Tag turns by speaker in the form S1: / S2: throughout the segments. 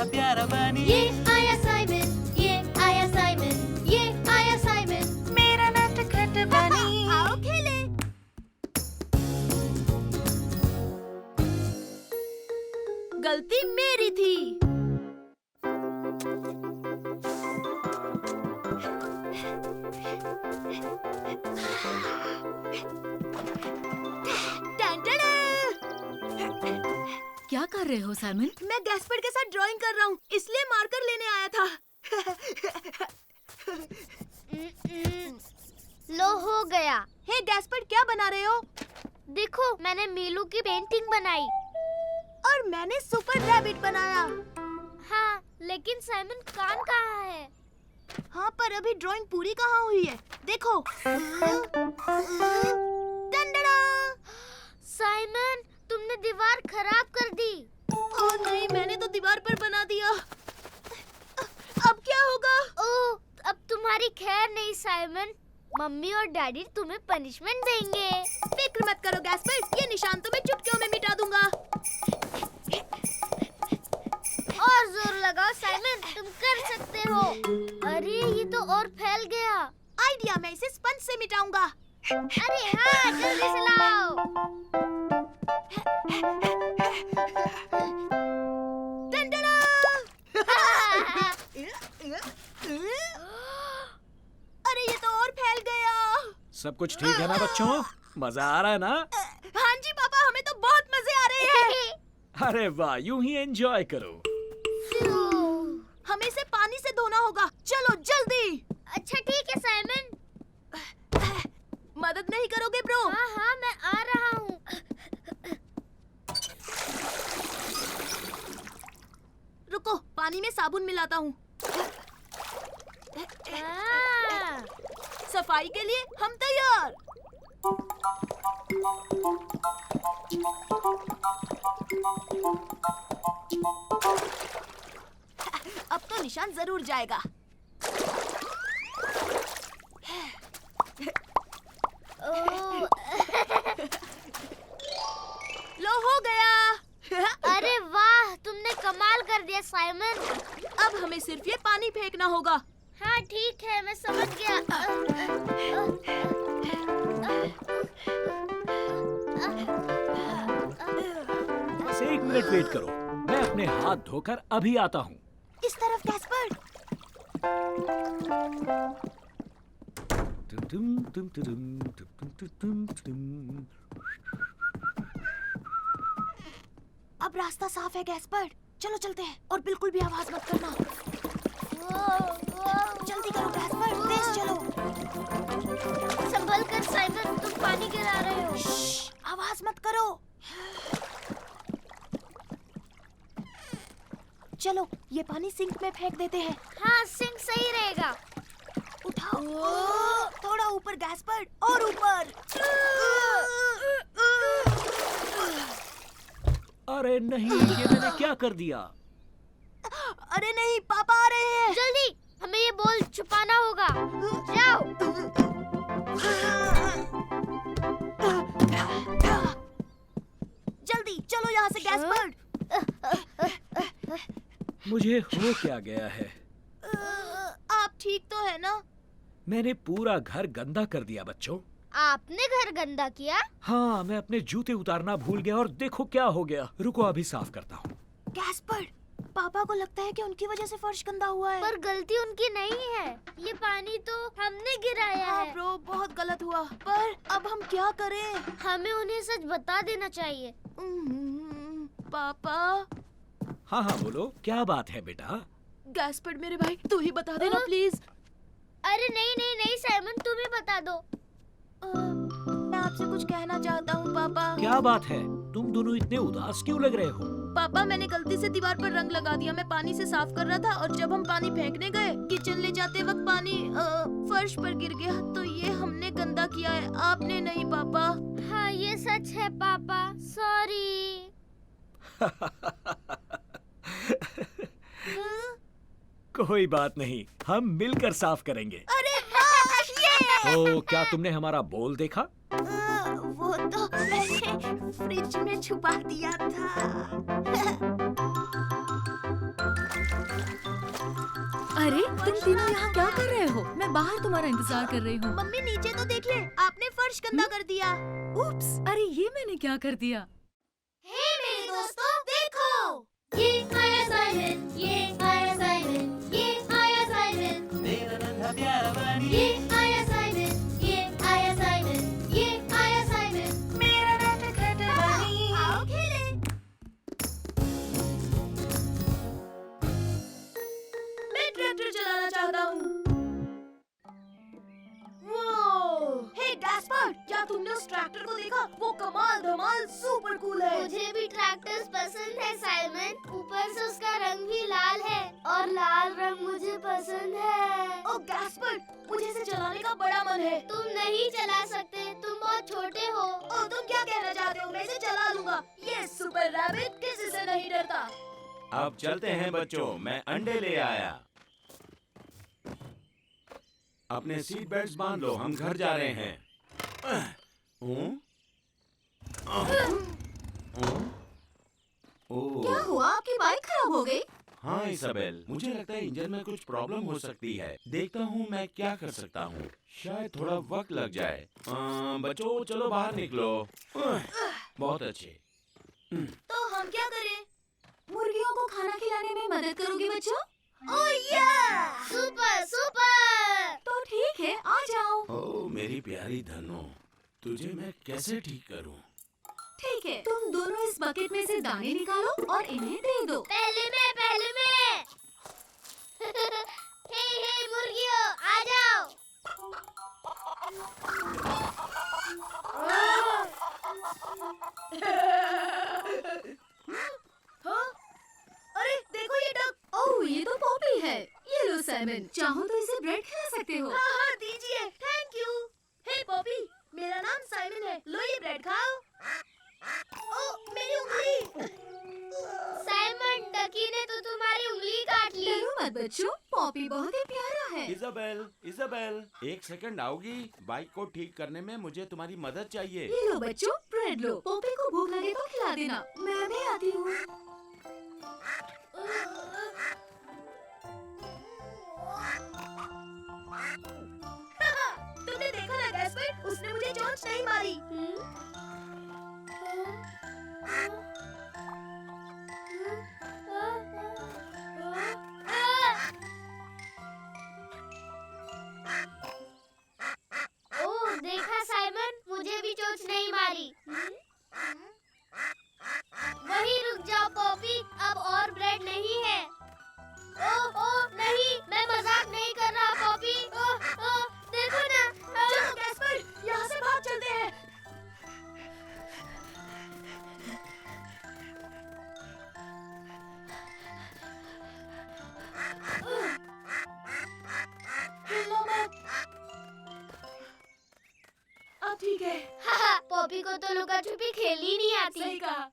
S1: मेरा प्यारा बनी।
S2: ये आया साइमन, ये आया साइमन, ये आया साइमन,
S1: मेरा नटखट बनी।
S2: आओ खेले। गलती मेरी थी।
S3: क्या कर रहे हो साइमन?
S2: मैं गैस्पर्ड के साथ ड्राइंग कर रहा हूँ, इसलिए मार्कर लेने आया था।
S4: लो हो गया।
S2: हे गैस्पर्ड, क्या बना रहे हो?
S4: देखो मैंने मीलू की पेंटिंग बनाई।
S2: और मैंने सुपर रैबिट बनाया।
S4: हाँ, लेकिन साइमन कान कहाँ है?
S2: हाँ, पर अभी ड्राइंग पूरी कहाँ हुई है? देखो। टंडड़ा!
S4: साइमन, तुमने दीवार खराब कर दी।
S2: ओह नहीं, मैंने तो दीवार पर बना दिया। अब क्या होगा?
S4: ओह, अब तुम्हारी खैर नहीं साइमन। मम्मी और डैडी तुम्हें पनिशमेंट देंगे।
S2: फिक्र मत करो गैस्पर्ड, ये निशान तो मैं चुटकियों में मिटा दूंगा।
S4: और जोर लगाओ साइमन, तुम कर सकते हो। अरे ये तो और फैल गया।
S2: आइडिया, मैं इसे स्पंज से मिटाऊंगा।
S4: अरे हाँ, जल्दी से लाओ।
S2: टंडड़ा! अरे ये तो और फैल गया।
S5: सब कुछ ठीक है ना बच्चों? मजा आ रहा है ना?
S2: हाँ जी पापा, हमें तो बहुत मजे आ रहे हैं।
S5: अरे वाह, यूं ही एंजॉय करो।
S2: हमें इसे पानी से धोना होगा। चलो जल्दी।
S4: अच्छा ठीक है साइमन।
S2: मदद नहीं करोगे ब्रो?
S4: हाँ हाँ, मैं आ रहा हूँ।
S2: रुको, पानी में साबुन मिलाता हूँ। सफाई के लिए हम तैयार। अब तो निशान जरूर जाएगा। लो हो गया।
S4: अरे वाह, तुमने कमाल कर दिया साइमन।
S2: अब हमें सिर्फ ये पानी फेंकना होगा।
S4: हाँ ठीक है, मैं समझ गया।
S5: बस 1 मिनट वेट करो, मैं अपने हाथ धोकर अभी आता हूँ।
S2: इस तरफ गैस्पर्ड। अब रास्ता साफ है गैस्पर्ड, चलो चलते हैं। और बिल्कुल भी आवाज मत करना। जल्दी करो गैस्पर्ड, तेज चलो।
S4: संभल कर साइमन, तुम पानी गिरा रहे हो।
S2: श्श्श, आवाज मत करो। चलो, ये पानी सिंक में फेंक देते हैं।
S4: हाँ, सिंक सही रहेगा।
S2: उठाओ। थोड़ा ऊपर गैस्पर्ड, और ऊपर।
S5: अरे नहीं, ये मैंने क्या कर दिया?
S2: अरे नहीं, पापा आ रहे हैं।
S4: जल्दी, हमें ये बॉल छुपाना होगा। जाओ।
S2: जल्दी चलो यहाँ से गैस्पर्ड।
S5: मुझे हो क्या गया है?
S2: आप ठीक तो है ना?
S5: मैंने पूरा घर गंदा कर दिया बच्चों।
S4: आपने घर गंदा किया?
S5: हाँ, मैं अपने जूते उतारना भूल गया और देखो क्या हो गया। रुको, अभी साफ करता हूँ।
S2: गैस्पर्ड, पापा को लगता है कि उनकी वजह से फर्श गंदा हुआ है।
S4: पर गलती उनकी नहीं है, ये पानी तो हमने गिराया
S2: हाँ
S4: है।
S2: ब्रो, बहुत गलत हुआ। पर अब हम क्या करें?
S4: हमें उन्हें सच बता देना चाहिए।
S2: पापा।
S5: हाँ हाँ बोलो, क्या बात है बेटा?
S2: गैस्पर्ड मेरे भाई, तू ही बता देना प्लीज।
S4: अरे नहीं नहीं नहीं साइमन, तुम ही बता दो।
S2: मैं आपसे कुछ कहना चाहता हूँ पापा।
S5: क्या बात है? तुम दोनों इतने उदास क्यों लग रहे हो?
S2: पापा, मैंने गलती से दीवार पर रंग लगा दिया। मैं पानी से साफ कर रहा था और जब हम पानी फेंकने गए, किचन ले जाते वक्त पानी फर्श पर गिर गया। तो ये हमने गंदा किया है, आपने नहीं पापा।
S4: हाँ ये सच है पापा, सॉरी।
S5: कोई बात नहीं, हम मिलकर साफ करेंगे।
S2: अरे वाह, ये!
S5: तो क्या तुमने हमारा बोल देखा?
S2: वो तो मैंने फ्रिज में छुपा दिया था।
S3: अरे तुम तीनों यहाँ क्या कर रहे हो? मैं बाहर तुम्हारा इंतजार कर रही हूँ।
S2: मम्मी नीचे तो देखिए, आपने फर्श गंदा कर दिया।
S3: उप्स, अरे ये मैंने क्या कर दिया?
S4: हे मेरे दोस्तों, देखो ये आया साइमन, ये आया साइमन, ये आया साइमन,
S1: मेरा नन्हा प्यारा बनी
S4: ये आया साइमन, ये आया साइमन, ये आया साइमन।
S1: मेरा नटखट बनी
S4: आओ खेलें।
S2: मैं ट्रैक्टर चलाना चाहता हूँ। हे गैस्पर, क्या तुमने उस ट्रैक्टर को देखा? वो कमाल धमाल सुपर कूल है।
S4: मुझे भी ट्रैक्टर्स पसंद है साइमन। ऊपर से उसका रंग भी लाल है और लाल रंग मुझे पसंद है।
S2: ओ गैस्पर, मुझे इसे चलाने का बड़ा मन है।
S4: तुम नहीं चला सकते, तुम बहुत छोटे हो।
S2: ओ तुम क्या कहना चाहते हो? मैं इसे चला लूंगा। ये सुपर रैबिट किसी से नहीं डरता।
S6: अब चलते हैं बच्चों, मैं अंडे ले आया। अपने सीट बेल्ट बांध लो, हम घर जा रहे हैं।
S3: क्या हुआ? आपकी बाइक खराब हो गई?
S6: हाँ इसाबेल, मुझे लगता है इंजन में कुछ प्रॉब्लम हो सकती है। देखता हूँ मैं क्या कर सकता हूँ। शायद थोड़ा वक्त लग जाए। बच्चों चलो बाहर निकलो। बहुत अच्छे।
S2: तो हम क्या करें?
S3: मुर्गियों को खाना खिलाने में मदद करोगे बच्चों?
S2: ओ या!
S4: Super super.
S3: तो ठीक है, आ जाओ।
S6: ओ मेरी प्यारी धनो, तुझे मैं कैसे ठीक करूँ?
S3: ठीक है, तुम दोनों इस बकेट में से दाने निकालो और इन्हें दे दो।
S4: पहले मैं। हे मुर्गियों, आ जाओ।
S2: हाँ? अरे देखो ये डक।
S3: ओह, ये तो पॉपी है। ये लो साइमन, चाहो तो इसे ब्रेड खिला सकते हो।
S2: हाँ दीजिए, थैंक यू। हे पॉपी, मेरा नाम साइमन है। लो ये ब्रेड खाओ। ओ मेरी उंगली।
S4: साइमन, डकी ने तो तुम्हारी उंगली काट ली।
S3: डरो मत बच्चों, पॉपी बहुत ही प्यारा है।
S6: इसाबेल, एक सेकंड आओगी? बाइक को ठीक करने में मुझे तुम्हारी मदद चाहिए।
S3: ये लो बच्चों, ब्रेड लो। पॉपी को भूख लगे तो खिला देना। मैं भी आती हूँ।
S2: तुमने देखा ना गैस्पर, उसने मुझे चोंच नहीं मारी।
S4: ओह, देखा साइमन, मुझे भी चोट नहीं मारी। वहीं रुक जाओ पॉपी, अब और ब्रेड नहीं है। ओह नहीं, मैं मजाक नहीं कर रहा पॉपी। ओह देखो ना।
S2: चलो गैस्पर, यहाँ से भाग चलते हैं। हिलो मत। अब ठीक है।
S4: पॉपी को तो लुका छुपी खेलनी नहीं आती।
S2: सही कहा।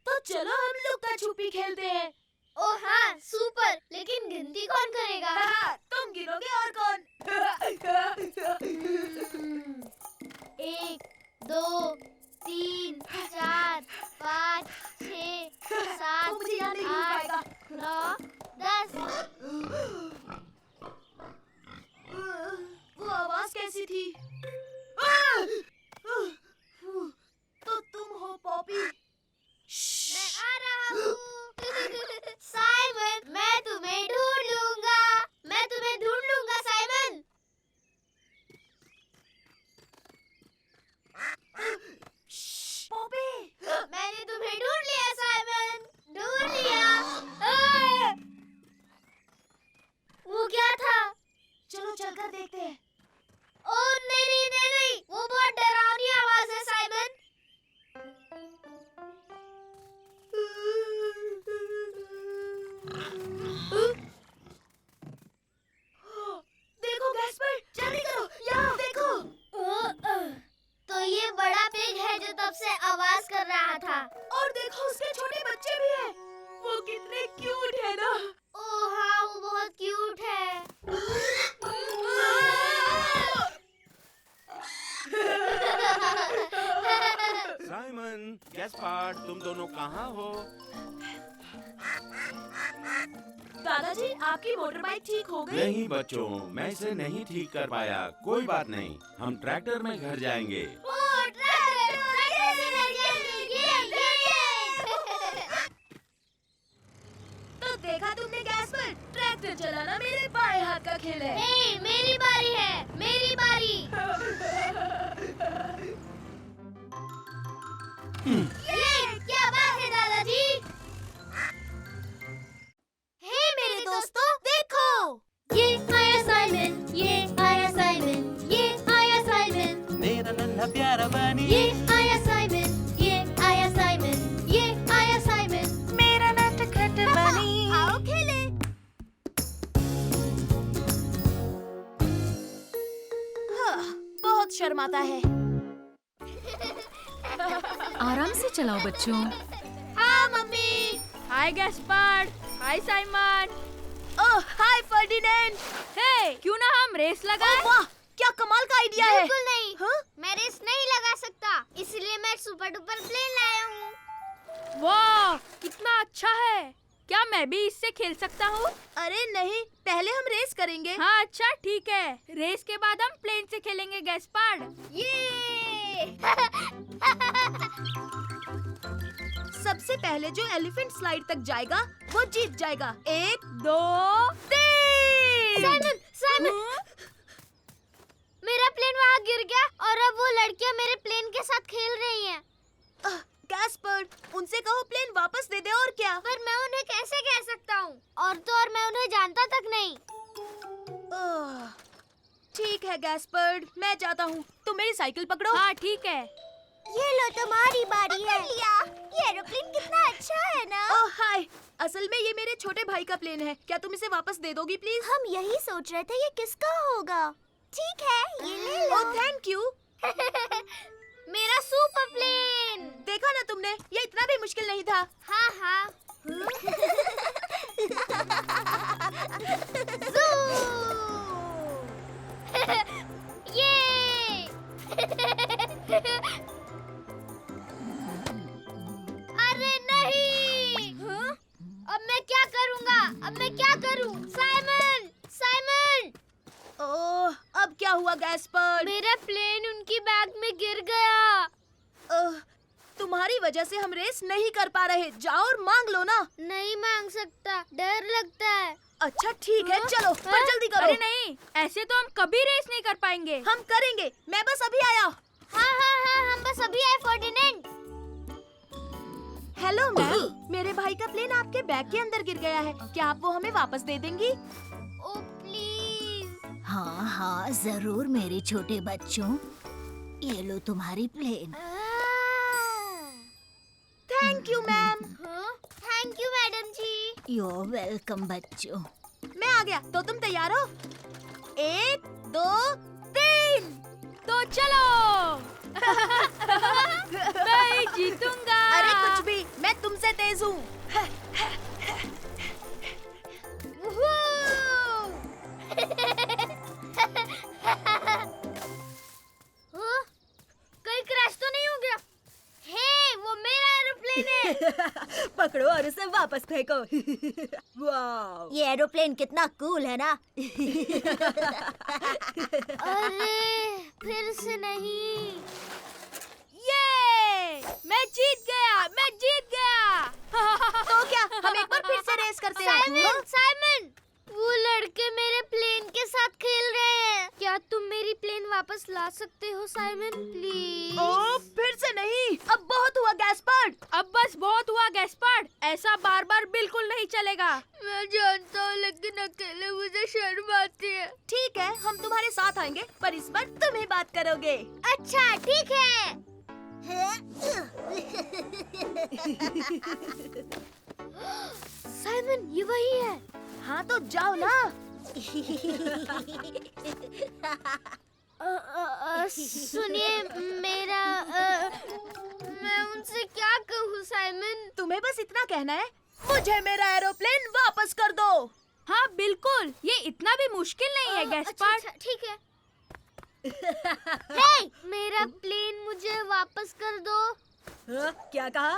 S2: तो चलो हम लुका छुपी खेलते हैं।
S4: ओह हाँ, सुपर। लेकिन गिनती कौन करेगा?
S2: तुम गिनोगे और कौन?
S4: 1 2 3 4 5 6 7
S2: वो मुझे यहाँ नहीं मिल पाएगा।
S4: 9 10।
S2: वो आवाज कैसी थी? तो तुम हो पॉपी।
S4: मैं आ रहा हूँ। साइमन, मैं तुम्हें ढूंढ लूंगा। मैं तुम्हें ढूंढ लूंगा साइमन।
S2: पॉपी,
S4: मैंने तुम्हें ढूंढ लिया साइमन, ढूंढ लिया। आ! वो क्या था?
S2: चलो चलकर देखते हैं।
S4: ओह नहीं, वो बहुत डरावनी आवाज है साइमन।
S2: देखो गैस्पर, जल्दी करो, यहाँ देखो।
S4: तो ये बड़ा पिग है जो तब से आवाज कर रहा था।
S2: और देखो उसके छोटे बच्चे भी हैं। वो कितने क्यूट है ना।
S4: ओह हाँ, वो बहुत क्यूट है।
S6: साइमन, गैस्पार्ड, तुम दोनों कहाँ हो?
S2: दादाजी, आपकी मोटर बाइक ठीक हो गई?
S6: नहीं बच्चों, मैं इसे नहीं ठीक कर पाया। कोई बात नहीं, हम ट्रैक्टर में घर जाएंगे।
S2: तो देखा तुमने गैस्पर, ट्रैक्टर चलाना मेरे बाएं हाथ का खेल है।
S4: हे, मेरी बारी है, मेरी बारी। ये क्या बात है दादाजी? हे मेरे दोस्तों, देखो, ये आया साइमन, ये आया साइमन, ये आया साइमन,
S1: मेरा नन्हा प्यारा बनी,
S4: ये आया साइमन, ये आया साइमन, ये आया साइमन,
S1: मेरा नटखट बनी।
S4: आओ खेले।
S2: हाँ, बहुत शर्माता है।
S3: आराम से चलाओ बच्चों।
S4: हाँ मम्मी।
S2: हाय गैस्पर, हाय साइमन। ओह, हाय फर्डिनेंड। हे, क्यों ना हम रेस लगाएं? वाह, क्या कमाल का आइडिया है।
S4: बिल्कुल नहीं।
S2: हाँ?
S4: मैं रेस नहीं लगा सकता, इसलिए मैं सुपर डुपर प्लेन लाया हूँ।
S2: वाह, कितना अच्छा है। क्या मैं भी इससे खेल सकता हूँ? अरे नहीं, पहले हम रेस करेंगे। हाँ अच्छा ठीक है, रेस के बाद हम प्लेन से खेलेंगे गैस्पर्ड।
S4: ये
S2: सबसे पहले जो एलिफेंट स्लाइड तक जाएगा वो जीत जाएगा। 1 2 3।
S4: साइमन, साइमन, मेरा प्लेन वहाँ गिर गया और अब वो लड़कियाँ मेरे प्लेन के साथ खेल रही हैं।
S2: गैस्पर्ड, उनसे कहो प्लेन वापस दे दे और क्या।
S4: पर मैं उन्हें कैसे कह सकता हूँ? और तो और मैं उन्हें जानता तक नहीं।
S2: ठीक है गैस्पर्ड, मैं जाता हूँ। तुम मेरी साइकिल पकड़ो। हाँ ठीक है।
S4: ये लो तुम्हारी बारी है। लिया, ये एरोप्लेन कितना अच्छा है ना?
S2: ओह हाय, असल में ये मेरे छोटे भाई का प्लेन है। क्या तुम इसे वापस दे दोगी प्लीज?
S4: हम यही सोच रहे थे ये किसका होगा। ठीक है, ये ले लो।
S2: Oh thank you.
S4: मेरा सुपर प्लेन।
S2: देखा ना तुमने, ये इतना भी मुश्किल नहीं था।
S4: हाँ हाँ। ये अरे नहीं। अब मैं क्या करूँगा? अब मैं क्या करूँ? साइमन, साइमन,
S2: ओह, अब क्या हुआ गैस्पर्ड?
S4: मेरा प्लेन उनकी बैग में गिर गया।
S2: तुम्हारी वजह से हम रेस नहीं कर पा रहे। जाओ और मांग लो ना।
S4: नहीं मांग सकता, डर लगता है।
S2: अच्छा ठीक है, चलो पर जल्दी करो।
S7: अरे नहीं, ऐसे तो हम कभी रेस नहीं कर पाएंगे।
S2: हम करेंगे, मैं बस अभी आया।
S4: हाँ हाँ हाँ, हम बस अभी आए फर्डिनेंड।
S2: हेलो मैम, मेरे भाई का प्लेन आपके बैग के अंदर गिर गया है। क्या आप वो हमें वापस दे देंगी?
S4: Oh please.
S8: हाँ हाँ जरूर मेरे छोटे बच्चों, ये लो तुम्हारी plane.
S2: Thank you ma'am.
S4: Thank you madam ji.
S8: You are welcome बच्चों।
S2: मैं आ गया, तो तुम तैयार हो? 1 2 3।
S7: तो चलो। मैं जीतूंगा।
S2: अरे कुछ भी, मैं तुमसे तेज हूँ।
S4: कहीं क्रैश तो नहीं हो गया? हे, वो मेरा एरोप्लेन है।
S8: पकड़ो और उसे वापस फेंको। वाह, ये एरोप्लेन कितना कूल है ना।
S4: अरे फिर से नहीं।
S7: ये मैं जीत गया, मैं जीत गया।
S2: तो क्या, हम एक बार फिर से रेस करते हैं?
S4: साइमन, साइमन, वो लड़के मेरे प्लेन के साथ खेल रहे हैं। क्या तुम मेरी प्लेन वापस ला सकते हो साइमन, प्लीज?
S2: ओ, फिर से नहीं। अब बहुत हुआ गैस्पर्ड।
S7: अब बस बहुत हुआ गैस्पर्ड, ऐसा बार बार बिल्कुल नहीं चलेगा।
S4: मैं जानता हूँ, लेकिन अकेले मुझे शर्म आती है।
S2: ठीक है, हम तुम्हारे साथ आएंगे, पर इस बार तुम ही बात करोगे।
S4: अच्छा ठीक है। साइमन, ये वही है।
S2: हाँ तो जाओ ना।
S4: सुनिए, मेरा मैं उनसे क्या कहूँ साइमन?
S2: तुम्हें बस इतना कहना है, मुझे मेरा एरोप्लेन वापस कर दो।
S7: हाँ बिल्कुल, ये इतना भी मुश्किल नहीं है गैस्पर्ड।
S4: अच्छा, ठीक है। हे, मेरा प्लेन मुझे वापस कर दो।
S8: क्या कहा?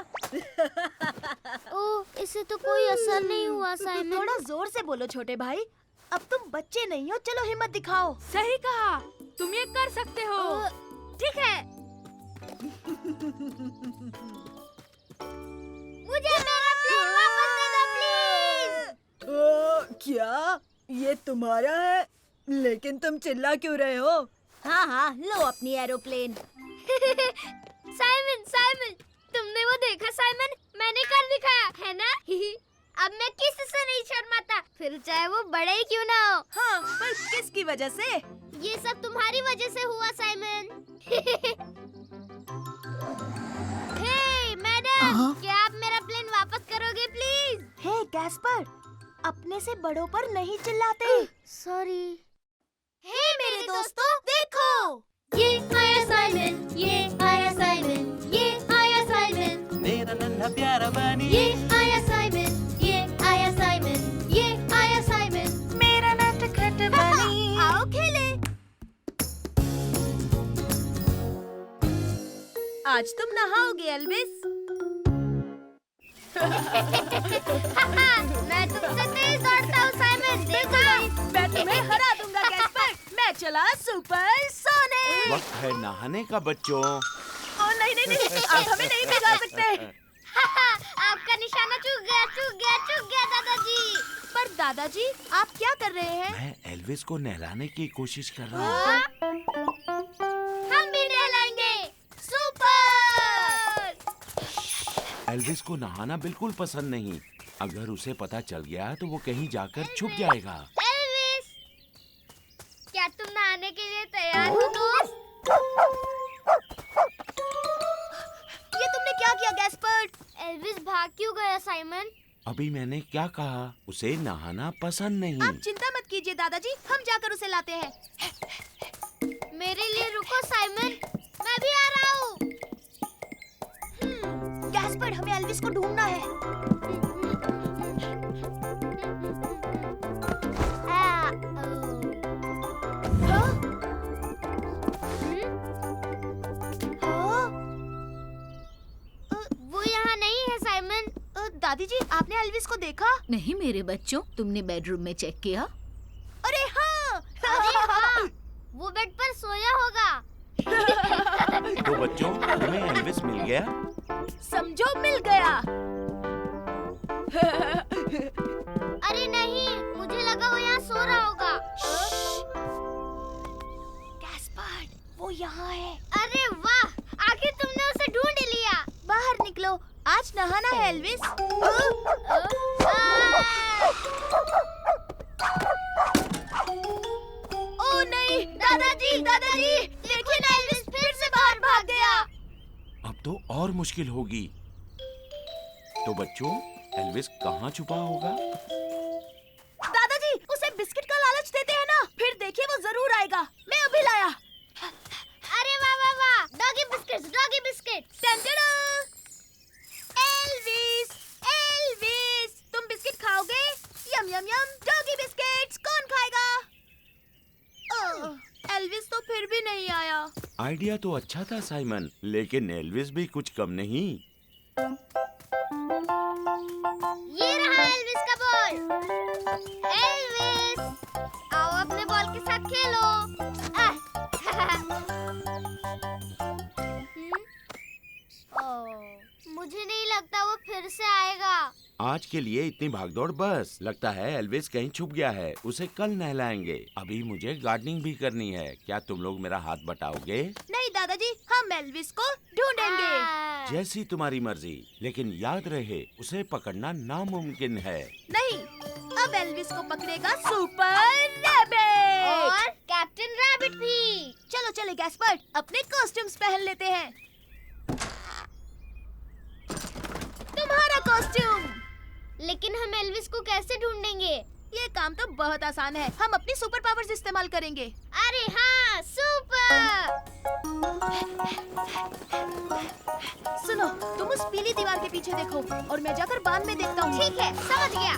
S4: ओह, इससे तो कोई असर नहीं हुआ साइमन।
S2: थोड़ा जोर से बोलो छोटे भाई। अब तुम बच्चे नहीं हो, चलो हिम्मत दिखाओ।
S7: सही कहा, तुम ये कर सकते हो।
S4: ठीक है। मुझे मेरा प्लेन वापस दे दो प्लीज।
S8: क्या ये तुम्हारा है? लेकिन तुम चिल्ला क्यों रहे हो?
S2: हाँ हाँ, लो अपनी एरोप्लेन।
S4: साइमन, साइमन, तुमने वो देखा साइमन? मैंने कर दिखाया, है ना? अब मैं किसी से नहीं शर्माता, फिर चाहे वो बड़े ही क्यों ना हो।
S2: हाँ, पर किसकी वजह से?
S4: ये सब तुम्हारी वजह से हुआ साइमन। हे मैडम, क्या आप मेरा प्लेन वापस करोगे प्लीज?
S2: हे गैस्पर, अपने से बड़ों पर नहीं चिल्लाते।
S4: सॉरी। हे मेरे दोस्तों, देखो, ये आया साइमन, ये आया साइमन, ये आया साइमन,
S1: मेरा नन्हा प्यारा बनी,
S4: ये आया साइमन, ये आया साइमन, ये आया साइमन।
S1: मेरा नटखट बनी।
S4: आओ खेले।
S2: आज तुम नहाओगे एल्विस।
S4: मैं तुमसे तेज दौड़ता हूँ साइमन, देखा?
S2: मैं तुम्हें हरा दूंगा गैस्पर। मैं चला सुपर सोनिक।
S6: वक्त है नहाने का बच्चों।
S2: ओ नहीं नहीं नहीं, आप हमें नहीं भिगा सकते।
S4: आपका निशाना चूक गया, चूक गया, चूक गया दादाजी।
S2: पर दादाजी, आप क्या कर रहे हैं?
S6: मैं एल्विस को नहलाने की कोशिश कर रहा हूँ।
S4: हम भी नहलाएंगे। सुपर।
S6: एल्विस को नहाना बिल्कुल पसंद नहीं। अगर उसे पता चल गया तो वो कहीं जाकर छुप जाएगा।
S4: एल्विस, क्या तुम नहाने के लिए तैयार हो दोस्त?
S2: ये तुमने क्या किया गैस्पर?
S4: एल्विस भाग क्यों गया साइमन?
S6: अभी मैंने क्या कहा? उसे नहाना पसंद नहीं।
S2: आप चिंता मत कीजिए दादाजी, हम जाकर उसे लाते हैं।
S4: मेरे लिए रुको साइमन, मैं भी आ रहा हूँ।
S2: गैस्पर, हमें एल्विस को ढूंढना है।
S4: वो यहाँ नहीं है साइमन।
S2: दादी जी, आपने एल्विस को देखा?
S3: नहीं मेरे बच्चों, तुमने बेडरूम में चेक किया?
S2: अरे हाँ,
S4: अरे हाँ, वो बेड पर सोया होगा।
S6: तो बच्चों, तुम्हें एल्विस मिल गया?
S2: समझो मिल गया।
S4: अरे नहीं, मुझे लगा वो यहाँ सो रहा होगा।
S2: गैस्पर, वो यहाँ है।
S4: अरे वाह, आखिर तुमने उसे ढूंढ ही लिया।
S2: बाहर निकलो, आज नहाना है एल्विस। ओ नहीं, दादाजी, दादाजी, देखिए ना, एल्विस फिर से बाहर भाग गया।
S6: अब तो और मुश्किल होगी। तो बच्चों, एल्विस कहाँ छुपा होगा?
S2: दादाजी, उसे बिस्किट का लालच देते हैं ना, फिर देखिए वो जरूर आएगा। मैं अभी लाया।
S4: अरे वाह वाह वाह, डॉगी बिस्किट्स, डॉगी बिस्किट।
S2: टंटड़ा! एल्विस, एल्विस, तुम बिस्किट खाओगे? यम यम यम, डॉगी बिस्किट्स कौन खाएगा? एल्विस तो फिर भी नहीं आया।
S6: आइडिया तो अच्छा था साइमन, लेकिन एल्विस भी कुछ कम नहीं।
S4: ये रहा एल्विस का बॉल। एल्विस, आओ अपने बॉल के साथ खेलो। मुझे नहीं लगता वो फिर से आएगा।
S6: आज के लिए इतनी भागदौड़ बस। लगता है एल्विस कहीं छुप गया है। उसे कल नहलाएंगे। अभी मुझे गार्डनिंग भी करनी है। क्या तुम लोग मेरा हाथ बटाओगे?
S2: नहीं दादाजी, हम एल्विस को ढूंढेंगे।
S6: जैसी तुम्हारी मर्जी, लेकिन याद रहे उसे पकड़ना नामुमकिन है।
S2: नहीं, अब एल्विस को पकड़ेगा सुपर रैबिट
S4: और कैप्टन रैबिट भी।
S2: चलो चले गैस्पर, अपने कॉस्ट्यूम्स पहन लेते हैं। तुम्हारा कॉस्ट्यूम।
S4: लेकिन हम एल्विस को कैसे ढूंढेंगे?
S2: ये काम तो बहुत आसान है, हम अपनी सुपर पावर्स इस्तेमाल करेंगे।
S4: अरे हाँ, सुपर।
S2: सुनो, तुम उस पीली दीवार के पीछे देखो और मैं जाकर बाद में देखता हूँ।
S4: ठीक है, समझ गया।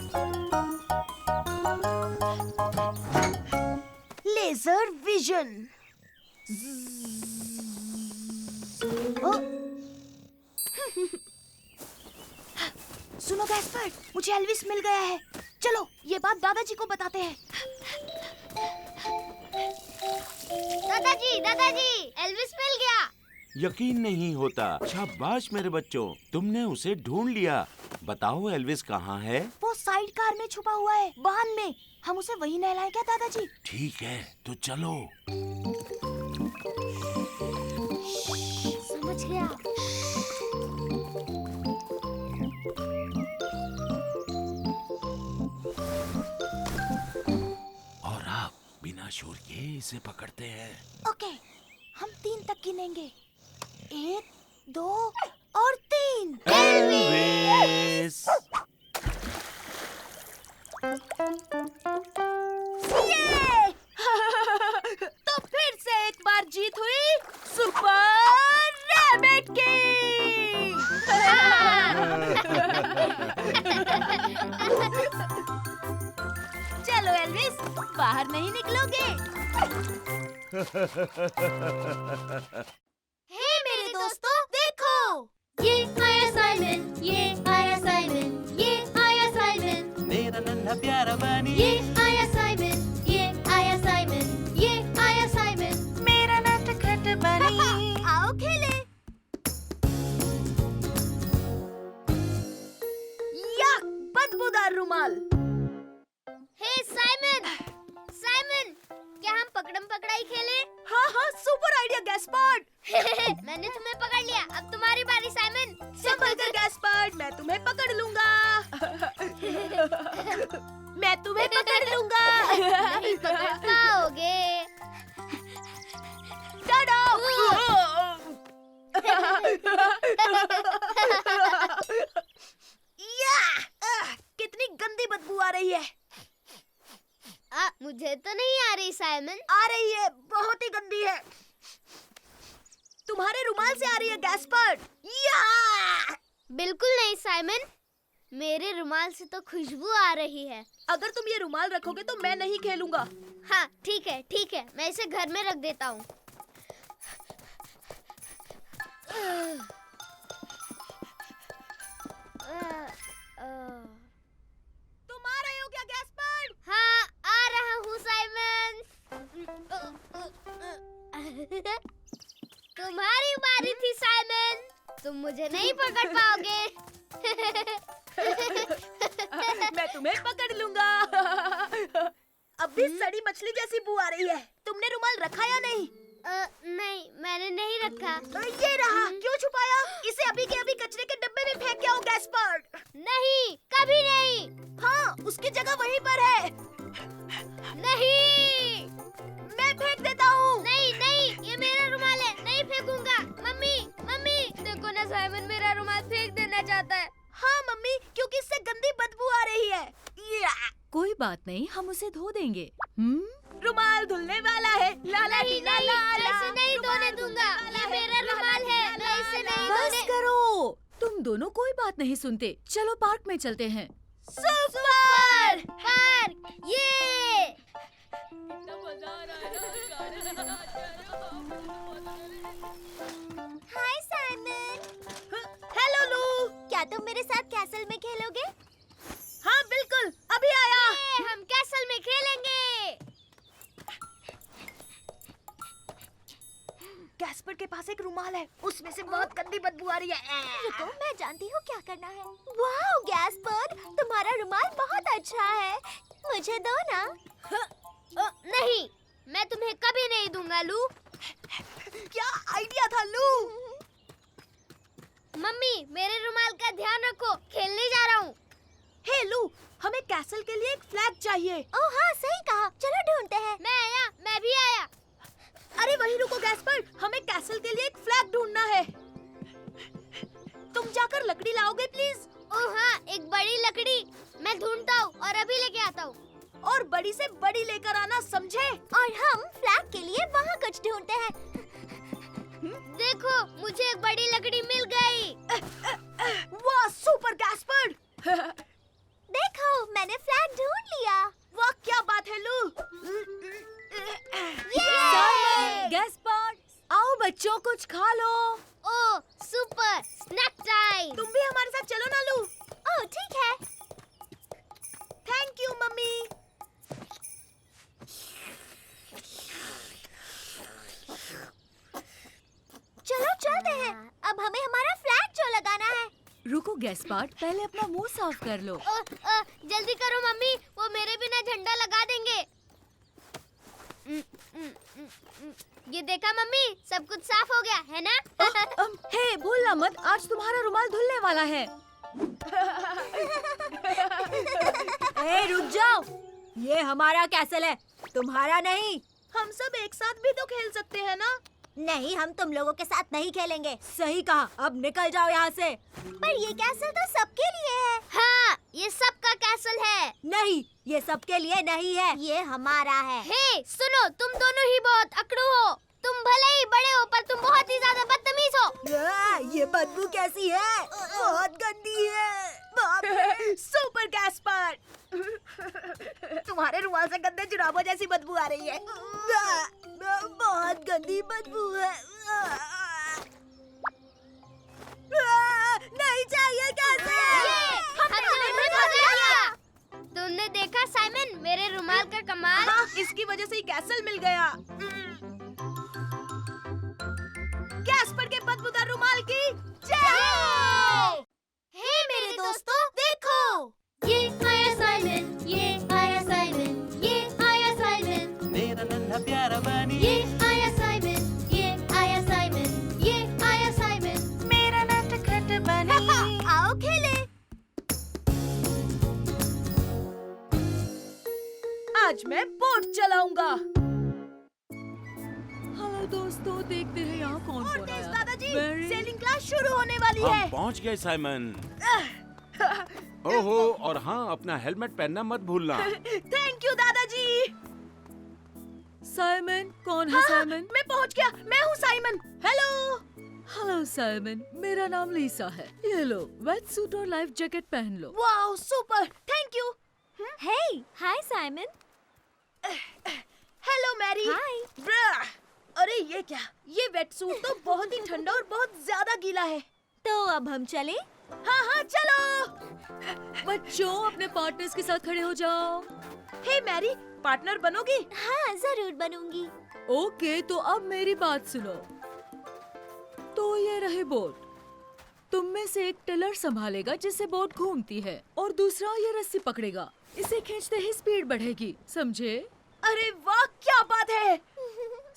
S2: Laser vision. सुनो गैस्पर्ड, मुझे एल्विस मिल गया है। चलो ये बात दादाजी को बताते हैं।
S4: दादाजी, एल्विस मिल गया।
S6: यकीन नहीं होता। शाबाश मेरे बच्चों, तुमने उसे ढूंढ लिया। बताओ एल्विस कहाँ है?
S2: वो साइड कार में छुपा हुआ है, वाहन में। हम उसे वहीं नहलाएं क्या दादाजी?
S6: ठीक है, तो चलो।
S4: समझ गया।
S6: और आप बिना शोर के इसे पकड़ते हैं।
S2: ओके, हम 3 तक गिनेंगे। 1, 2 और 3।
S6: एल्विस!
S2: तो फिर से एक बार जीत हुई सुपर रैबिट की। चलो एल्विस, बाहर नहीं निकलोगे। हे मेरे दोस्तों, देखो।
S4: ये आया साइमन, ये आया साइमन, ये आया साइमन,
S1: मेरा नन्हा प्यारा बनी,
S4: ये आया साइमन, ये आया साइमन, ये आया साइमन।
S1: मेरा नटखट बनी।
S2: आओ खेले। या बदबूदार रुमाल।
S4: हे साइमन, क्या हम पकड़म पकड़ाई खेले?
S2: हाँ, सुपर आइडिया गैस्पर्ड।
S4: मैंने तुम्हें पकड़ लिया, अब तुम्हारी बारी साइमन।
S2: संभल कर गैस्पर्ड, मैं तुम्हें पकड़ लूंगा। मैं तुम्हें पकड़ लूंगा।
S4: नहीं पकड़ पाओगे।
S2: टाडा। कितनी गंदी बदबू आ रही है।
S4: मुझे तो नहीं आ रही साइमन।
S2: आ रही है, बहुत ही गंदी है। तुम्हारे रुमाल से आ रही है गैस्पर्ड।
S4: बिल्कुल नहीं साइमन, मेरे रुमाल से तो खुशबू आ रही है।
S2: अगर तुम ये रुमाल रखोगे तो मैं नहीं खेलूंगा।
S4: हाँ ठीक है, मैं इसे घर में रख देता हूँ।
S2: तुम आ रहे हो क्या गैस्पर्ड?
S4: हाँ आ रहा हूँ साइमन। तुम्हारी बारी थी साइमन, तुम मुझे नहीं पकड़ पाओगे।
S2: मैं तुम्हें पकड़ लूंगा। अब भी सड़ी मछली जैसी बू आ रही है। तुमने रुमाल रखा या नहीं?
S4: नहीं, मैंने नहीं रखा।
S2: ये रहा। क्यों छुपाया? इसे अभी के अभी कचरे के डब्बे में फेंक के आओ गैस्पर्ड।
S4: नहीं, कभी नहीं।
S2: हाँ, उसकी जगह वहीं पर है।
S4: नहीं,
S2: मैं फेंक देता हूँ।
S4: नहीं, ये मेरा रुमाल है, नहीं फेंकूंगा। मम्मी, देखो ना साइमन मेरा रुमाल फेंक देना चाहता है।
S2: हाँ मम्मी, क्योंकि इससे गंदी बदबू आ रही है।
S3: कोई बात नहीं, हम उसे धो देंगे।
S2: रुमाल धुलने वाला है। लाला
S4: नहीं,
S2: ला ला ला।
S4: इसे नहीं धोने दूंगा। ये मेरा रुमाल है, मैं इसे नहीं
S3: बस
S4: धोने।
S3: करो, तुम दोनों कोई बात नहीं सुनते। चलो पार्क में चलते हैं।
S2: सुपर
S4: पार्क, ये
S8: हाय साइमन,
S2: हेलो लू।
S8: क्या तुम मेरे साथ कैसल में खेलोगे?
S2: हाँ बिल्कुल, अभी आया।
S4: हम कैसल में खेलेंगे।
S2: गैस्पर्ड के पास एक रुमाल है, उसमें से बहुत गंदी बदबू आ रही है।
S8: रुको, मैं जानती हूँ क्या करना है। वाह गैस्पर्ड, तुम्हारा रुमाल बहुत अच्छा है, मुझे दो ना।
S4: नहीं, मैं तुम्हें कभी नहीं दूंगा लू।
S2: क्या आइडिया था लू।
S4: मम्मी, मेरे रुमाल का ध्यान रखो, खेलने जा रहा हूँ।
S2: हे लू, हमें कैसल के लिए एक फ्लैग चाहिए।
S8: ओह हाँ, सही कहा, चलो ढूंढते हैं।
S4: मैं भी आया।
S2: अरे वहीं रुको गैस्पर्ड, हमें कैसल के लिए एक फ्लैग ढूंढना है। तुम जाकर लकड़ी लाओगे प्लीज।
S4: ओह हाँ, एक बड़ी लकड़ी। मैं ढूंढता हूँ और अभी लेके आता हूँ।
S2: और बड़ी से बड़ी लेकर आना, समझे?
S8: और हम फ्लैग के लिए वहाँ कुछ ढूंढते हैं।
S4: देखो, मुझे एक बड़ी लकड़ी मिल गई।
S2: वाह सुपर गैस्पर्ड।
S8: देखो, मैंने फ्लैग ढूंढ लिया।
S2: वाह क्या बात है लू।
S3: गैस्पर्ड, आओ बच्चों, कुछ खा लो।
S4: ओह सुपर, स्नैक टाइम।
S8: हैं। अब हमें हमारा फ्लैग शो लगाना है।
S3: रुको गैस्पार्ड, पहले अपना मुंह साफ कर लो।
S4: जल्दी करो मम्मी, वो मेरे बिना झंडा लगा देंगे। ये देखा मम्मी, सब कुछ साफ हो गया है ना?
S3: हे भूलना मत, आज तुम्हारा रुमाल धुलने वाला है। ए रुक जाओ, ये हमारा कैसल है, तुम्हारा नहीं।
S2: हम सब एक साथ भी तो खेल सकते हैं ना?
S8: नहीं, हम तुम लोगों के साथ नहीं खेलेंगे।
S3: सही कहा, अब निकल जाओ यहाँ से।
S8: पर ये कैसल तो सबके लिए है।
S4: हाँ, ये सबका कैसल है।
S3: नहीं, ये सबके लिए नहीं है।
S8: ये हमारा है।
S4: हे, सुनो, तुम दोनों ही बहुत अकड़ू हो। तुम भले ही बड़े हो, पर तुम बहुत ही ज्यादा बदतमीज हो।
S3: ये बदबू कैसी है? बहुत गंदी है।
S2: सुपर गैस्पर्ड, तुम्हारे रुमाल से गंदे जुराबों जैसी बदबू आ रही है।
S3: बहुत गंदी बदबू है। नहीं चाहिए कैसे?
S4: हमने उन्हें भगा दिया। तुमने देखा साइमन, मेरे रुमाल का कमाल?
S2: हाँ, इसकी वजह से ही कैसल मिल गया। गैस्पर्ड के बदबूदार रुमाल की जय।
S4: हे मेरे दोस्तों, देखो, ये आया साइमन, ये आया साइमन, ये आया साइमन,
S1: मेरा नन्हा प्यारा बनी,
S4: ये आया साइमन, ये आया साइमन, ये आया साइमन।
S1: मेरा नटखट बनी।
S8: आओ खेले।
S2: आज मैं बोट चलाऊंगा।
S3: हेलो दोस्तों, देखते हैं यहाँ कौन
S2: और
S3: कौन
S2: तेज
S3: आया।
S2: दादाजी,
S3: Very-
S2: सेलिंग क्लास शुरू होने वाली
S6: हम
S2: है।
S6: पहुंच गए साइमन। ओहो, और हाँ, अपना हेलमेट पहनना मत भूलना।
S2: थैंक यू दादाजी।
S3: साइमन, कौन है
S2: हाँ,
S3: साइमन?
S2: मैं पहुंच गया। मैं हूँ साइमन। हेलो।
S3: हेलो साइमन, मेरा नाम लीसा है। ये लो, वेट सूट और लाइफ जैकेट पहन लो।
S2: Wow, super, thank you.
S8: Hey, hi Simon.
S2: Hello Mary.
S8: Hi.
S2: ब्रा। अरे ये क्या? ये वेट सूट तो बहुत ही ठंडा और बहुत ज्यादा गीला है।
S8: तो अब हम चले?
S2: हाँ हाँ चलो।
S3: बच्चों, अपने पार्टनर्स के साथ खड़े हो जाओ।
S2: हे मैरी, पार्टनर बनोगी?
S8: हाँ, जरूर बनूंगी।
S3: ओके, तो अब मेरी बात सुनो। तो ये रहे बोट। तुम में से एक टिलर संभालेगा जिससे बोट घूमती है, और दूसरा ये रस्सी पकड़ेगा। इसे खींचते ही स्पीड बढ़ेगी, समझे?
S2: अरे वाह, क्या बात है।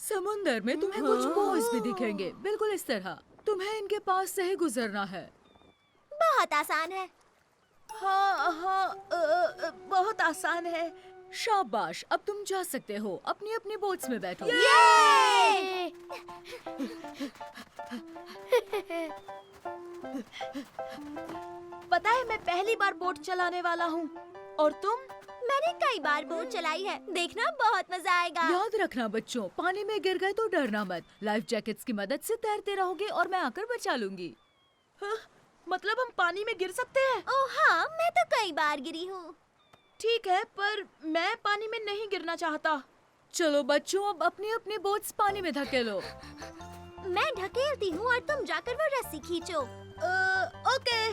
S3: समुंदर में तुम्हें कुछ बॉयज भी दिखेंगे, बिल्कुल इस तरह। तुम्हें इनके पास से ही गुजरना है।
S8: बहुत आसान है।
S2: हाँ हाँ, बहुत आसान है।
S3: शाबाश, अब तुम जा सकते हो। अपनी अपनी बोट्स में बैठो।
S4: ये!
S2: पता है, मैं पहली बार बोट चलाने वाला हूँ। और तुम?
S8: मैंने कई बार बोट चलाई है। देखना, बहुत मजा आएगा।
S3: याद रखना बच्चों, पानी में गिर गए तो डरना मत। लाइफ जैकेट्स की मदद से तैरते रहोगे और मैं आकर बचा लूंगी।
S2: हाँ, मतलब हम पानी में गिर सकते हैं?
S8: ओह हाँ, मैं तो कई बार गिरी हूँ।
S2: ठीक है, पर मैं पानी में नहीं गिरना चाहता।
S3: चलो बच्चों, अब अपनी अपनी बोट्स पानी में धकेलो।
S8: मैं ढकेलती हूँ और तुम जाकर वो रस्सी खींचो।
S2: ओके।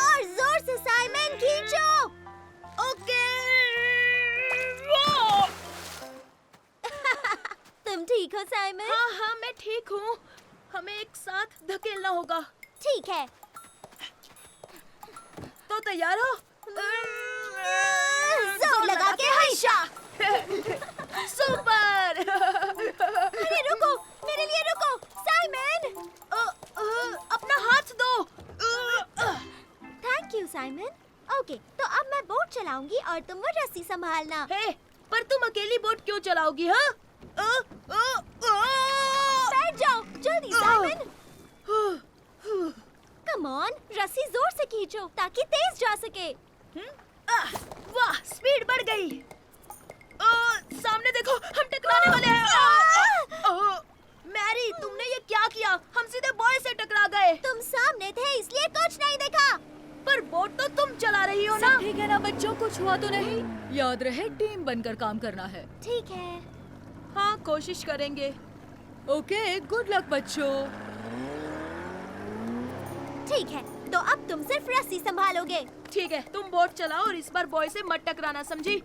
S8: और जोर से साइमन, खींचो।
S2: ओके।
S8: तुम ठीक हो साइमन?
S2: हाँ हाँ, मैं ठीक हूँ। हमें एक साथ धकेलना होगा।
S8: ठीक है।
S2: तो तैयार हो?
S8: जोर लगा के हमेशा।
S2: सुपर।
S8: अरे रुको, मेरे लिए रुको। साइमन,
S2: अपना हाथ दो।
S8: Thank you Simon. ओके, तो अब मैं बोट चलाऊंगी और तुम वो रस्सी संभालना।
S2: हे, पर तुम अकेली बोट क्यों चलाओगी? हाँ?
S8: बैठ जाओ जल्दी साइमन। कम ऑन, रस्सी जोर से खींचो ताकि तेज जा सके।
S2: वाह, स्पीड बढ़ गई। सामने देखो, हम टकराने वाले हैं। मैरी, तुमने ये क्या किया? हम सीधे बॉय से टकरा गए।
S8: तुम सामने थे इसलिए कुछ नहीं देखा।
S2: पर बोट तो तुम चला रही हो ना?
S3: सब ठीक है ना बच्चों, कुछ हुआ तो नहीं? याद रहे, टीम बनकर काम करना है।
S8: ठीक है।
S2: हाँ, कोशिश करेंगे।
S3: ओके, गुड लक बच्चों।
S8: ठीक है, तो अब तुम सिर्फ रस्सी संभालोगे।
S2: ठीक है, तुम बोट चलाओ और इस बार बॉय से मत टकराना, समझी?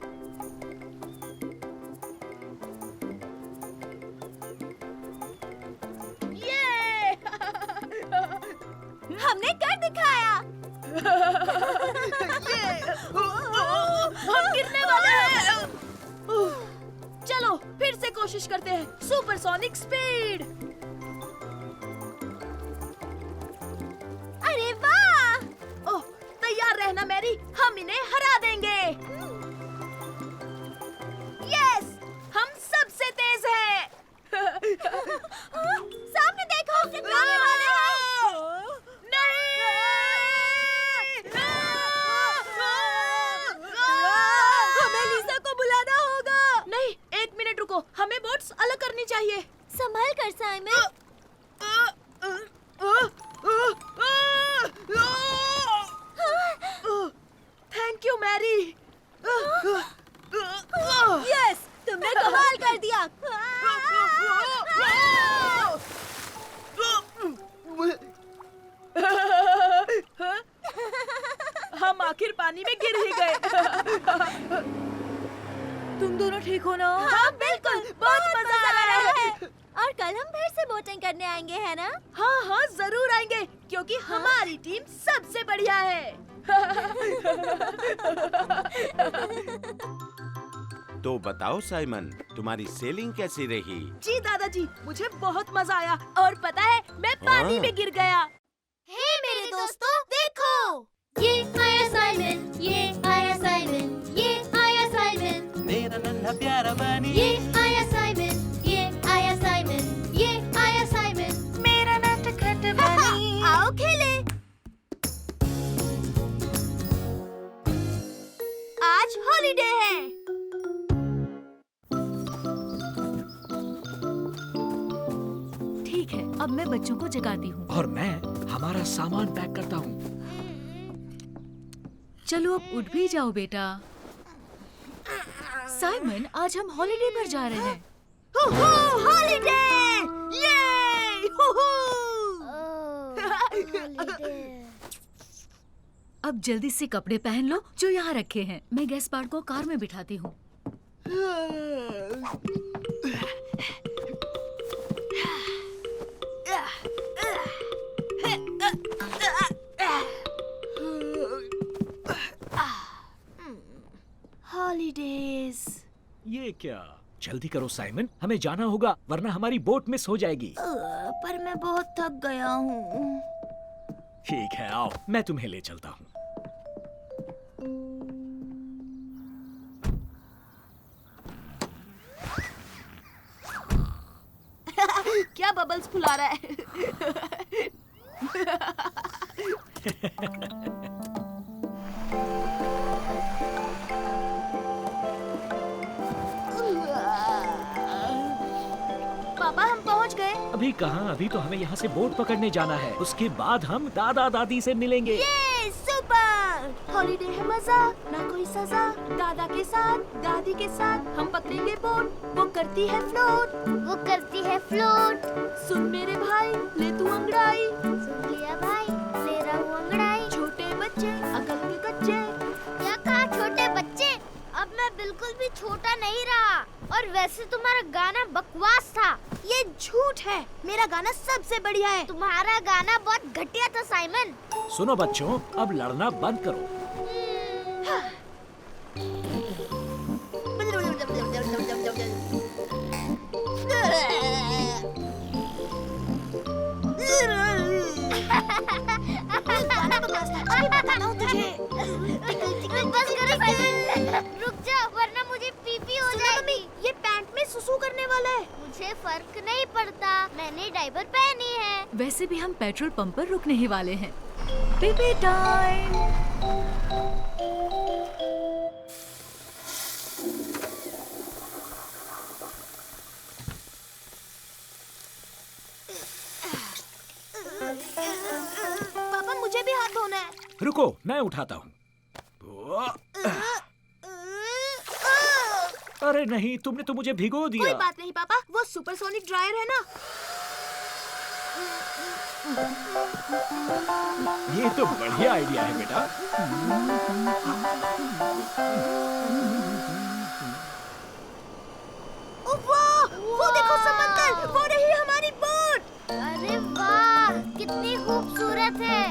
S2: हम गिरने वाले हैं। चलो फिर से कोशिश करते हैं। Supersonic speed.
S8: अरे वाह!
S2: ओह, तैयार रहना मैरी, हम इन्हें हरा देंगे। यस, हम सबसे तेज हैं।
S8: सामने देखो, हम टकराने वाले हैं।
S2: हमें लीसा को बुलाना होगा। नहीं, 1 मिनट रुको, हमें बोट्स अलग करनी चाहिए।
S8: संभल कर Simon.
S2: Thank you Mary.
S8: Yes, तुमने कमाल कर दिया।
S2: हम आखिर पानी में गिर ही गए।
S3: तुम दोनों ठीक हो ना?
S2: हाँ बिल्कुल, बहुत मजा आ रहा है।
S8: और कल हम फिर से बोटिंग करने आएंगे, है ना?
S2: हाँ हाँ जरूर आएंगे, क्योंकि हमारी टीम सबसे बढ़िया है।
S6: तो बताओ साइमन, तुम्हारी सेलिंग कैसी रही?
S2: जी दादाजी, मुझे बहुत मजा आया। और पता है, मैं पानी में गिर गया।
S8: हे मेरे दोस्तों, देखो।
S4: ये आया साइमन, ये आया साइमन, ये आया साइमन,
S1: मेरा नन्हा प्यारा बनी,
S4: ये आया साइमन, ये आया साइमन, ये आया साइमन।
S1: मेरा नटखट बनी।
S8: आओ खेले।
S2: आज हॉलिडे है।
S3: ठीक है, अब मैं बच्चों को जगाती हूँ।
S5: और मैं हमारा सामान पैक करता हूँ।
S3: चलो अब उठ भी जाओ बेटा। साइमन, आज हम हॉलिडे पर जा रहे हैं।
S2: हॉलिडे! ये!
S3: अब जल्दी से कपड़े पहन लो जो यहाँ रखे हैं। मैं गैस पार्ट को कार में बिठाती हूँ।
S2: हॉलिडेज।
S5: ये क्या? जल्दी करो साइमन, हमें जाना होगा वरना हमारी बोट मिस हो जाएगी।
S2: पर मैं बहुत थक गया हूँ।
S5: ठीक है, आओ मैं तुम्हें ले चलता हूँ।
S2: क्या बबल्स फुला रहा है? पापा, हम पहुंच गए।
S5: अभी कहाँ? अभी तो हमें यहाँ से बोट पकड़ने जाना है। उसके बाद हम दादा दादी से मिलेंगे।
S2: ये सुपर! हॉलिडे है मजा, ना कोई सजा। दादा के साथ, दादी के साथ हम पकड़ेंगे बोट। वो करती है फ्लोट,
S4: वो करती है फ्लोट।
S2: सुन मेरे भाई, ले तू अंगड़ाई।
S4: सुन लिया भाई, ले रहा हूँ अंगड़ाई।
S2: छोटे बच्चे, अकल के कच्चे।
S4: क्या कहा छोटे बच्चे? अब मैं बिल्कुल भी छोटा नहीं रहा। और वैसे तुम्हारा गाना बकवास था।
S2: ये झूठ है, मेरा गाना सबसे बढ़िया है।
S4: तुम्हारा गाना बहुत घटिया था साइमन।
S5: सुनो बच्चों, अब लड़ना बंद करो।
S2: गाना बकवास था, अभी बताता हूँ तुझे।
S4: बस करो साइमन। रुक जा, वरना मुझे पीपी हो जाएगी।
S2: ये पैंट में सुसु करने वाला है।
S4: मुझे फर्क नहीं पड़ता, मैंने डायपर पहनी है।
S3: वैसे भी हम पेट्रोल पंप पर रुकने ही वाले हैं। PP time.
S2: पापा, मुझे भी हाथ धोना है।
S5: रुको, मैं उठाता हूँ। अरे नहीं, तुमने तो मुझे भिगो
S2: कोई
S5: दिया।
S2: बात नहीं पापा, वो सुपरसोनिक ड्रायर है ना।
S5: ये तो बढ़िया आइडिया है बेटा।
S2: वो देखो समंदर, वो रही हमारी बोट।
S4: अरे वाह, कितनी खूबसूरत है।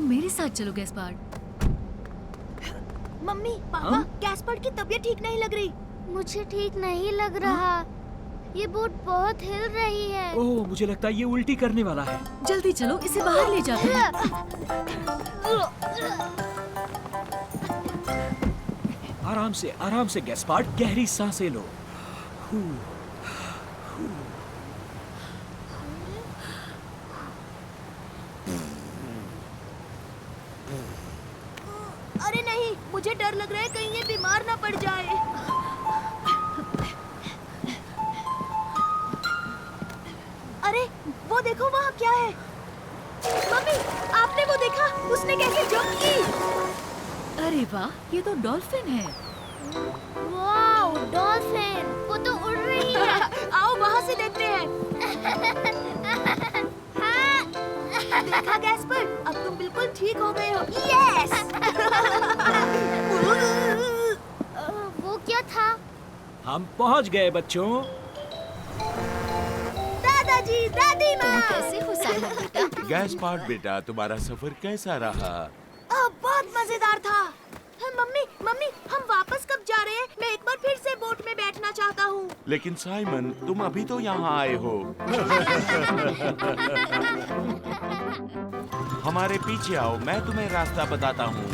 S3: तुम मेरे साथ चलो गैस्पार्ड।
S2: मम्मी पापा,
S3: हाँ?
S2: गैस्पर्ड की तबीयत ठीक नहीं लग रही।
S4: मुझे ठीक नहीं लग रहा। ये बोट बहुत हिल रही है।
S5: ओह, मुझे लगता है ये उल्टी करने वाला है।
S3: जल्दी चलो, इसे बाहर ले जाते हैं।
S5: आराम से गैस्पार्ड, गहरी सांसें लो।
S2: अरे नहीं, मुझे डर लग रहा है कहीं ये बीमार ना पड़ जाए। अरे वो देखो वहाँ क्या है। मम्मी आपने वो देखा, उसने कैसे जंप की।
S3: अरे वाह, ये तो डॉल्फिन है।
S4: Wow, dolphin! वो तो उड़ रही है।
S2: आओ वहाँ से देखते हैं। देखा गैस्पर, अब तुम बिल्कुल ठीक हो गए हो। यस।
S4: वो क्या था?
S5: हम पहुंच गए बच्चों।
S2: दादाजी, दादी माँ।
S3: कैसे हो साइमन बेटा?
S6: गैस्पार्ड बेटा, तुम्हारा सफर कैसा रहा?
S2: बहुत मजेदार था। मम्मी मम्मी, हम वापस कब जा रहे हैं? मैं एक बार फिर से बोट में बैठना चाहता हूँ।
S6: लेकिन साइमन, तुम अभी तो यहाँ आए हो। हमारे पीछे आओ, मैं तुम्हें रास्ता बताता हूँ।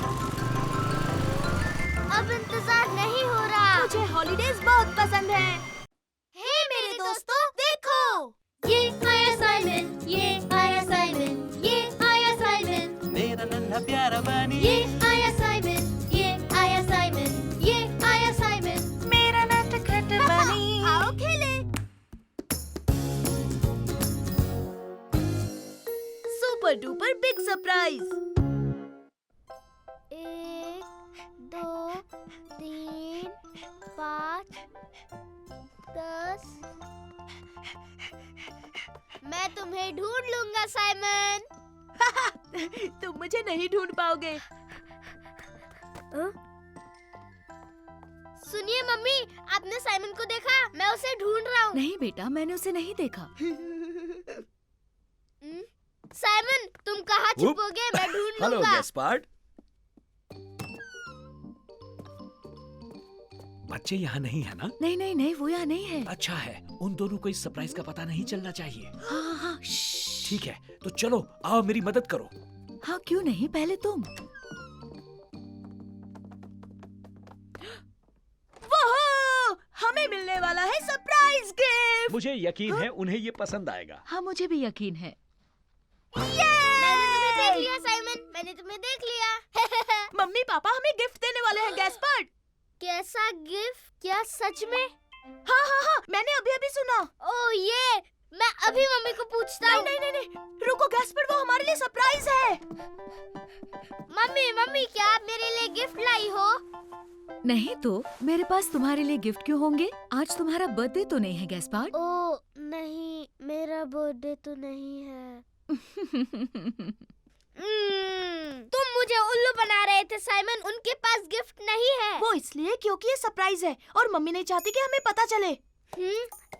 S4: अब इंतजार नहीं हो रहा।
S2: मुझे हॉलीडेज बहुत पसंद है।
S4: हे मेरे दोस्तों, देखो! ये आया साइमन, ये आया साइमन, ये आया साइमन,
S1: मेरा नन्हा प्यारा बनी,
S4: ये आया साइमन, ये आया साइमन, ये आया साइमन।
S1: मेरा नटखट बनी।
S2: आओ खेले। Super duper big surprise.
S4: 1, 2, 3, 5, 10। मैं तुम्हें ढूंढ लूंगा साइमन।
S2: तुम मुझे नहीं ढूंढ पाओगे।
S4: सुनिए मम्मी, आपने साइमन को देखा? मैं उसे ढूंढ रहा हूँ।
S3: नहीं बेटा, मैंने उसे नहीं देखा।
S4: साइमन, तुम कहाँ छुपोगे? मैं ढूंढ
S5: हेलो
S4: लूंगा।
S5: गैस्पार्ड। बच्चे यहाँ नहीं है ना?
S3: नहीं नहीं नहीं, वो यहाँ नहीं है।
S5: अच्छा है, उन दोनों को इस सरप्राइज का पता नहीं चलना चाहिए।
S3: हाँ हाँ,
S5: ठीक है, तो चलो आओ मेरी मदद करो।
S3: हाँ क्यों नहीं, पहले तुम।
S2: वो हमें मिलने वाला है सरप्राइज गिफ्ट।
S5: मुझे यकीन है उन्हें ये पसंद आएगा।
S3: हाँ मुझे भी यकीन है।
S4: मैंने तुम्हें देख लिया साइमन, मैंने तुम्हें देख लिया।
S2: मम्मी पापा हमें गिफ्ट देने वाले हैं गैस्पर्ड।
S4: कैसा गिफ्ट? क्या सच में?
S2: हाँ हाँ हाँ, मैंने अभी अभी सुना।
S4: ओह ये, मैं अभी मम्मी को पूछता हूँ।
S2: नहीं नहीं नहीं नहीं, रुको गैस्पर्ड, वो हमारे लिए सरप्राइज है।
S4: मम्मी मम्मी, क्या आप मेरे लिए गिफ्ट लाई हो?
S3: नहीं तो मेरे पास तुम्हारे लिए गिफ्ट क्यों होंगे? आज तुम्हारा बर्थडे तो नहीं है गैस्पार्ड?
S4: ओह नहीं, मेरा बर्थडे तो नहीं है। तुम मुझे उल्लू बना रहे थे साइमन, उनके पास गिफ्ट नहीं है।
S2: वो इसलिए क्योंकि ये सरप्राइज है और मम्मी नहीं चाहती कि हमें पता चले।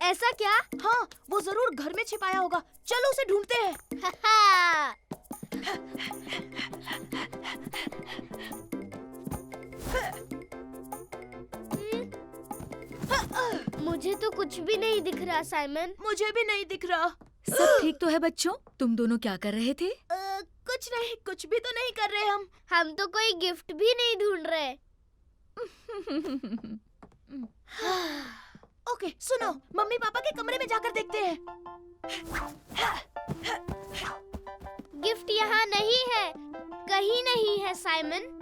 S4: ऐसा क्या?
S2: हाँ, वो जरूर घर में छिपाया होगा। चलो उसे ढूंढते हैं।
S4: मुझे तो कुछ भी नहीं दिख रहा साइमन।
S2: मुझे भी नहीं दिख रहा।
S3: सब ठीक तो है बच्चों? तुम दोनों क्या कर रहे थे?
S2: कुछ नहीं, कुछ भी तो नहीं कर रहे हम।
S4: हम तो कोई गिफ्ट भी नहीं ढूंढ रहे।
S2: ओके, सुनो, मम्मी पापा के कमरे में जाकर देखते हैं।
S4: गिफ्ट यहाँ नहीं है, कहीं नहीं है साइमन।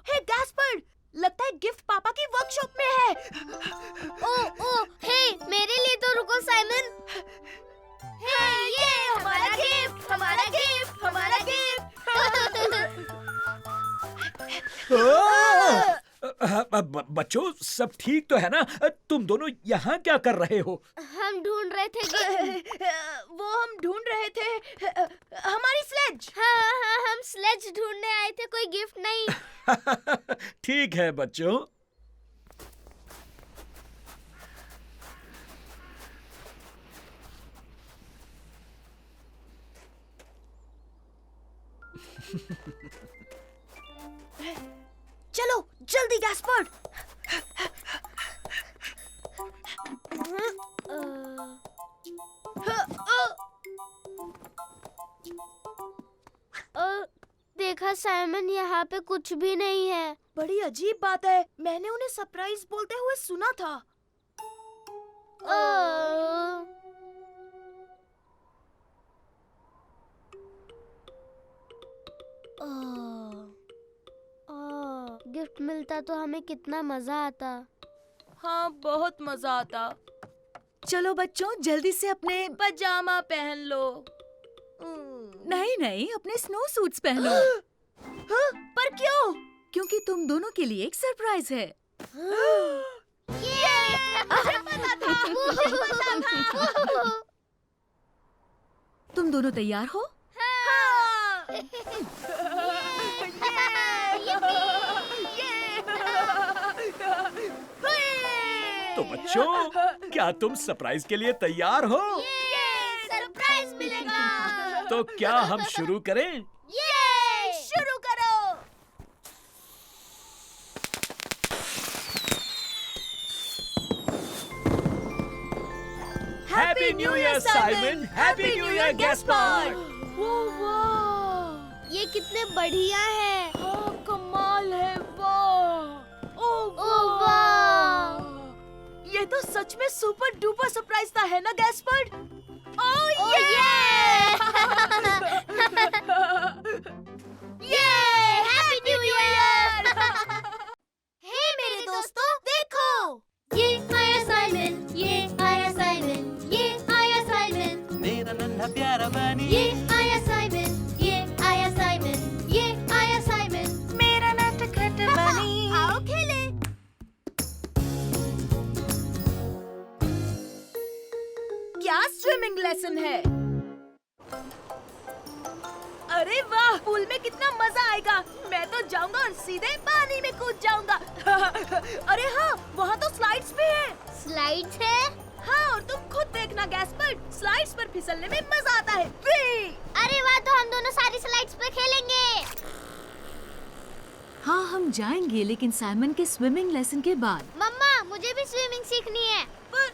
S2: हे गैस्पर्ड, लगता है गिफ्ट पापा की वर्कशॉप में है।
S4: ओ हे, मेरे लिए तो रुको साइमन। हे, ये हमारा गिफ्ट, हमारा गिफ्ट, हमारा गिफ्ट।
S5: बच्चों सब ठीक तो है ना? तुम दोनों यहाँ क्या कर रहे हो?
S4: हम ढूंढ रहे थे गिफ्ट।
S2: वो हम ढूंढ रहे थे हमारी स्लेज।
S4: हाँ, हम स्लेज ढूंढने आए थे, कोई गिफ्ट नहीं।
S5: ठीक है बच्चों।
S4: साइमन यहाँ पे कुछ भी नहीं है।
S2: बड़ी अजीब बात है, मैंने उन्हें सरप्राइज बोलते हुए सुना था।
S4: गिफ्ट मिलता तो हमें कितना मजा आता।
S2: हाँ, बहुत मजा आता।
S3: चलो बच्चों, जल्दी से अपने
S2: पजामा पहन लो।
S3: नहीं नहीं, अपने स्नो सूट्स पहनो।
S2: हाँ, पर क्यों?
S3: क्योंकि तुम दोनों के लिए एक सरप्राइज है।
S2: मुझे पता था, मुझे पता था।
S3: तुम दोनों तैयार हो?
S2: हाँ।
S5: तो बच्चों, क्या तुम सरप्राइज के लिए तैयार हो?
S4: सरप्राइज मिलेगा।
S5: तो क्या हम शुरू करें?
S2: ये शुरू करो।
S5: Happy new year Simon, happy new year Gaspard.
S4: ये कितने बढ़िया है।
S2: कमाल है, वाह।
S4: ओह वाह।
S2: ये तो सच में सुपर डुपर सरप्राइज था, है ना गैस्पर्ड? ओह ये
S4: हैप्पी न्यू ईयर।
S8: हे मेरे दोस्तों, देखो।
S4: ये आया साइमन, ये आया साइमन, ये आया साइमन,
S1: मेरा नन्हा प्यारा बनी,
S4: ये आया साइमन, ये आया साइमन, ये आया साइमन।
S1: मेरा नटखट बनी।
S8: आओ खेले।
S2: क्या स्विमिंग लेसन है? अरे वाह, पूल में कितना मजा आएगा। मैं तो जाऊंगा और सीधे पानी में कूद जाऊंगा। अरे हाँ, वहाँ तो स्लाइड्स भी है।
S4: स्लाइड्स है?
S2: हाँ, और तुम खुद देखना गैस्पर्ड, स्लाइड्स पर फिसलने में मजा आता है।
S4: अरे वाह, तो हम दोनों सारी स्लाइड्स पे खेलेंगे।
S3: हाँ, हम जाएंगे, लेकिन साइमन के स्विमिंग लेसन के बाद।
S4: मम्मा, मुझे भी स्विमिंग सीखनी है।
S2: पर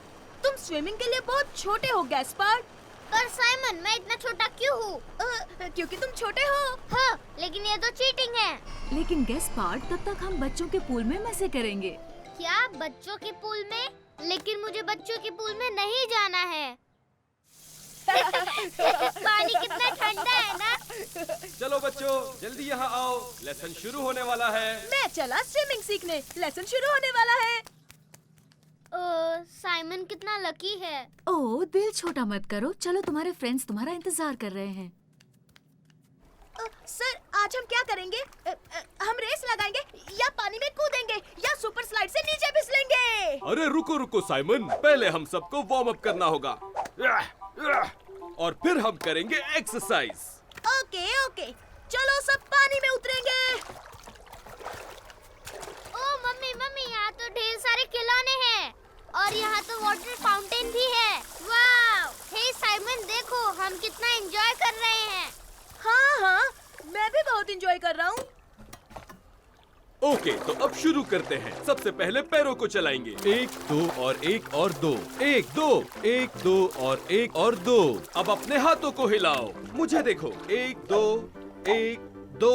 S2: तुम स्विमिंग के लिए बहुत छोटे हो गैस्पर्ड।
S4: पर साइमन, मैं इतना छोटा क्यों हूँ?
S2: क्योंकि तुम छोटे हो।
S4: हाँ, लेकिन ये तो चीटिंग है।
S3: लेकिन गैस्पार्ड, तब तक हम बच्चों के पूल में मजे करेंगे।
S4: क्या बच्चों के पूल में? लेकिन मुझे बच्चों के पूल में नहीं जाना है। पानी कितना ठंडा है ना।
S9: चलो बच्चों, जल्दी यहाँ आओ, लेसन शुरू होने वाला है।
S2: मैं चला स्विमिंग सीखने, लेसन शुरू होने वाला है।
S4: साइमन कितना लकी है।
S3: ओह, दिल छोटा मत करो। चलो, तुम्हारे फ्रेंड्स तुम्हारा इंतजार कर रहे हैं।
S2: सर, आज हम क्या करेंगे? हम रेस लगाएंगे या पानी में कूदेंगे या सुपर स्लाइड से नीचे फिसलेंगे?
S9: अरे रुको रुको साइमन, पहले हम सबको वार्म अप करना होगा और फिर हम करेंगे एक्सरसाइज।
S2: ओके ओके, चलो सब पानी में उतरेंगे।
S4: ओ मम्मी मम्मी, यहाँ तो ढेर सारे खिलौने हैं और यहाँ तो वाटर फाउंटेन भी है। वाव! हे साइमन, देखो हम कितना एंजॉय कर रहे हैं।
S2: हाँ हाँ, मैं भी बहुत एंजॉय कर रहा हूँ।
S9: ओके, तो अब शुरू करते हैं। सबसे पहले पैरों को चलाएंगे। 1 2 और 1 और 2, 1 2 1 2 और 1 और 2। अब अपने हाथों को हिलाओ, मुझे देखो। 1 2 1 2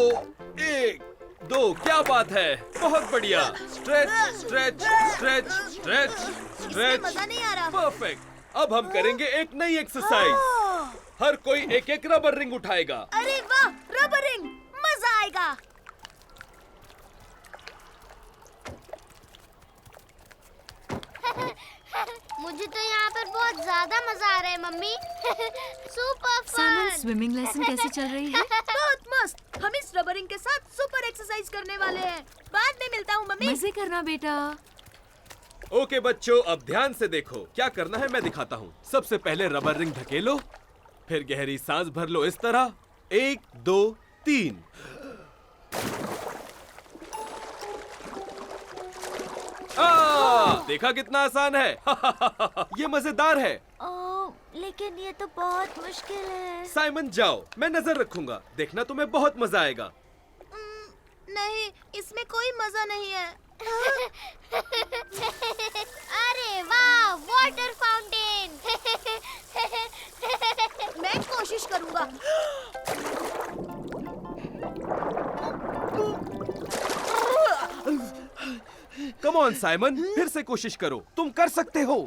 S9: 1 2। क्या बात है, बहुत बढ़िया। Stretch stretch stretch stretch stretch.
S2: मजा नहीं आ रहा।
S9: परफेक्ट। अब हम करेंगे एक नई एक्सरसाइज। हर कोई एक एक रबर रिंग उठाएगा।
S2: अरे वाह, रबर रिंग, मजा आएगा।
S4: मुझे तो यहाँ पर बहुत ज्यादा मजा आ रहा है mummy. Super
S3: Simon,
S4: fun.
S3: Swimming lesson कैसी चल रही है?
S2: बहुत मस्त। हम इस रबर रिंग के साथ सुपर एक्सरसाइज करने वाले हैं। बाद में मिलता हूँ मम्मी।
S3: मजे करना बेटा।
S9: ओके बच्चों, अब ध्यान से देखो। क्या करना है मैं दिखाता हूँ। सबसे पहले रबर रिंग ढकेलो, फिर गहरी सांस भर लो इस तरह। 1 2 3। देखा कितना आसान है। ये मजेदार है।
S8: लेकिन ये तो बहुत मुश्किल है।
S9: साइमन जाओ, मैं नजर रखूंगा। देखना तुम्हें बहुत मजा आएगा।
S2: नहीं, इसमें कोई मजा नहीं है।
S4: अरे वाह, वाटर फाउंटेन।
S2: मैं कोशिश करूंगा।
S9: कम ऑन साइमन, फिर से कोशिश करो, तुम कर सकते हो।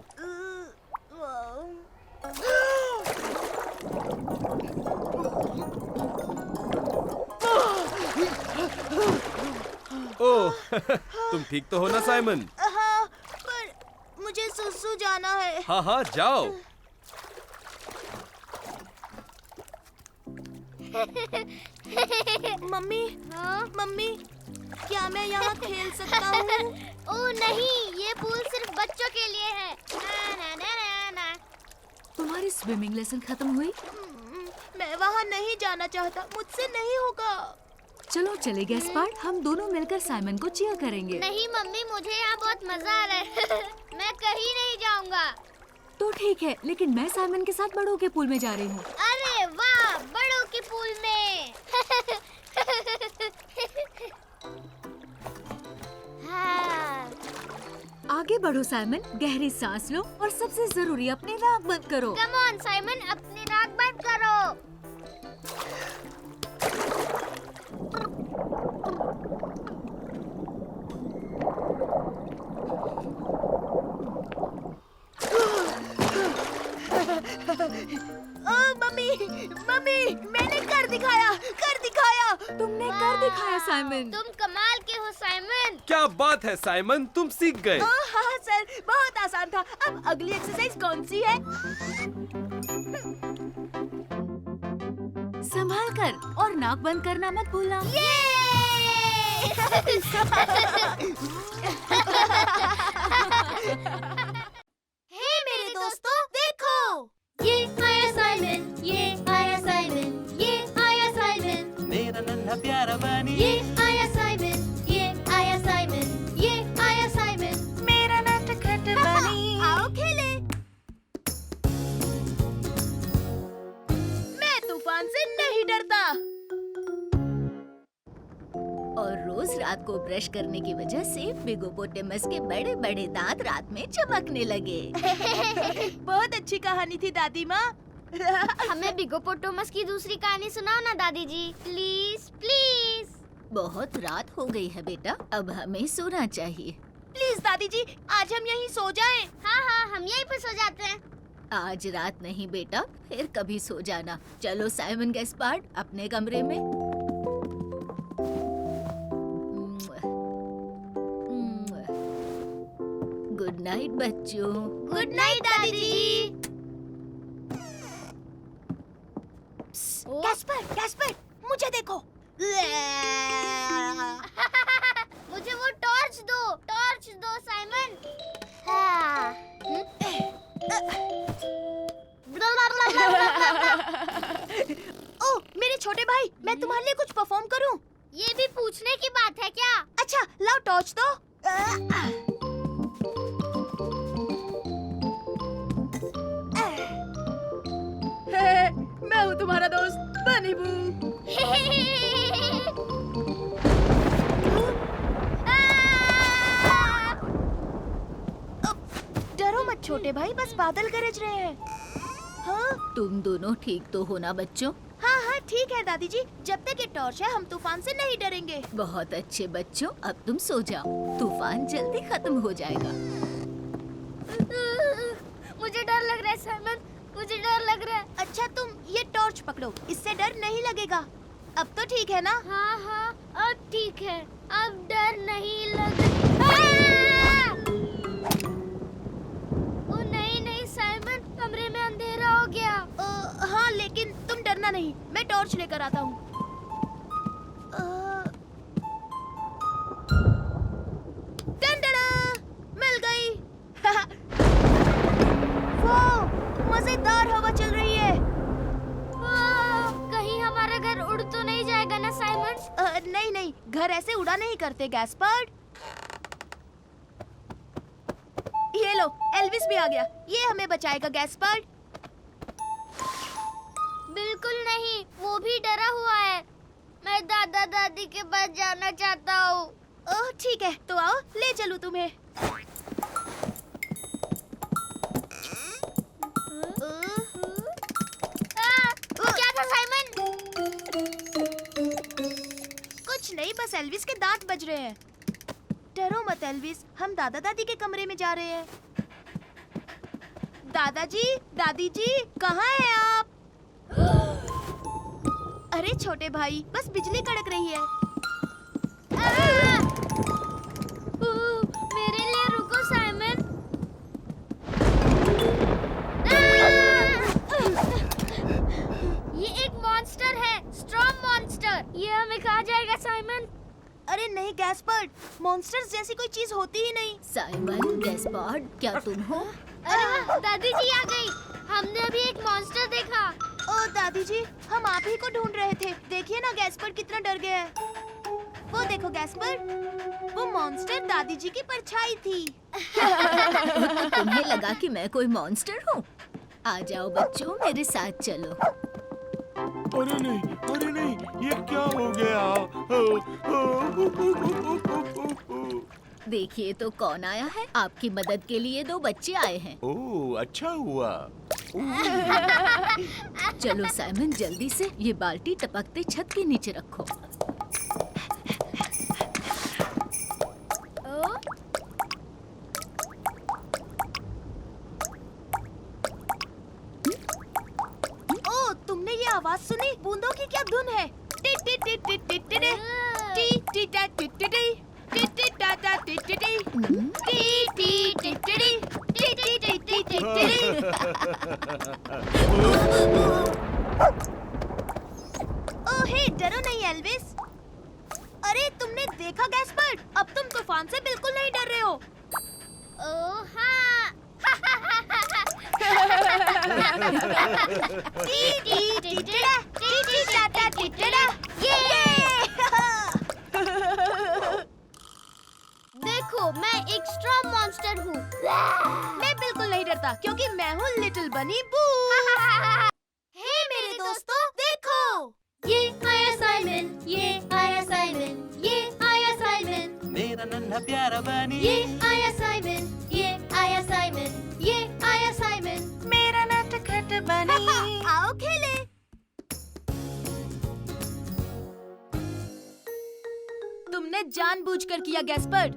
S9: ओह, तुम ठीक तो हो ना साइमन?
S2: हाँ, पर मुझे सुसु जाना है।
S9: हाँ हाँ जाओ।
S2: मम्मी,
S4: हाँ?
S2: मम्मी, क्या मैं यहाँ खेल सकता हूँ?
S4: ओह नहीं, ये पूल सिर्फ बच्चों के लिए है। ना ना ना ना ना।
S3: तुम्हारी स्विमिंग लेसन खत्म हुई?
S2: मैं वहाँ नहीं जाना चाहता, मुझसे नहीं होगा।
S3: चलो चले गैस्पार्ड, हम दोनों मिलकर साइमन को चीयर करेंगे।
S4: नहीं मम्मी, मुझे यहाँ बहुत मजा आ रहा है। मैं कहीं नहीं जाऊँगा।
S3: तो ठीक है, लेकिन मैं साइमन के साथ बड़ों के पूल में जा रही हूँ।
S4: अरे वाह, बड़ों के पूल में। हाँ।
S3: आगे बढ़ो साइमन, गहरी सांस लो और सबसे जरूरी अपने नाक बंद करो।
S4: कम ऑन साइमन, अपनी नाक बंद करो।
S2: मम्मी, मम्मी, मैंने कर दिखाया, कर दिखाया।
S3: तुमने कर दिखाया साइमन।
S4: तुम कमाल के हो साइमन।
S9: क्या बात है साइमन, तुम सीख गए।
S2: हाँ सर, बहुत आसान था। अब अगली एक्सरसाइज कौन सी है?
S3: संभाल कर और नाक बंद करना मत भूलना।
S4: हे मेरे दोस्तों, देखो, ये आया साइमन, ये आया साइमन, ये आया साइमन,
S1: मेरा नन्हा प्यारा बनी,
S4: ये आया साइमन, ये आया साइमन, ये आया साइमन।
S1: मेरा नटखट बनी।
S2: आओ खेले। मैं तूफान से नहीं डरता।
S3: और रोज रात को ब्रश करने की वजह से बिगोपोटेमस के बड़े बड़े दांत रात में चमकने लगे।
S2: बहुत अच्छी कहानी थी दादी माँ।
S4: हमें बिगोपोटेमस की दूसरी कहानी सुनाओ ना दादी जी, प्लीज प्लीज।
S3: बहुत रात हो गई है बेटा, अब हमें सोना चाहिए।
S2: प्लीज दादी जी, आज हम यहीं सो जाएं।
S4: हाँ हाँ, हम यहीं पर सो जाते हैं।
S3: आज रात नहीं बेटा, फिर कभी सो जाना। चलो साइमन गैस्पार्ड, अपने कमरे में। गुड नाइट बच्चों।
S4: गुड नाइट दादी जी।
S2: कैस्पर, कैस्पर, मुझे देखो।
S4: मुझे वो टॉर्च दो साइमन। हाँ।
S2: ओह, मेरे छोटे भाई, मैं तुम्हारे लिए कुछ परफॉर्म करूं?
S4: ये भी पूछने की बात है क्या?
S2: अच्छा, लाओ टॉर्च दो। मैं हूँ तुम्हारा दोस्त बनी बू। डरो मत छोटे भाई, बस बादल गरज रहे हैं। हाँ
S3: तुम दोनों ठीक तो हो ना बच्चों?
S2: हाँ हाँ ठीक है दादी जी, जब तक ये टॉर्च है हम तूफान से नहीं डरेंगे।
S3: बहुत अच्छे बच्चों, अब तुम सो जाओ, तूफान जल्दी खत्म हो जाएगा।
S4: मुझे डर लग रहा है साइमन, मुझे डर लग रहा है।
S2: अच्छा तुम ये टॉर्च पकड़ो, इससे डर नहीं लगेगा। अब तो ठीक है ना?
S4: हाँ हाँ, अब ठीक है, अब डर नहीं लग। ओ नहीं नहीं साइमन, कमरे में अंधेरा हो गया।
S2: हाँ लेकिन तुम डरना नहीं, मैं टॉर्च लेकर आता हूँ। मिल गई। वाह, मजेदार हवा चल रही है।
S4: कहीं हमारा घर उड़ तो नहीं जाएगा ना साइमन?
S2: नहीं नहीं, घर ऐसे उड़ा नहीं करते गैस्पर्ड। ये लो, एल्विस भी आ गया, ये हमें बचाएगा गैस्पर्ड।
S4: बिल्कुल नहीं, वो भी डरा हुआ है। मैं दादा दादी के पास जाना चाहता हूँ।
S2: ओह ठीक है, तो आओ ले चलूं तुम्हें।
S4: क्या था साइमन?
S2: कुछ नहीं, बस एल्विस के दांत बज रहे हैं। डरो मत एल्विस, हम दादा दादी के कमरे में जा रहे हैं। दादाजी, दादी जी, कहाँ हैं आप? अरे छोटे भाई, बस बिजली कड़क रही है।
S4: मेरे लिए रुको साइमन। ये एक मॉन्स्टर है, स्ट्रॉन्ग मॉन्स्टर। ये हमें खा जाएगा साइमन।
S2: अरे नहीं गैस्पर्ड, मॉन्स्टर्स जैसी कोई चीज होती ही नहीं।
S3: साइमन, गैस्पर्ड, क्या तुम हो?
S4: अरे वाह, दादी जी आ गई। हमने अभी एक मॉन्स्टर देखा।
S2: ओ दादी जी, हम आप ही को ढूंढ रहे थे। देखिए ना गैस्पर्ड कितना डर गया है। वो देखो गैस्पर्ड, वो मॉन्स्टर दादी जी की परछाई थी।
S3: तुम्हें लगा कि मैं कोई मॉन्स्टर हूँ? आ जाओ बच्चों, मेरे साथ चलो।
S6: अरे नहीं, ये क्या हो गया?
S3: देखिए तो कौन आया है। आपकी मदद के लिए 2 बच्चे आए हैं।
S6: ओह, अच्छा हुआ।
S3: चलो साइमन, जल्दी से ये बाल्टी टपकते छत के नीचे रखो।
S2: ओ, तुमने ये आवाज सुनी? बूंदों की क्या धुन है? टी टी टी टी टी टी टी टी टी टा टी टी टी टी टी टा टा टी टी टी टी टी टी टी टी टी टी टी टी टी। ओहे, डरो नहीं एल्विस। अरे तुमने देखा गैस्पर्ड, अब तुम तूफान से बिल्कुल नहीं डर रहे हो।
S4: ओह हाँ।
S2: टी टी टी टी टी टी टा टा टी टी टा।
S4: देखो, मैं एक स्ट्रॉन्ग मॉन्स्टर हूँ।
S2: मैं बिल्कुल नहीं डरता क्योंकि मैं हूँ लिटिल बनी बू। हे मेरे दोस्तों, देखो,
S4: ये आया साइमन, ये आया साइमन, ये आया साइमन,
S1: मेरा नन्हा प्यारा बनी,
S4: ये आया साइमन, ये आया साइमन, ये आया साइमन।
S1: मेरा नटखट बनी।
S2: आओ खेले। तुमने जानबूझकर किया गैस्पर्ड।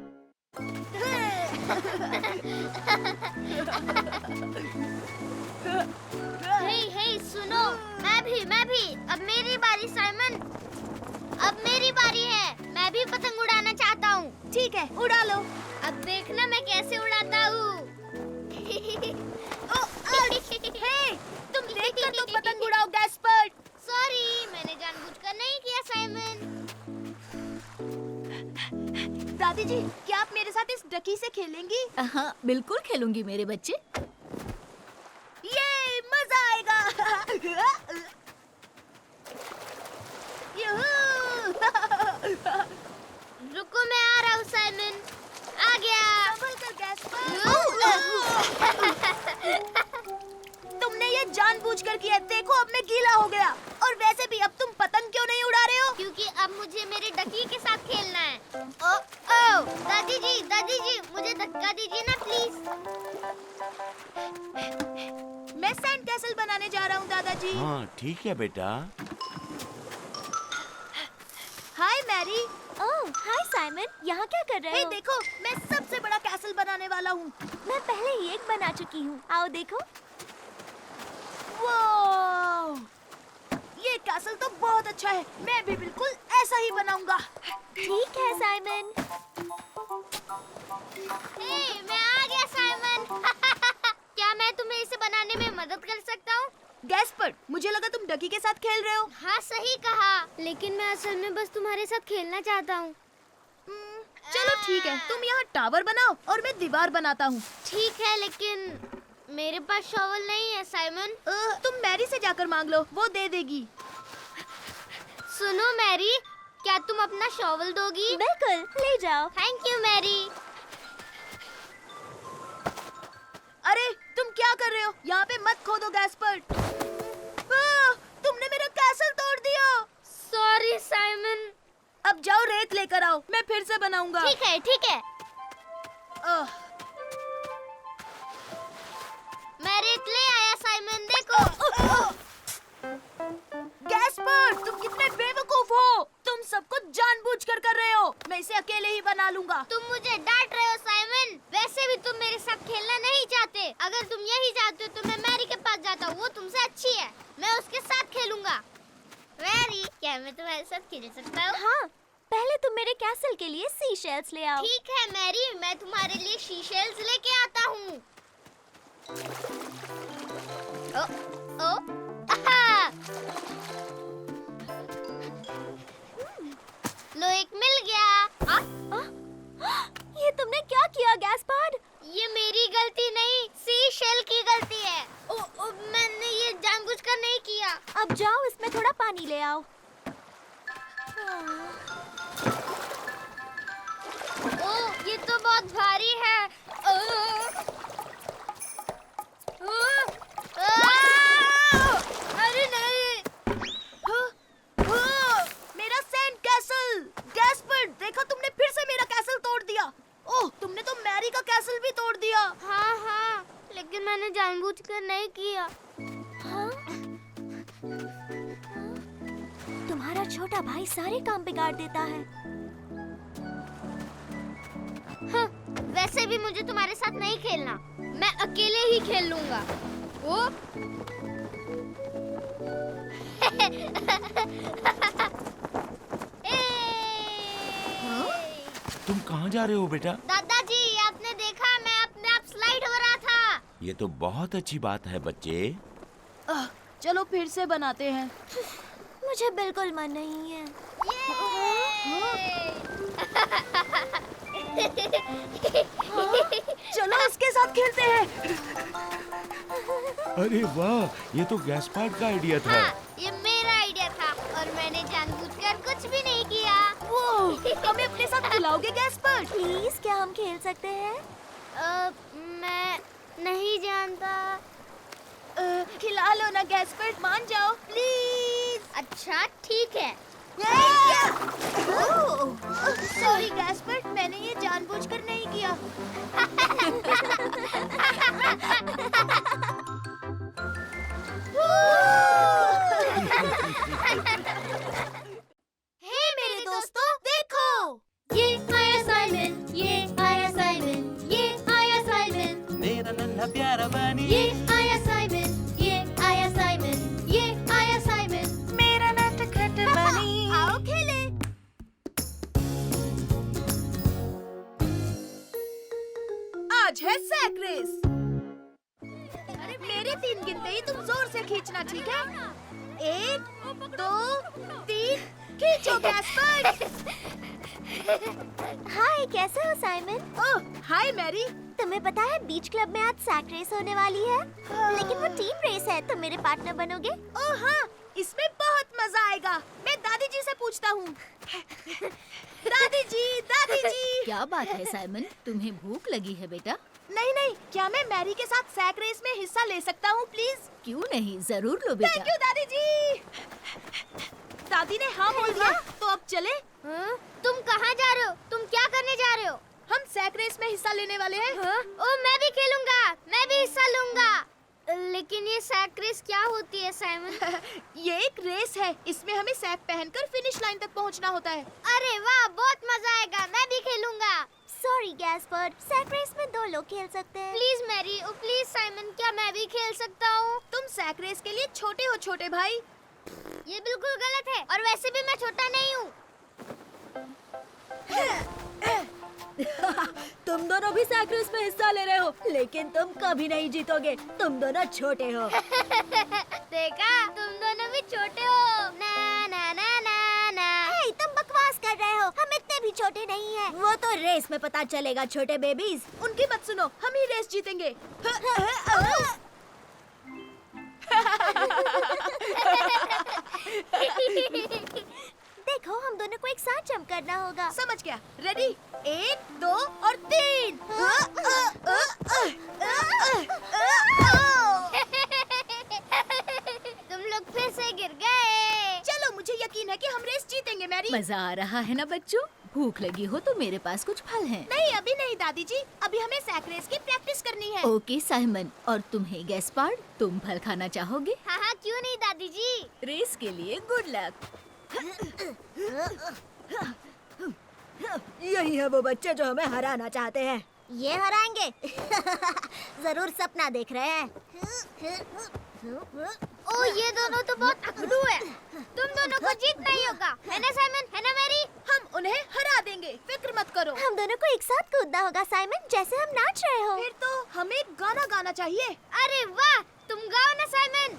S4: हे सुनो, मैं भी। अब मेरी बारी साइमन। अब मेरी बारी है। मैं भी पतंग उड़ाना चाहता हूँ।
S2: ठीक है, उड़ा लो।
S4: अब देखना मैं कैसे उड़ाता हूँ।
S2: हे, तुम देखकर तो पतंग उड़ाओ गैस्पर्ड।
S4: सॉरी, मैंने जानबूझकर नहीं किया साइमन।
S2: दादी जी, क्या आप मेरे साथ इस डकी से खेलेंगी?
S3: हाँ, बिल्कुल खेलूंगी मेरे बच्चे।
S2: ये मजा आएगा।
S4: रुको, मैं आ रहा हूँ साइमन। आ गया।
S2: संभल कर गैस्पर्ड। तुमने ये जानबूझकर किया। देखो, अब मैं गीला हो गया। और वैसे भी अब तुम पतंग क्यों नहीं उड़ा रहे हो?
S4: क्योंकि अब मुझे मेरे डकी के साथ खेलना है। ओ, दादी जी, मुझे धक्का दीजिए ना प्लीज।
S2: मैं सैंड कैसल बनाने जा रहा हूँ दादाजी।
S6: हाँ, ठीक है बेटा।
S2: हाय मैरी।
S8: ओह, हाय साइमन, यहाँ क्या कर रहे
S2: हे
S8: हो?
S2: देखो, मैं सबसे बड़ा कैसल बनाने वाला हूँ।
S8: मैं पहले ही एक बना चुकी हूँ। आओ देखो।
S2: वाह! ये कैसल तो बहुत अच्छा है। मैं भी बिल्कुल ऐसा ही बनाऊंगा।
S8: ठीक है साइमन।
S4: हे, मैं आ गया साइमन। क्या मैं तुम्हें इसे बनाने में मदद कर सकता हूँ?
S2: गैस्पर्ड, मुझे लगा तुम डकी के साथ खेल रहे हो।
S4: हाँ, सही कहा। लेकिन मैं असल में बस तुम्हारे साथ खेलना चाहता हूँ।
S2: चलो ठीक है, तुम यहाँ टावर बनाओ और मैं दीवार बनाता हूँ।
S4: ठीक है, लेकिन मेरे पास शॉवल नहीं है साइमन।
S2: तुम मैरी से जाकर मांग लो, वो दे देगी।
S4: सुनो मैरी, क्या तुम अपना शॉवल दोगी?
S8: बिल्कुल, ले जाओ।
S4: Thank you Mary.
S2: अरे तुम क्या कर रहे हो? यहाँ पे मत खोदो गैस्पर्ड। तुमने मेरा कैसल तोड़ दिया।
S4: Sorry Simon.
S2: अब जाओ रेत लेकर आओ, मैं फिर से बनाऊंगा।
S4: ठीक है, ठीक है। मैं रेत ले आया साइमन, देखो।
S2: गैस्पर्ड, तुम कितने बेवकूफ हो। तुम सब कुछ जानबूझकर कर रहे हो। मैं इसे अकेले ही बना लूंगा।
S4: तुम मुझे खेलना नहीं चाहते। अगर तुम यही चाहते हो तो मैं मैरी के पास जाता हूँ, वो तुमसे अच्छी है। मैं उसके साथ खेलूंगा। मैरी, क्या मैं तुम्हारे साथ खेल सकता हूँ?
S8: हाँ, पहले तुम मेरे कैसल के लिए सी शेल्स ले आओ।
S4: ठीक है मैरी, मैं तुम्हारे लिए सी शेल्स लेके आता हूँ। ओ, आहा! लो, एक मिल गया।
S8: ये तुमने क्या किया गैस्पर्ड?
S4: ये मेरी गलती नहीं, सी शेल की गलती है। मैंने ये जानबूझकर नहीं किया।
S8: अब जाओ, इसमें थोड़ा पानी ले आओ।
S4: ओह, ये तो बहुत भारी है। अरे नहीं।
S2: मेरा सैंड कैसल। गैस्पर्ड, देखो तुमने फिर से मेरा कैसल तोड़ दिया। ओह, तुमने तो मैरी का कैसल भी तोड़ दिया।
S4: हाँ हाँ, लेकिन मैंने जानबूझकर नहीं किया।
S8: हाँ? तुम्हारा छोटा भाई सारे काम बिगाड़ देता है।
S4: हाँ, वैसे भी मुझे तुम्हारे साथ नहीं खेलना, मैं अकेले ही खेल लूंगा। ओ
S6: तुम कहाँ जा रहे हो बेटा?
S4: दादाजी, आपने देखा मैं अपने आप स्लाइड हो रहा था।
S6: ये तो बहुत अच्छी बात है बच्चे।
S2: चलो फिर से बनाते हैं।
S8: मुझे बिल्कुल मन नहीं है।
S2: चलो इसके साथ खेलते हैं।
S6: अरे वाह, ये तो गैस्पार्ड का आइडिया था।
S4: हाँ, ये मेरा आइडिया था और मैंने जानबूझकर कुछ भी नहीं किया।
S2: हमें अपने साथ खिलाओगे गैस्पर्ड?
S8: प्लीज, क्या हम खेल सकते हैं?
S4: मैं नहीं जानता।
S2: खिला लो ना गैस्पर्ड, मान जाओ प्लीज।
S4: अच्छा ठीक है।
S2: सॉरी गैस्पर्ड, मैंने ये जानबूझकर नहीं किया।
S8: हे मेरे दोस्तों, देखो।
S4: ये आया साइमन, ये आया साइमन, ये आया साइमन,
S1: मेरा नन्हा प्यारा बनी,
S4: ये आया साइमन, ये आया साइमन, ये आया साइमन।
S1: मेरा नटखट बनी।
S8: आओ खेले।
S2: आज है सैक रेस। मेरे 3 गिनते ही तुम जोर से खींचना, ठीक है? 1, 2, 3, खींचो गैस्पर्ड।
S8: हाय, कैसे हो साइमन?
S2: ओह, हाय मैरी।
S8: तुम्हें पता है बीच क्लब में आज सैक रेस होने वाली है, लेकिन वो टीम रेस है। तुम मेरे पार्टनर बनोगे?
S2: ओह हाँ, इसमें बहुत मजा आएगा। मैं दादी जी से पूछता हूँ। दादी जी।
S3: क्या बात है साइमन, तुम्हें भूख लगी है बेटा?
S2: नहीं, क्या मैं मैरी के साथ सैक रेस में हिस्सा ले सकता हूँ प्लीज?
S3: क्यों नहीं, जरूर लो
S2: थैंक
S3: बेटा।
S2: यू दादी जी। दादी ने हाँ बोल दिया, तो अब चले।
S4: तुम कहाँ जा रहे हो? तुम क्या करने जा रहे हो?
S2: हम सैक रेस में हिस्सा लेने वाले हैं।
S4: ओ, मैं भी खेलूंगा, मैं भी हिस्सा लूंगा। लेकिन ये सैक रेस क्या होती है साइमन?
S2: ये एक रेस है, इसमें हमें सैक पहनकर फिनिश लाइन तक पहुंचना होता है।
S4: अरे वाह, बहुत मजा आएगा, मैं भी खेलूंगा।
S8: सॉरी गैस्पर्ड, सैक रेस में 2 लोग खेल सकते हैं।
S4: Please Mary, oh please Simon, क्या मैं भी खेल सकता हूँ?
S2: तुम सैक रेस के लिए छोटे हो छोटे भाई।
S4: ये बिल्कुल गलत है, और वैसे भी मैं छोटा नहीं हूँ।
S3: तुम दोनों भी सैक रेस में हिस्सा ले रहे हो, लेकिन तुम कभी नहीं जीतोगे। तुम दोनों छोटे हो।
S4: देखा, तुम दोनों भी छोटे हो। ना ना ना ना ना।
S8: हे, तुम बकवास कर रहे हो। हम इतने भी छोटे नहीं हैं।
S3: वो तो रेस में पता चलेगा छोटे बेबीज।
S2: उनकी मत सुनो, हम ही रेस जीतेंगे।
S8: देखो, हम दोनों को एक साथ जंप करना होगा।
S2: समझ गया। रेडी? 1, 2 और 3।
S4: तुम लोग फिर से गिर गए।
S2: चलो, मुझे यकीन है कि हम रेस जीतेंगे मैरी।
S3: मजा आ रहा है ना बच्चों? भूख लगी हो तो मेरे पास कुछ फल हैं।
S2: नहीं, अभी नहीं दादी जी, अभी हमें सैक रेस की प्रैक्टिस करनी है।
S3: ओके साइमन, और तुम्हें गैस्पार्ड, तुम फल खाना चाहोगे?
S4: हाँ हाँ, क्यों नहीं दादी जी।
S3: रेस के लिए गुड लक। यही है वो बच्चे जो हमें हराना चाहते हैं।
S8: ये हराएंगे। जरूर सपना देख रहे हैं।
S4: ओ ये दोनों तो बहुत अकड़ू है। तुम दोनों को जीतना ही होगा, है ना साइमन, है ना मैरी?
S2: हम उन्हें हरा देंगे, फिक्र मत करो।
S8: हम दोनों को एक साथ कूदना होगा साइमन, जैसे हम नाच रहे हो।
S2: फिर तो हमें गाना गाना चाहिए।
S4: अरे वाह, तुम गाओ ना साइमन।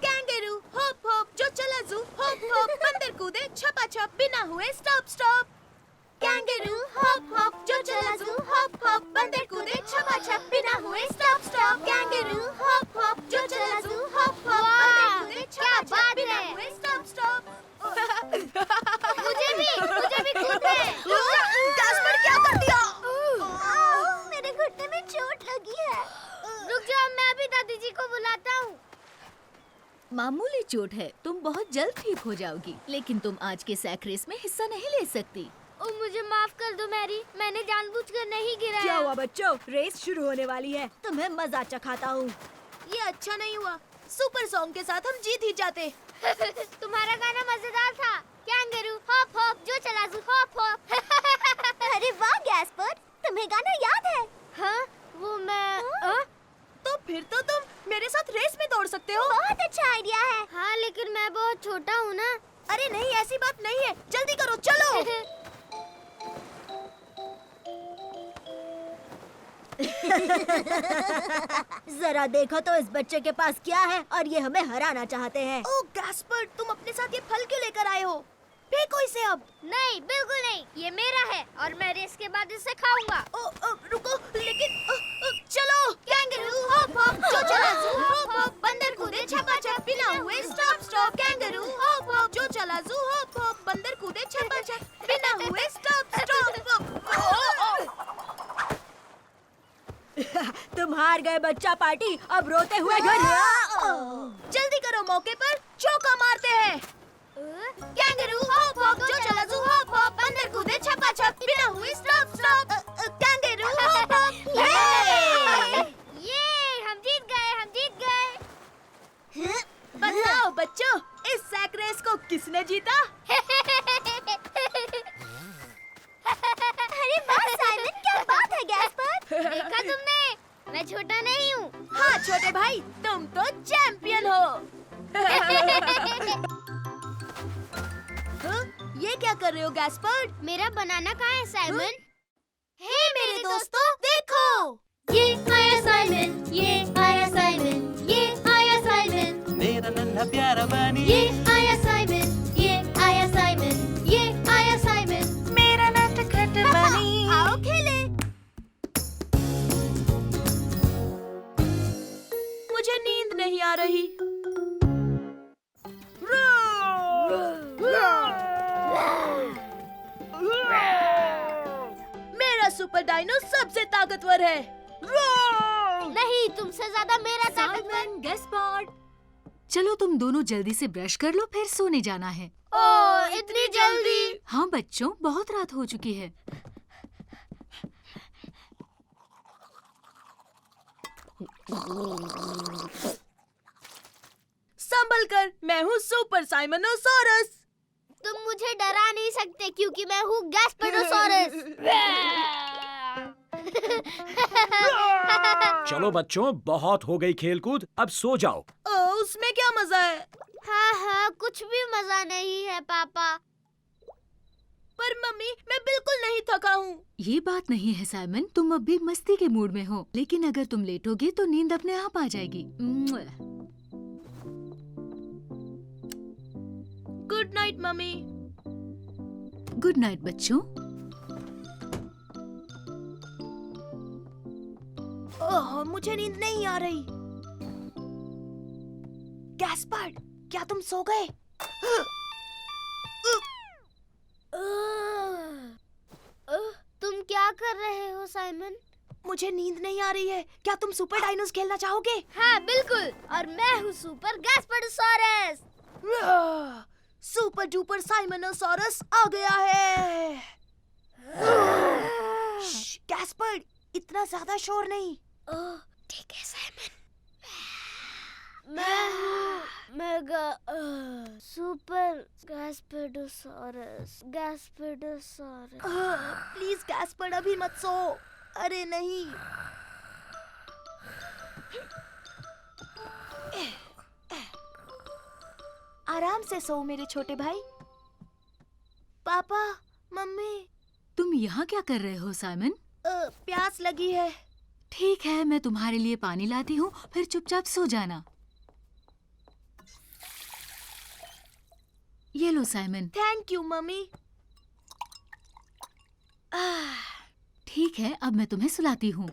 S2: कैंगरू हॉप हॉप जो चला जू, हॉप हॉप बंदर कूदे छपा छप बिना हुए stop stop. Kangaroo hop hop जो चला जू, हॉप हॉप बंदर कूदे छपा छप बिना हुए stop stop. Kangaroo hop hop जो चला जू, हॉप हॉप बंदर कूदे छपा छप बिना हुए स्टॉप स्टॉप।
S4: मुझे भी कूदना है।
S2: कैस्पर क्या कर दिया?
S8: मेरे घुटने में चोट लगी है।
S4: रुक जाओ, मैं अभी दादी जी को बुलाता हूँ।
S3: मामूली चोट है, तुम बहुत जल्द ठीक हो जाओगी, लेकिन तुम आज के सैक रेस में हिस्सा नहीं ले सकती।
S4: ओ मुझे माफ कर दो मैरी, मैंने जानबूझकर नहीं गिराया।
S2: क्या हुआ बच्चों, रेस शुरू होने वाली है, तुम्हें मजा चखाता हूँ। ये अच्छा नहीं हुआ, सुपर सॉन्ग के साथ हम जीत ही जाते।
S4: तुम्हारा गाना मजेदार था। कैंगरू हॉप हॉप जो चला जू, हॉप हॉप।
S8: अरे वाह गैस्पर, तुम्हें गाना याद है?
S4: हाँ, वो मैं
S2: तो फिर तो तुम मेरे साथ रेस में दौड़ सकते हो।
S8: बहुत अच्छा आइडिया है।
S4: हाँ, लेकिन मैं बहुत छोटा हूँ ना।
S2: अरे नहीं, ऐसी बात नहीं है, जल्दी करो, चलो। जरा देखो तो इस बच्चे के पास क्या है, और ये हमें हराना चाहते हैं। ओह गैस्पर, तुम अपने साथ ये फल क्यों लेकर आए हो? फेंको इसे अब।
S4: नहीं, बिल्कुल नहीं, ये मेरा है और मैं रेस के बाद इसे खाऊंगा।
S2: रुको, लेकिन चलो। कैंगरू हॉप हॉप जो चला जू, हॉप हॉप बंदर कूदे छपा छप बिना हुए stop stop. Kangaroo hop hop जो चला जू, हॉप हॉप बंदर कूदे छपा छप बिना हुए स्टॉप स्टॉप। तुम हार गए बच्चा पार्टी, अब रोते हुए घर। जल्दी करो, मौके पर चौका मारते हैं। कैंगरू हॉप हॉप जो चला जू, हॉप हॉप बंदर कूदे छपा छप बिना हुए stop stop. Kangaroo hop hop.
S4: ये हम जीत गए।
S2: बताओ बच्चों, इस सैक रेस को किसने जीता?
S8: अरे वाह साइमन, क्या बात है गैस्पर।
S4: देखा तुमने, मैं छोटा नहीं हूँ।
S2: हाँ छोटे भाई, तुम तो चैंपियन हो। ये क्या कर रहे हो गैस्पर?
S4: मेरा बनाना कहाँ है साइमन?
S2: हे मेरे दोस्तों, देखो।
S4: ये आया साइमन, ये आया साइमन, ये आया साइमन,
S1: मेरा नन्हा प्यारा बनी,
S4: ये आया साइमन, ये आया साइमन, ये आया साइमन।
S1: मेरा नटखट बनी।
S2: आओ खेले। मुझे नींद नहीं आ रही। मेरा सुपर डायनो सबसे ताकतवर है।
S4: नहीं, तुमसे ज्यादा मेरा ताकतवर।
S3: साइमन, गैस्पार्ड, चलो तुम दोनों जल्दी से ब्रश कर लो, फिर सोने जाना है।
S4: ओह, इतनी जल्दी?
S3: हाँ बच्चों, बहुत रात हो चुकी है।
S2: संभल कर, मैं हूँ सुपर साइमनोसॉरस।
S4: तुम मुझे डरा नहीं सकते क्योंकि मैं हूँ गैस्पर्डोसॉरस।
S5: चलो बच्चों, बहुत हो गई खेलकूद, अब सो जाओ।
S2: उसमें क्या मजा है?
S4: हाँ, कुछ भी मजा नहीं है पापा।
S2: पर मम्मी, मैं बिल्कुल नहीं थका हूँ।
S3: ये बात नहीं है साइमन, तुम अब भी मस्ती के मूड में हो, लेकिन अगर तुम लेटोगे तो नींद अपने आप आ जाएगी।
S2: Good night mummy.
S3: Good night बच्चों।
S2: ओह, मुझे नींद नहीं आ रही। गैस्पर्ड, क्या तुम सो गए?
S4: तुम क्या कर रहे हो साइमन?
S2: मुझे नींद नहीं आ रही है। क्या तुम सुपर डायनोस खेलना चाहोगे?
S4: हाँ बिल्कुल, और मैं हूँ सुपर गैस्पर्डोसॉरस।
S2: सुपर डुपर साइमनोसॉरस आ गया है। गैस्पर्ड, इतना ज्यादा शोर नहीं।
S4: ठीक है साइमन। मैं सुपर गैस्पर्डोसॉरस।
S2: प्लीज गैस्पर्ड, अभी मत सो। अरे नहीं। आराम से सो मेरे छोटे भाई। पापा, मम्मी।
S3: तुम यहाँ क्या कर रहे हो साइमन?
S2: प्यास लगी है।
S3: ठीक है, मैं तुम्हारे लिए पानी लाती हूँ, फिर चुपचाप सो जाना। ये लो साइमन।
S2: Thank you mummy.
S3: ठीक है, अब मैं तुम्हें सुलाती हूँ।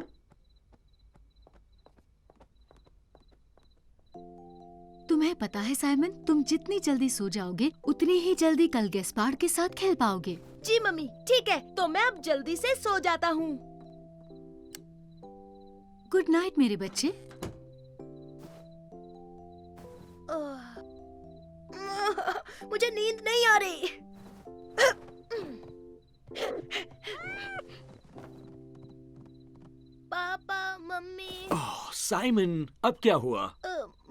S3: तुम्हें पता है साइमन, तुम जितनी जल्दी सो जाओगे उतनी ही जल्दी कल गैस्पार्ड के साथ खेल पाओगे।
S2: जी मम्मी, ठीक है, तो मैं अब जल्दी से सो जाता हूँ।
S3: गुड नाइट मेरे बच्चे।
S2: मुझे नींद नहीं आ रही। पापा, मम्मी।
S5: ओह, साइमन, अब क्या हुआ?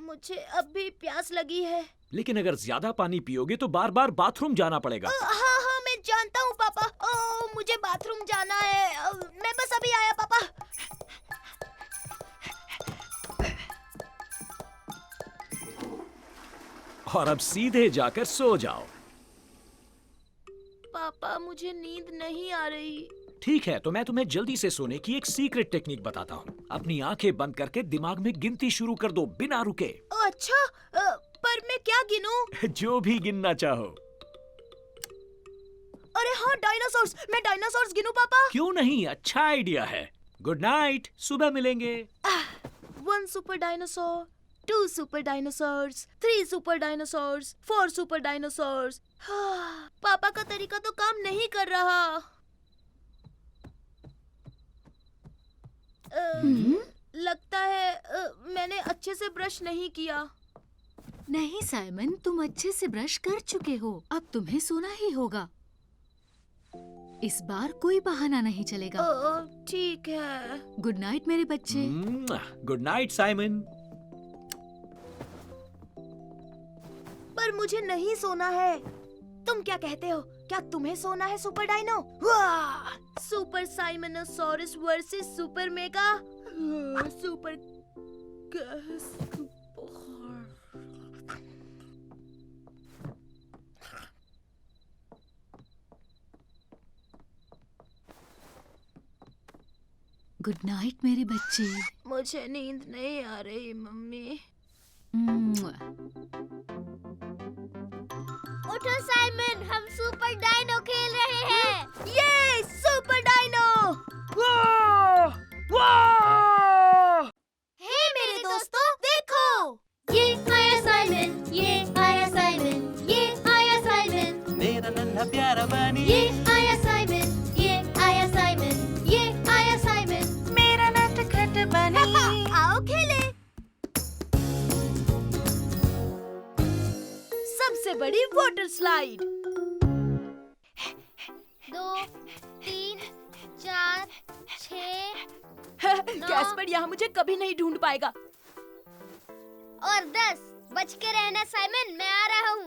S2: मुझे अब भी प्यास लगी है।
S5: लेकिन अगर ज्यादा पानी पियोगे तो बार बार बाथरूम जाना पड़ेगा।
S2: हाँ हाँ, मैं जानता हूँ पापा। मुझे बाथरूम जाना है। मैं बस अभी आया पापा।
S5: और अब सीधे जाकर सो जाओ।
S2: पापा, मुझे नींद नहीं आ रही।
S5: ठीक है, तो मैं तुम्हें जल्दी से सोने की एक सीक्रेट टेक्निक बताता हूँ। अपनी आंखें बंद करके दिमाग में गिनती शुरू कर दो बिना रुके।
S2: अच्छा, पर मैं क्या गिनूं?
S5: जो भी गिनना चाहो।
S2: अरे हाँ, डायनासोर्स। मैं डायनासोर्स गिनूं पापा?
S5: क्यों नहीं, अच्छा आइडिया है। गुड नाइट, सुबह मिलेंगे।
S2: 1 super dinosaur, 2 super dinosaurs, 3 super dinosaurs, 4 super dinosaurs. पापा का तरीका तो काम नहीं कर रहा। लगता है मैंने अच्छे से ब्रश नहीं किया।
S3: नहीं साइमन, तुम अच्छे से ब्रश कर चुके हो। अब तुम्हें सोना ही होगा। इस बार कोई बहाना नहीं चलेगा।
S2: ठीक है।
S3: गुड नाइट मेरे बच्चे।
S5: Good night Simon.
S2: पर मुझे नहीं सोना है। तुम क्या कहते हो? क्या तुम्हें सोना है सुपर डायनो? वाह! Super Simonosaurus versus super mega super
S3: good night मेरे बच्चे।
S2: मुझे नींद नहीं आ रही मम्मी।
S4: उठो साइमन, हम सुपर डायनो खेल रहे हैं।
S2: ये सुपर डायनो!
S4: हे मेरे दोस्तों, देखो, ये आया साइमन, ये आया साइमन, ये आया साइमन,
S1: मेरा नन्हा प्यारा बनी।
S4: ये आया साइमन, ये आया साइमन, ये आया साइमन,
S1: मेरा नटखट बनी।
S2: आओ खेले। सबसे बड़ी वाटर स्लाइड।
S4: 2, 3, 4, 6
S2: गैस्पर्ड यहाँ मुझे कभी नहीं ढूंढ पाएगा।
S4: और 10। बच के रहना साइमन, मैं आ रहा हूँ।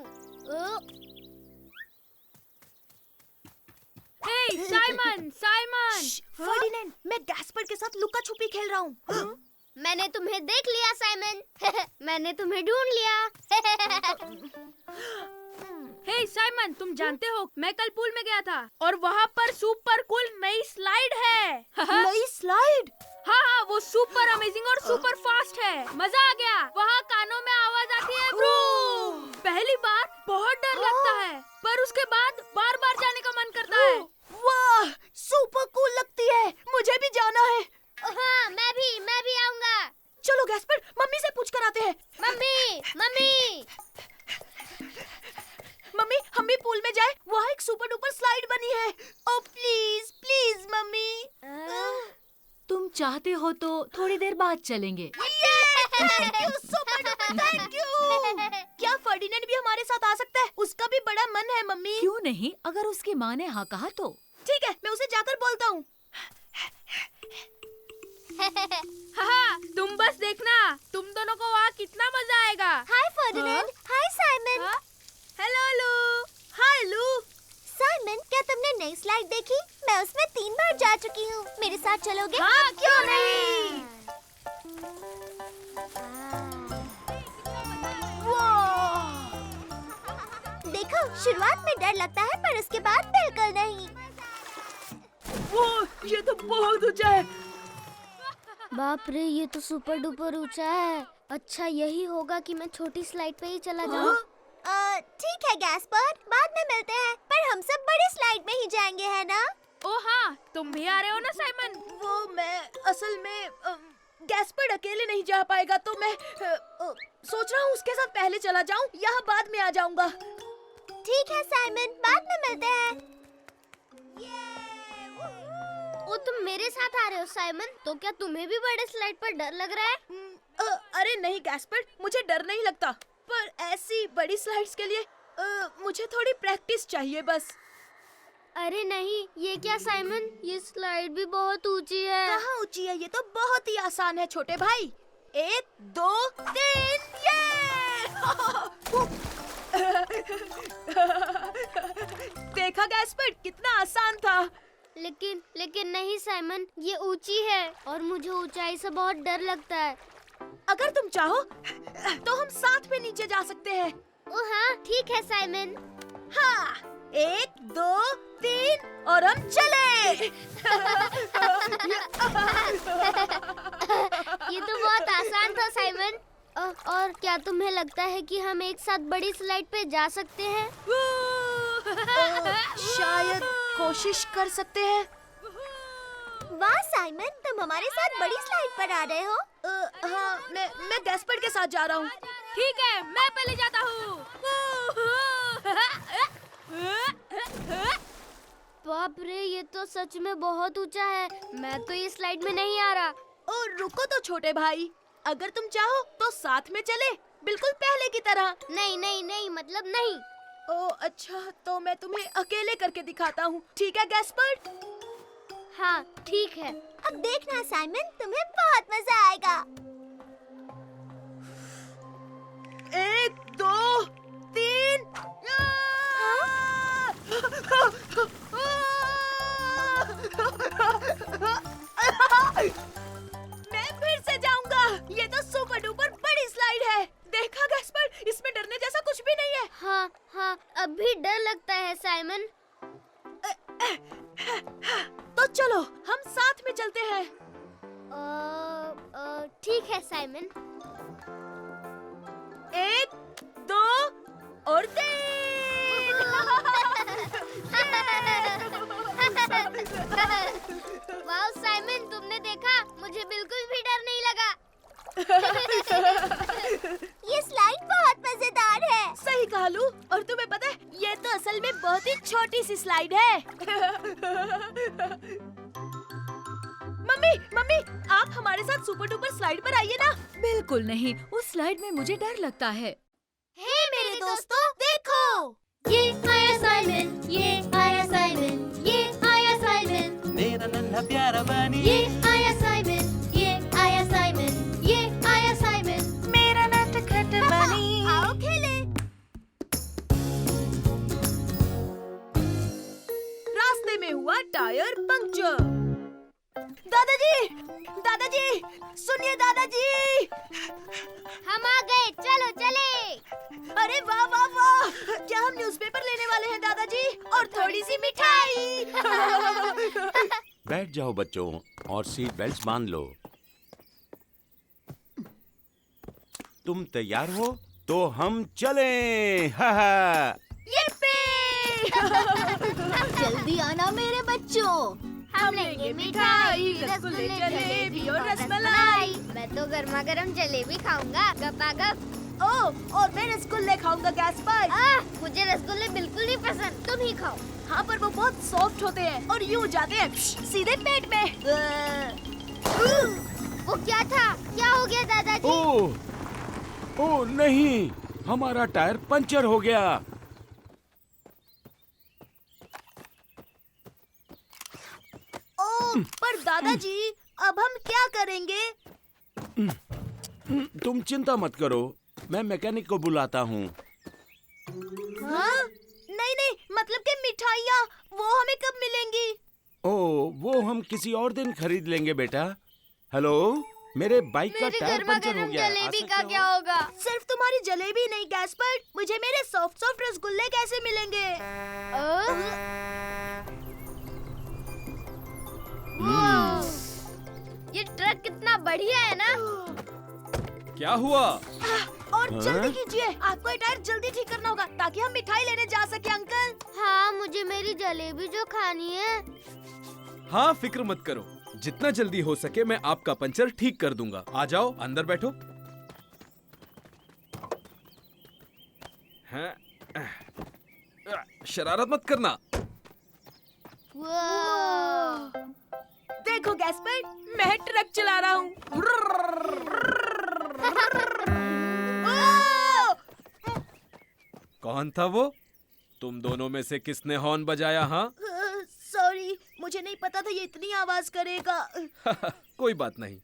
S7: हे साइमन, साइमन!
S2: फर्डिनेंड, मैं गैस्पर्ड के साथ लुका छुपी खेल रहा हूँ।
S4: मैंने तुम्हें देख लिया साइमन। मैंने तुम्हें ढूंढ लिया।
S7: हे साइमन, तुम जानते हो मैं कल पूल में गया था और वहाँ पर सुपर कूल नई स्लाइड है।
S2: नई स्लाइड?
S7: हाँ हाँ, वो सुपर अमेजिंग और सुपर फास्ट है। मजा आ गया। वहाँ कानों में आवाज आती है ब्रूम। पहली बार बहुत डर लगता है, पर उसके बाद बार बार जाने का मन करता है।
S2: वाह, सुपर कूल लगती है। मुझे भी जाना है।
S4: हाँ, मैं भी आऊंगा।
S2: चलो गैस्पर्ड, मम्मी से पूछ कर आते हैं।
S4: मम्मी, मम्मी,
S2: मम्मी, हम भी पूल में जाए। वहाँ एक सुपर डुपर स्लाइड बनी है। ओ प्लीज प्लीज मम्मी।
S3: तुम चाहते हो तो थोड़ी देर बाद चलेंगे।
S2: Thank you super duper, thank you. क्या फर्डिनेंड भी हमारे साथ आ सकता है? उसका भी बड़ा मन है मम्मी।
S3: क्यों नहीं, अगर उसकी माँ ने हाँ कहा तो।
S2: ठीक है, मैं उसे जाकर बोलता हूँ।
S7: हाँ, तुम बस देखना, तुम दोनों को वहाँ कितना मजा आएगा।
S8: हाय फर्डिनेंड, हाय साइमन।
S7: हेलो लू।
S2: हाय लू।
S8: साइमन, क्या तुमने नई स्लाइड देखी? मैं उसमें 3 बार जा चुकी हूँ। मेरे साथ साथ चलोगे?
S2: हाँ, क्यों नहीं?
S8: देखो, शुरुआत में डर लगता है पर उसके बाद बिल्कुल नहीं।
S2: वो ये तो बहुत ऊंचा है।
S4: बाप रे, ये तो सुपर डुपर ऊंचा है। अच्छा, यही होगा कि मैं छोटी स्लाइड पे ही चला जाऊं।
S8: ठीक है गैस्पर, बाद में मिलते हैं, पर हम सब बड़ी स्लाइड में ही जाएंगे, है ना?
S7: ओ हाँ, तुम भी आ रहे हो ना साइमन?
S2: वो मैं असल में गैस्पर्ड अकेले नहीं जा पाएगा, तो मैं सोच रहा हूँ उसके साथ पहले चला जाऊँ, यहाँ बाद में आ जाऊंगा।
S8: ठीक है साइमन, बाद में मिलते हैं।
S4: ओ, तुम मेरे साथ आ रहे हो साइमन? तो क्या तुम्हें भी बड़े स्लाइड पर डर लग रहा है?
S2: अरे नहीं गैस्पर्ड, मुझे डर नहीं लगता, पर ऐसी बड़ी स्लाइड्स के लिए मुझे थोड़ी प्रैक्टिस चाहिए बस।
S4: अरे नहीं, ये क्या साइमन, ये स्लाइड भी बहुत ऊंची है।
S2: कहाँ ऊंची है? ये तो बहुत ही आसान है छोटे भाई। 1 2 3 ये! देखा गैस्पर्ड, कितना आसान था।
S4: लेकिन नहीं साइमन, ये ऊंची है और मुझे ऊंचाई से बहुत डर लगता है।
S2: अगर तुम चाहो तो हम साथ में नीचे जा सकते हैं।
S4: ओ हाँ, ठीक है साइमन।
S2: हाँ, 1 2 3 और हम चले।
S4: ये तो बहुत आसान था साइमन। और क्या तुम्हें लगता है कि हम एक साथ बड़ी स्लाइड पे जा सकते हैं?
S2: शायद कोशिश कर सकते हैं।
S8: वाह साइमन, तुम हमारे साथ बड़ी स्लाइड पर आ रहे हो।
S2: हाँ, मैं गैस्पर्ड के साथ जा रहा हूँ।
S7: ठीक है, मैं पहले जाता हूँ।
S4: बाप रे, ये तो सच में बहुत ऊंचा है। मैं तो ये स्लाइड में नहीं आ रहा।
S2: और रुको तो छोटे भाई, अगर तुम चाहो तो साथ में चले, बिल्कुल पहले की तरह।
S4: नहीं नहीं नहीं, मतलब नहीं।
S2: ओ अच्छा, तो मैं तुम्हें अकेले करके दिखाता हूँ, ठीक है गैस्पर्ड?
S4: हाँ ठीक है।
S8: अब देखना साइमन, तुम्हें बहुत मजा आएगा।
S2: 1 2 3 मैं फिर से जाऊंगा। ये तो सुपर डुपर बड़ी स्लाइड है। देखा गैस्पर्ड, इसमें डरने जैसा कुछ भी नहीं है।
S4: हाँ हाँ, अब भी डर लगता है साइमन।
S2: तो चलो हम साथ में चलते हैं।
S4: ठीक है साइमन।
S2: 1 2 और 3।
S4: वाह साइमन, तुमने देखा, मुझे बिल्कुल भी डर नहीं लगा।
S8: ये स्लाइड बहुत मजेदार है।
S2: सही कहा लू, और तुम्हें पता है, ये तो असल में बहुत ही छोटी सी स्लाइड है। मम्मी, आप हमारे साथ सुपर डुपर स्लाइड पर आइए ना।
S3: बिल्कुल नहीं, उस स्लाइड में मुझे डर लगता है।
S8: हे मेरे दोस्तों, देखो,
S4: ये आया साइमन, ये आया साइमन, ये आया साइमन,
S1: मेरा नन्हा प्यारा बनी,
S4: ये आया साइमन, ये आया साइमन, ये आया साइमन।
S1: मेरा नटखट बनी।
S8: आओ खेले।
S2: रास्ते में हुआ टायर पंक्चर। दादाजी, सुनिए दादाजी।
S4: हम आ गए, चलो चले।
S2: अरे वाह वाह वाह, क्या हम न्यूज़पेपर लेने वाले हैं दादाजी, और थोड़ी सी मिठाई।
S6: बैठ जाओ बच्चों और सीट बेल्ट बांध लो। तुम तैयार हो तो हम चलें। हा हा।
S8: जल्दी आना मेरे बच्चों।
S4: हम लेंगे मिठाई,
S2: रसगुल्ले, जलेबी और रसमलाई।
S4: मैं तो गर्मा गर्म जलेबी खाऊंगा, गपागप।
S2: और मैं रसगुल्ले खाऊंगा गैस्पर्ड।
S4: मुझे रसगुल्ले बिल्कुल नहीं पसंद, तुम ही खाओ।
S2: हाँ, पर वो बहुत सॉफ्ट होते हैं और यूं जाते हैं सीधे पेट में।
S4: वो क्या था? क्या हो गया दादाजी?
S6: ओह नहीं, हमारा टायर पंचर हो गया।
S2: पर दादाजी, अब हम क्या करेंगे?
S6: तुम चिंता मत करो, मैं मैकेनिक को बुलाता हूँ।
S2: हाँ? नहीं, मतलब कि मिठाइयाँ वो हमें कब मिलेंगी?
S6: ओह, वो हम किसी और दिन खरीद लेंगे बेटा। हेलो, मेरे बाइक का
S4: मेरी
S6: टायर
S4: गर्मा
S6: पंचर हो
S4: गर्म
S6: गया है। आ
S4: जलेबी
S6: सकते
S4: का
S6: हो?
S4: क्या होगा?
S2: सिर्फ तुम्हारी जलेबी नहीं गैस्पर्ड, मुझे मेरे सॉफ्ट सॉफ्ट रसगुल्ले कैसे मिलेंगे?
S4: ये ट्रक कितना बढ़िया है ना?
S9: क्या हुआ?
S2: और जल्दी कीजिए, आपको ये टायर जल्दी ठीक करना होगा ताकि हम मिठाई लेने जा सके अंकल।
S4: हाँ, मुझे मेरी जलेबी जो खानी है।
S9: हाँ, फिक्र मत करो, जितना जल्दी हो सके मैं आपका पंचर ठीक कर दूंगा। आ जाओ, अंदर बैठो। हैं? शरारत मत करना।
S2: देखो गैस्पर्ड, मैं ट्रक चला रहा हूँ।
S9: कौन था वो? तुम दोनों में से किसने हॉर्न बजाया? हाँ?
S2: सॉरी, मुझे नहीं पता था ये इतनी आवाज करेगा।
S9: कोई बात नहीं।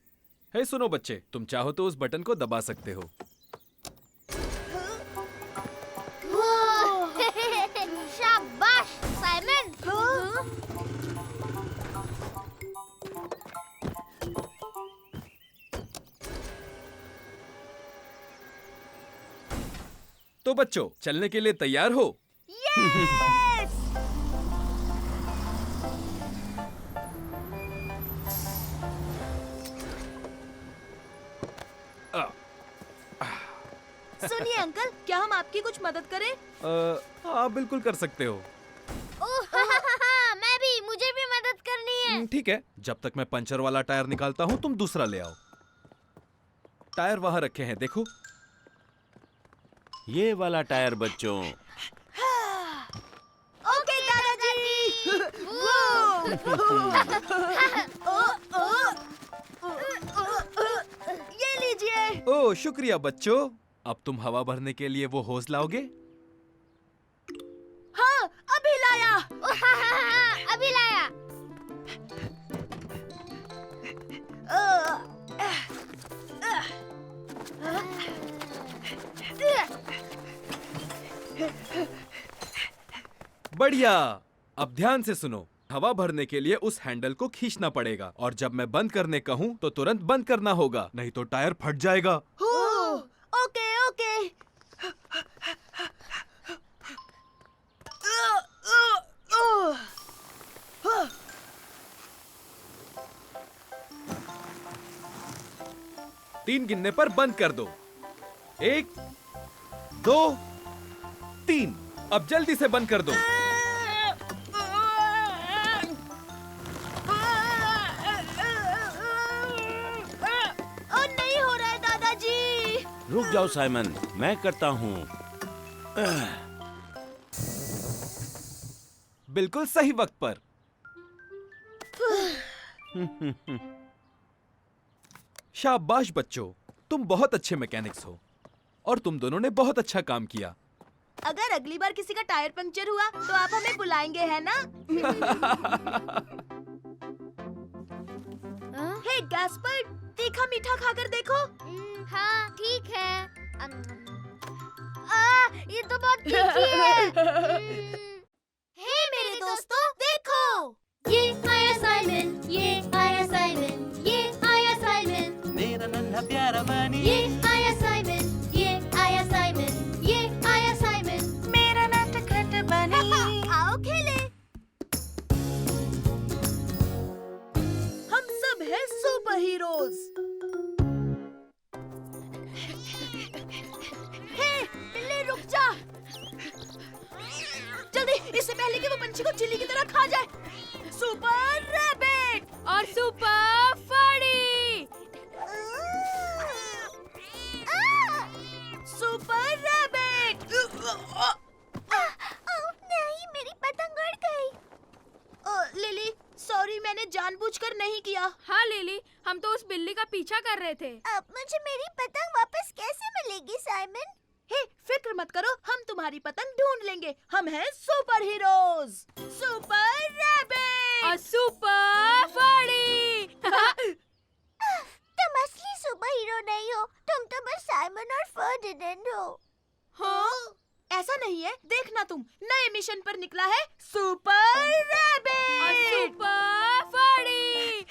S9: हे सुनो बच्चे, तुम चाहो तो उस बटन को दबा सकते हो।
S4: शाबाश साइमन।
S9: तो बच्चों, चलने के लिए तैयार हो?
S2: यस! सुनिए अंकल, क्या हम आपकी कुछ मदद करें?
S9: हाँ, बिल्कुल कर सकते हो।
S4: मैं भी, मुझे भी मदद करनी है।
S9: ठीक है, जब तक मैं पंचर वाला टायर निकालता हूँ तुम दूसरा ले आओ। टायर वहाँ रखे हैं, देखो।
S6: ये वाला टायर बच्चों।
S2: ओके दादाजी। ये लीजिए।
S9: ओह, शुक्रिया बच्चों। अब तुम हवा भरने के लिए वो होस लाओगे?
S2: हाँ, अभी लाया।
S4: अभी लाया।
S9: बढ़िया। अब ध्यान से सुनो। हवा भरने के लिए उस हैंडल को खींचना पड़ेगा और जब मैं बंद करने कहूँ तो तुरंत बंद करना होगा, नहीं तो टायर फट जाएगा।
S2: Okay okay.
S9: तीन गिनने पर बंद कर दो। 1, 2, 3। अब जल्दी से बंद कर दो।
S2: नहीं हो रहा है दादाजी।
S6: रुक जाओ साइमन, मैं करता हूँ।
S9: बिल्कुल सही वक्त पर। शाबाश बच्चों, तुम बहुत अच्छे मैकेनिक्स हो और तुम दोनों ने बहुत अच्छा काम किया।
S2: अगर अगली बार किसी का टायर पंक्चर हुआ तो आप हमें बुलाएंगे, है ना? हे गैस्पर्ड, तीखा मीठा खाकर देखो।
S4: हाँ, ठीक है। ये तो बहुत तीखी है।
S8: हे मेरे दोस्तों, देखो।
S4: ये आया साइमन, ये आया साइमन, ये आया साइमन,
S1: मेरा नन्हा प्यारा बनी।
S4: ये आया साइमन, ये आया साइमन, ये आया साइमन।
S1: मेरा नटखट बनी।
S8: आओ खेले।
S2: हम सब हैं सुपर हीरोज। हे बिल्ली, रुक जा। जल्दी, इससे पहले कि वो पंछी को चिल्ली की तरह खा जाए। सुपर रैबिट
S7: और सुपर फड़ी।
S2: Super rabbit.
S8: नहीं, मेरी पतंग उड़ गई।
S2: लिली, सॉरी, मैंने जानबूझकर नहीं किया।
S7: हाँ लिली, हम तो उस बिल्ली का पीछा कर रहे थे।
S8: अब मुझे मेरी पतंग वापस कैसे मिलेगी साइमन?
S2: हे, फिक्र मत करो, हम तुम्हारी पतंग ढूंढ लेंगे। हम हैं सुपर हीरोज। सुपर रैबिट
S7: और सुपर फड़ी।
S8: तुम असली सुपर हीरो नहीं हो, तुम तो बस साइमन और फर्डिनेंड हो।
S2: हाँ? ऐसा नहीं है, देखना तुम, नए मिशन पर निकला है सुपर रैबिट।
S7: सुपर फड़ी।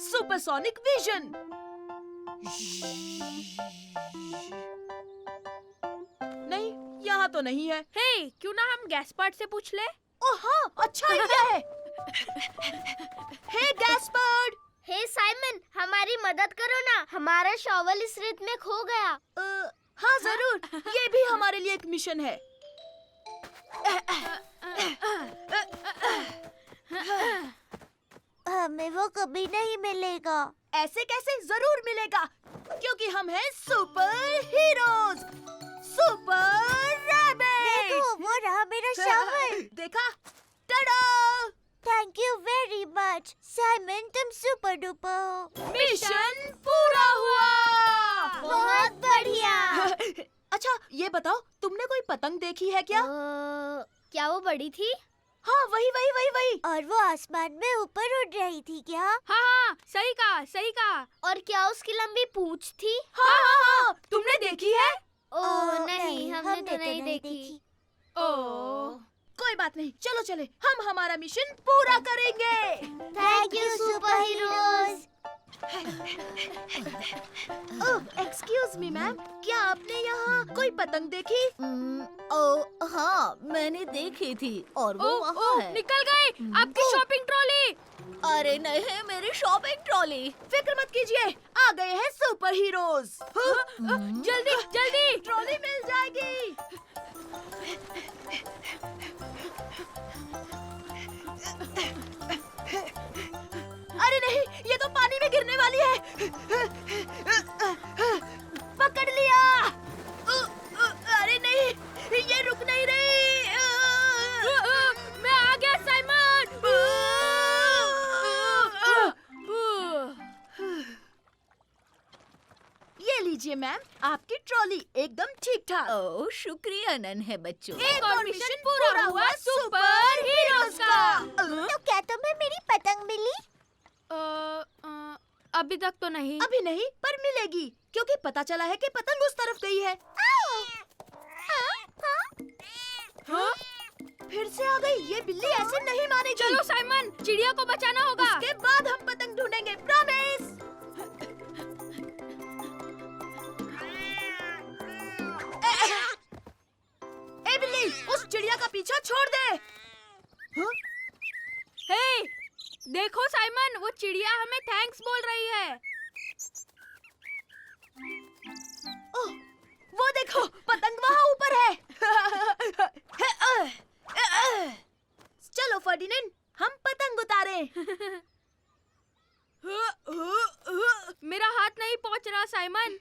S2: Supersonic vision. नहीं, यहाँ तो नहीं है।
S7: हे, क्यों ना हम गैस्पर्ड से पूछ ले?
S2: ओह हाँ, अच्छा आइडिया है। हे गैस्पर्ड।
S4: हे साइमन, हमारी मदद करो ना, हमारा शॉवल इस रेत में खो गया।
S2: हाँ जरूर, ये भी हमारे लिए एक मिशन है।
S8: हमें वो कभी नहीं मिलेगा।
S2: ऐसे कैसे? जरूर मिलेगा, क्योंकि हम हैं सुपर हीरोज, सुपर रैबिट।
S8: देखो, वो रहा मेरा शॉवल।
S2: देखा? Tada!
S8: Thank you very much Simon, तुम सुपर डुपर हो।
S2: मिशन पूरा हुआ।
S8: बहुत बढ़िया।
S2: अच्छा, ये बताओ, तुमने कोई पतंग देखी है क्या?
S4: क्या वो बड़ी थी?
S2: हाँ, वही वही वही वही।
S8: और वो आसमान में ऊपर उड़ रही थी क्या?
S7: हाँ हाँ, सही कहा, सही कहा।
S4: और क्या उसकी लंबी पूंछ थी?
S2: हाँ हाँ हाँ, तुमने देखी है?
S4: ओह नहीं, हमने तो नहीं देखी।
S2: ओह, कोई बात नहीं, चलो चले, हम हमारा मिशन पूरा करेंगे।
S8: Thank you super heroes.
S2: Oh, excuse me ma'am, क्या आपने यहाँ कोई पतंग देखी?
S3: ओ हाँ, मैंने देखी थी और वो
S7: ओह,
S3: वहाँ
S7: ओह,
S3: है।
S7: निकल गई आपकी शॉपिंग ट्रॉली।
S3: अरे नहीं, मेरी शॉपिंग ट्रॉली।
S2: फिक्र मत कीजिए, आ गए हैं सुपर हीरोज।
S7: जल्दी जल्दी।
S2: ट्रॉली मिल जाएगी। अरे नहीं, ये तो पानी में गिरने वाली है। पकड़ लिया। अरे नहीं, ये रुक नहीं रही।
S7: मैं आ गया साइमन।
S2: ये लीजिए मैम, आपकी ट्रॉली एकदम ठीक ठाक।
S3: ओह, शुक्रिया नन्हे बच्चों।
S2: एक और मिशन पूरा हुआ सुपर हीरोज का।
S8: तो क्या तुम्हें मेरी पतंग मिली?
S7: अभी तक तो नहीं।
S2: अभी नहीं, पर मिलेगी, क्योंकि पता चला है कि पतंग उस तरफ गई है। हाँ? फिर से आ गई, ये बिल्ली ऐसे नहीं मानेगी।
S7: चलो साइमन, चिड़िया को बचाना होगा।
S2: उसके बाद हम पतंग ढूंढेंगे, प्रॉमिस। ए बिल्ली, उस चिड़िया का पीछा छोड़ दे। हाँ?
S7: हे, देखो साइमन, वो चिड़िया हमें थैंक्स बोल रही है।
S2: ओह, वो देखो, पतंग वहाँ ऊपर है। चलो फर्डिनेंड, हम पतंग उतारे।
S7: मेरा हाथ नहीं पहुंच रहा साइमन।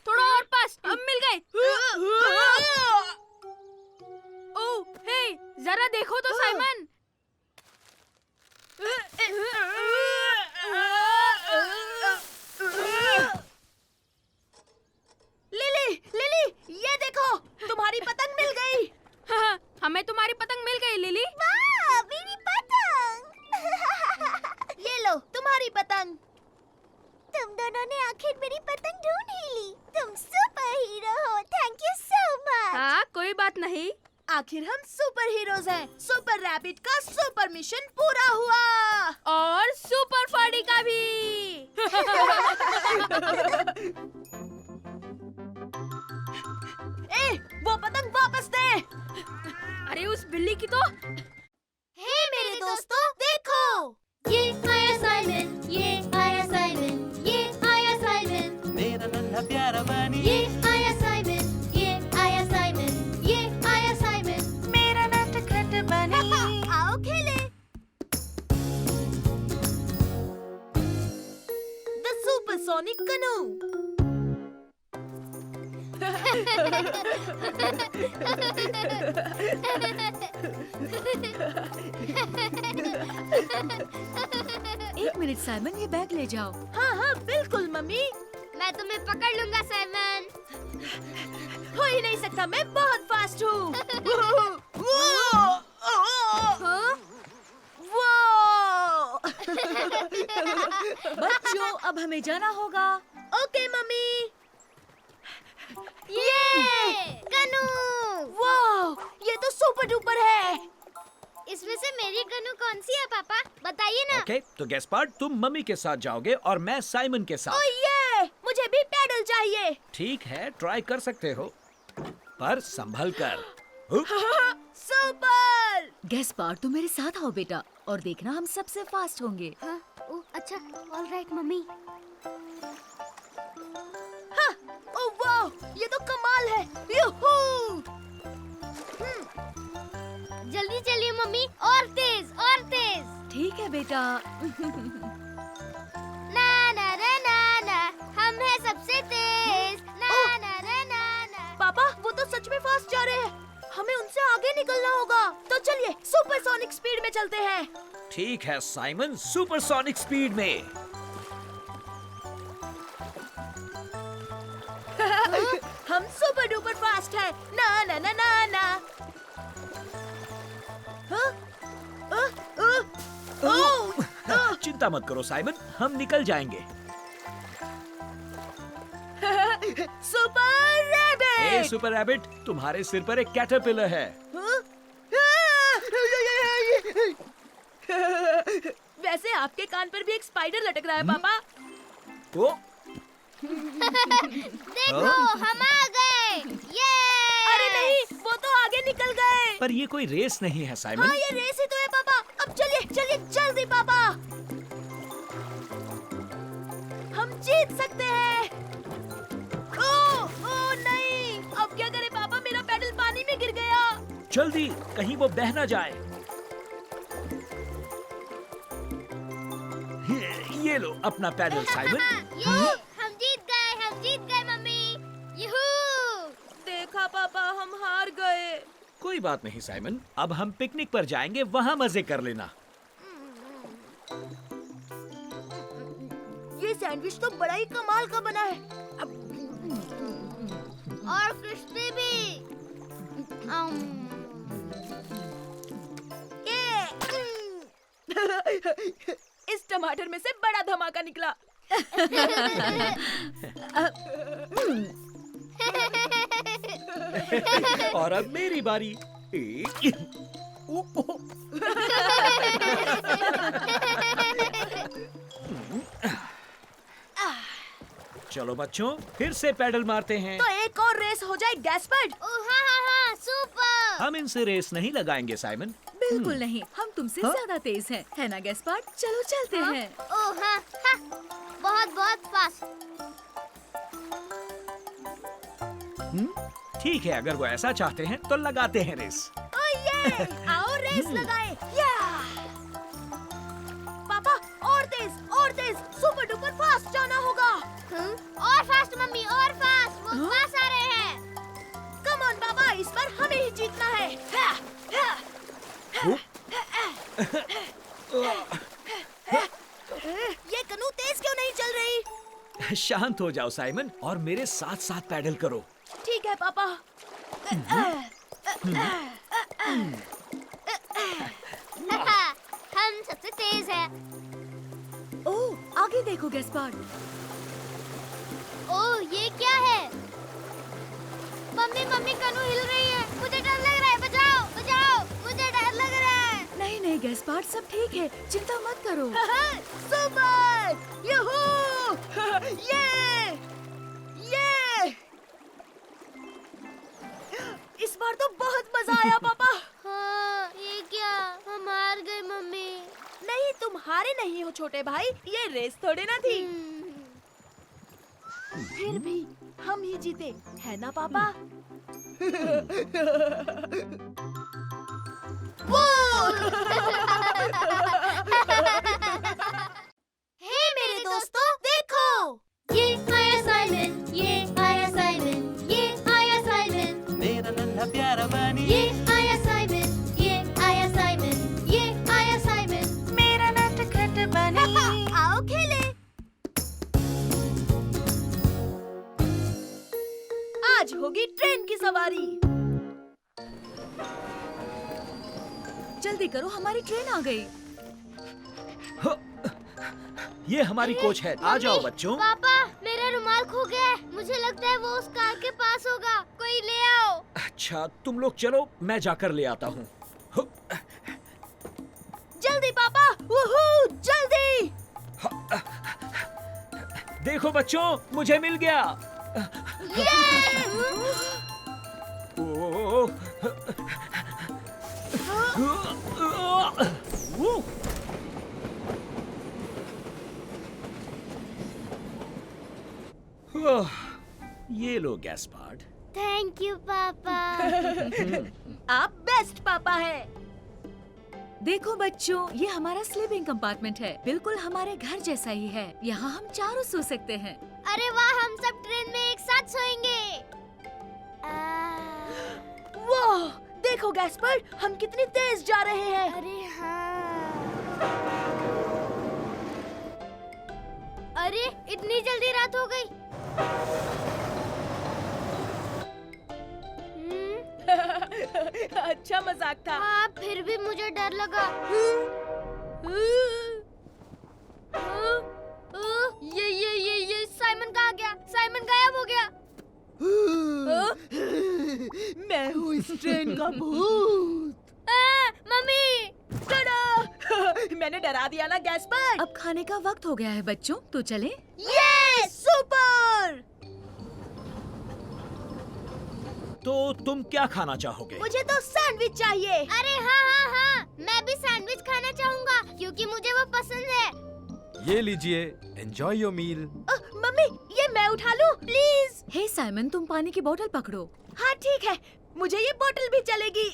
S7: थोड़ा और पास, अब मिल गए। ओह, हे, जरा देखो तो साइमन।
S2: लिली, लिली, ये देखो, तुम्हारी पतंग मिल गई।
S7: हाँ, हमें तुम्हारी पतंग मिल गई लिली।
S8: वाह, मेरी पतंग।
S2: ये लो, तुम्हारी पतंग।
S8: तुम दोनों ने आखिर मेरी पतंग ढूंढ ही ली। तुम सुपर हीरो हो, थैंक यू सो मच।
S7: हाँ, कोई बात नहीं।
S2: आखिर हम सुपर हीरोज हैं। सुपर रैबिट का सुपर मिशन पूरा हुआ।
S7: और सुपर फड़ी का भी।
S2: ए, वो पतंग वापस दे।
S7: अरे उस बिल्ली की तो।
S2: हे मेरे दोस्तों, देखो,
S4: ये आया साइमन, ये आया साइमन, ये आया साइमन,
S1: मेरा नन्हा प्यारा बनी,
S4: ये आया साइमन, ये आया साइमन, ये आया साइमन।
S1: मेरा नटखट बनी।
S8: आओ खेले।
S2: द सुपरसोनिक कनू।
S3: एक मिनट साइमन, ये बैग ले जाओ।
S2: हाँ हाँ, बिल्कुल मम्मी।
S4: मैं तुम्हें पकड़ लूंगा साइमन।
S2: हो ही नहीं सकता, मैं बहुत फास्ट हूँ।
S3: बच्चों, अब हमें जाना होगा।
S2: Okay mummy.
S4: ये कनू।
S2: वाह, ये तो सुपर डुपर है।
S4: इसमें से मेरी कनू कौन सी है पापा, बताइए ना।
S5: ओके, तो गेस्पार्ड तुम मम्मी के साथ जाओगे और मैं साइमन के
S2: ओ
S5: साथ।
S2: ये, मुझे भी पैडल चाहिए।
S5: ठीक है, ट्राई कर सकते हो, पर संभल कर।
S2: सुपर।
S3: गेस्पार्ड तुम मेरे साथ आओ बेटा, और देखना हम सबसे फास्ट होंगे।
S4: हाँ, ओ अच्छा, ऑलराइट मम्मी।
S2: हाँ, ओ वाह, ये तो कमाल है। यूहू।
S4: जल्दी चलिए मम्मी, और तेज और तेज।
S3: ठीक है बेटा।
S4: ना ना रे ना ना, हम हैं सबसे तेज। ना ना रे ना ना।
S2: पापा, वो तो सच में फास्ट जा रहे हैं। हमें उनसे आगे निकलना होगा। तो चलिए सुपरसोनिक स्पीड में चलते हैं।
S5: ठीक है साइमन, सुपरसोनिक स्पीड में।
S2: हम सुपर डुपर फास्ट है। ना ना ना ना ना। हाँ?
S5: चिंता मत करो साइमन, हम निकल जाएंगे।
S2: Super rabbit.
S5: ए सुपर रैबिट, तुम्हारे सिर पर एक कैटरपिलर है।
S2: वैसे आपके कान पर भी एक स्पाइडर लटक रहा है पापा।
S5: ओ,
S4: देखो, हम आ गए। ये
S2: अरे नहीं, वो तो आगे निकल गए।
S5: पर ये कोई रेस नहीं है साइमन।
S2: हाँ, ये रेस ही तो है पापा। अब चलिए चलिए जल्दी पापा, हम जीत सकते हैं। ओ नहीं, अब क्या करें पापा, मेरा पैडल पानी में गिर गया।
S5: जल्दी, कहीं वो बह ना जाए। ये लो अपना पैडल साइमन।
S4: ये हम जीत गए मम्मी। यूहू।
S2: देखा पापा, हम हार गए।
S5: कोई बात नहीं साइमन, अब हम पिकनिक पर जाएंगे, वहाँ मजे कर लेना।
S2: ये सैंडविच तो बड़ा ही कमाल का बना है।
S4: और क्रिस्पी भी।
S2: इस टमाटर में से बड़ा धमाका निकला।
S5: और अब मेरी बारी। चलो बच्चों, फिर से पैडल मारते हैं।
S2: तो एक और रेस हो जाए गैस्पर्ड।
S4: हाँ हाँ हाँ, सुपर।
S5: हम इनसे रेस नहीं लगाएंगे साइमन।
S3: बिल्कुल नहीं, हम तुमसे ज्यादा तेज हैं, है ना गेस्पार्ड? चलो चलते हैं।
S4: ओ हाँ हाँ, बहुत बहुत फास्ट।
S5: ठीक है, अगर वो ऐसा चाहते हैं तो लगाते हैं रेस।
S2: ओ ये, आओ रेस लगाए। या! पापा, और तेज, सुपर डुपर फास्ट जाना होगा।
S4: और फास्ट मम्मी, और फास्ट। वो पास आ रहे हैं।
S2: कम ऑन पापा, इस बार हमें ही जीतना है। ये कनू तेज क्यों नहीं चल रही?
S5: शांत हो जाओ साइमन, और मेरे साथ साथ पैडल करो।
S2: ठीक है पापा।
S4: हम सबसे तेज हैं।
S3: ओह, आगे देखो गेस्पार्ड।
S4: ओह, ये क्या है? मम्मी मम्मी, कनू हिल रही है। मुझे डर लग रहा है। बचाओ बचाओ, मुझे डर लग रहा है।
S3: नहीं नहीं गेस्पार्ड, सब ठीक है, चिंता मत करो।
S2: सुपर! यूहू! ये! इस बार तो बहुत मजा आया पापा।
S4: हाँ, ये क्या? हम हार गए मम्मी।
S2: नहीं, तुम हारे नहीं हो छोटे भाई, ये रेस थोड़े ना थी। फिर भी हम ही जीते, है ना पापा? हे मेरे दोस्तों, देखो,
S4: ये आया साइमन, ये आया साइमन, ये आया साइमन।
S1: मेरा नन्हा प्यारा बनी।
S4: ये आया साइमन, ये आया साइमन, ये आया साइमन।
S1: मेरा नटखट बनी।
S2: आओ खेले। आज होगी ट्रेन की सवारी।
S3: जल्दी करो, हमारी ट्रेन आ गई।
S5: ये हमारी कोच है, आ जाओ बच्चों।
S4: पापा, मेरा मेरा रुमाल खो गया है। मुझे लगता है वो उस कार के पास होगा। कोई ले आओ।
S5: अच्छा तुम लोग चलो, मैं जाकर ले आता हूँ।
S2: जल्दी पापा, वूहू, जल्दी।
S5: देखो बच्चों, मुझे मिल गया। ओह, ये लो गैस्पार्ड।
S4: थैंक यू पापा।
S2: आप बेस्ट पापा है।
S3: देखो बच्चों, ये हमारा स्लीपिंग कंपार्टमेंट है, बिल्कुल हमारे घर जैसा ही है। यहाँ हम चारों सो सकते हैं।
S4: अरे वाह, हम सब ट्रेन में एक साथ सोएंगे।
S2: वाह, देखो गैस्पर्ड, हम कितनी तेज जा रहे हैं।
S4: अरे हाँ। अरे इतनी जल्दी रात हो गई।
S2: अच्छा मजाक था।
S4: हाँ, फिर भी मुझे डर लगा। ये साइमन कहाँ गया? साइमन गायब हो गया।
S2: मैं हूँ इस ट्रेन का भूत।
S4: मम्मी,
S2: मैंने डरा दिया ना गैस्पर्ड।
S3: अब खाने का वक्त हो गया है बच्चों, तो चलें?
S2: ये सुपर।
S5: तो तुम क्या खाना चाहोगे?
S2: मुझे तो सैंडविच चाहिए।
S4: अरे हाँ, मैं भी सैंडविच खाना चाहूँगा क्योंकि मुझे वो पसंद है।
S9: ये लीजिए, एंजॉय योर मील।
S2: मम्मी, ये मैं उठा लूं, प्लीज?
S3: हे साइमन, तुम पानी की बोतल पकड़ो।
S2: हाँ ठीक है, मुझे ये बोतल भी चलेगी।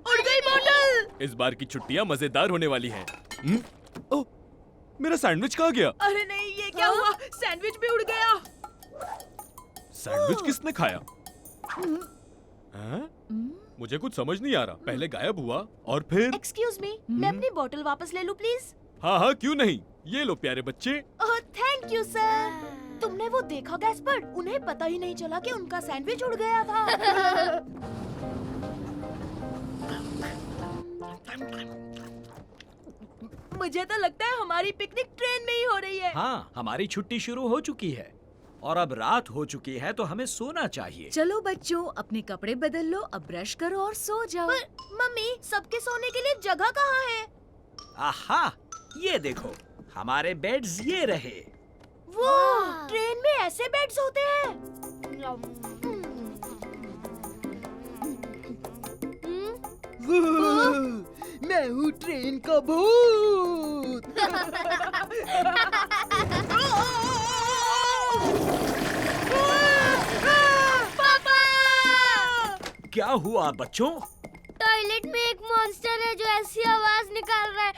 S2: उड़ गई बोतल।
S9: इस बार की छुट्टियाँ मजेदार होने वाली हैं। ओह, मेरा सैंडविच कहाँ गया?
S2: अरे नहीं, ये क्या हुआ? सैंडविच भी उड़ गया।
S9: सैंडविच किसने खाया? हाँ? मुझे कुछ समझ नहीं आ रहा। पहले गायब हुआ और फिर।
S2: एक्सक्यूज मी, मैं अपनी बोतल वापस ले लूं प्लीज?
S9: हाँ, क्यों नहीं। ये लो प्यारे बच्चे।
S2: ओह थैंक यू सर। तुमने वो देखा गैस्पर्ड? उन्हें पता ही नहीं चला कि उनका सैंडविच उड़ गया था। मुझे तो लगता है हमारी पिकनिक ट्रेन में ही हो रही है।
S5: हाँ, हमारी छुट्टी शुरू हो चुकी है और अब रात हो चुकी है, तो हमें सोना चाहिए।
S3: चलो बच्चों, अपने कपड़े बदल लो, अब ब्रश करो और सो जाओ।
S2: पर मम्मी, सबके सोने के लिए जगह कहाँ है?
S5: आहा, ये देखो, हमारे बेड्स ये रहे।
S2: वो ट्रेन में ऐसे बेड्स होते हैं। मैं हूँ ट्रेन का भूत।
S4: पापा!
S5: क्या हुआ बच्चों?
S4: टॉयलेट में एक मॉन्स्टर है जो ऐसी आवाज निकाल रहा है।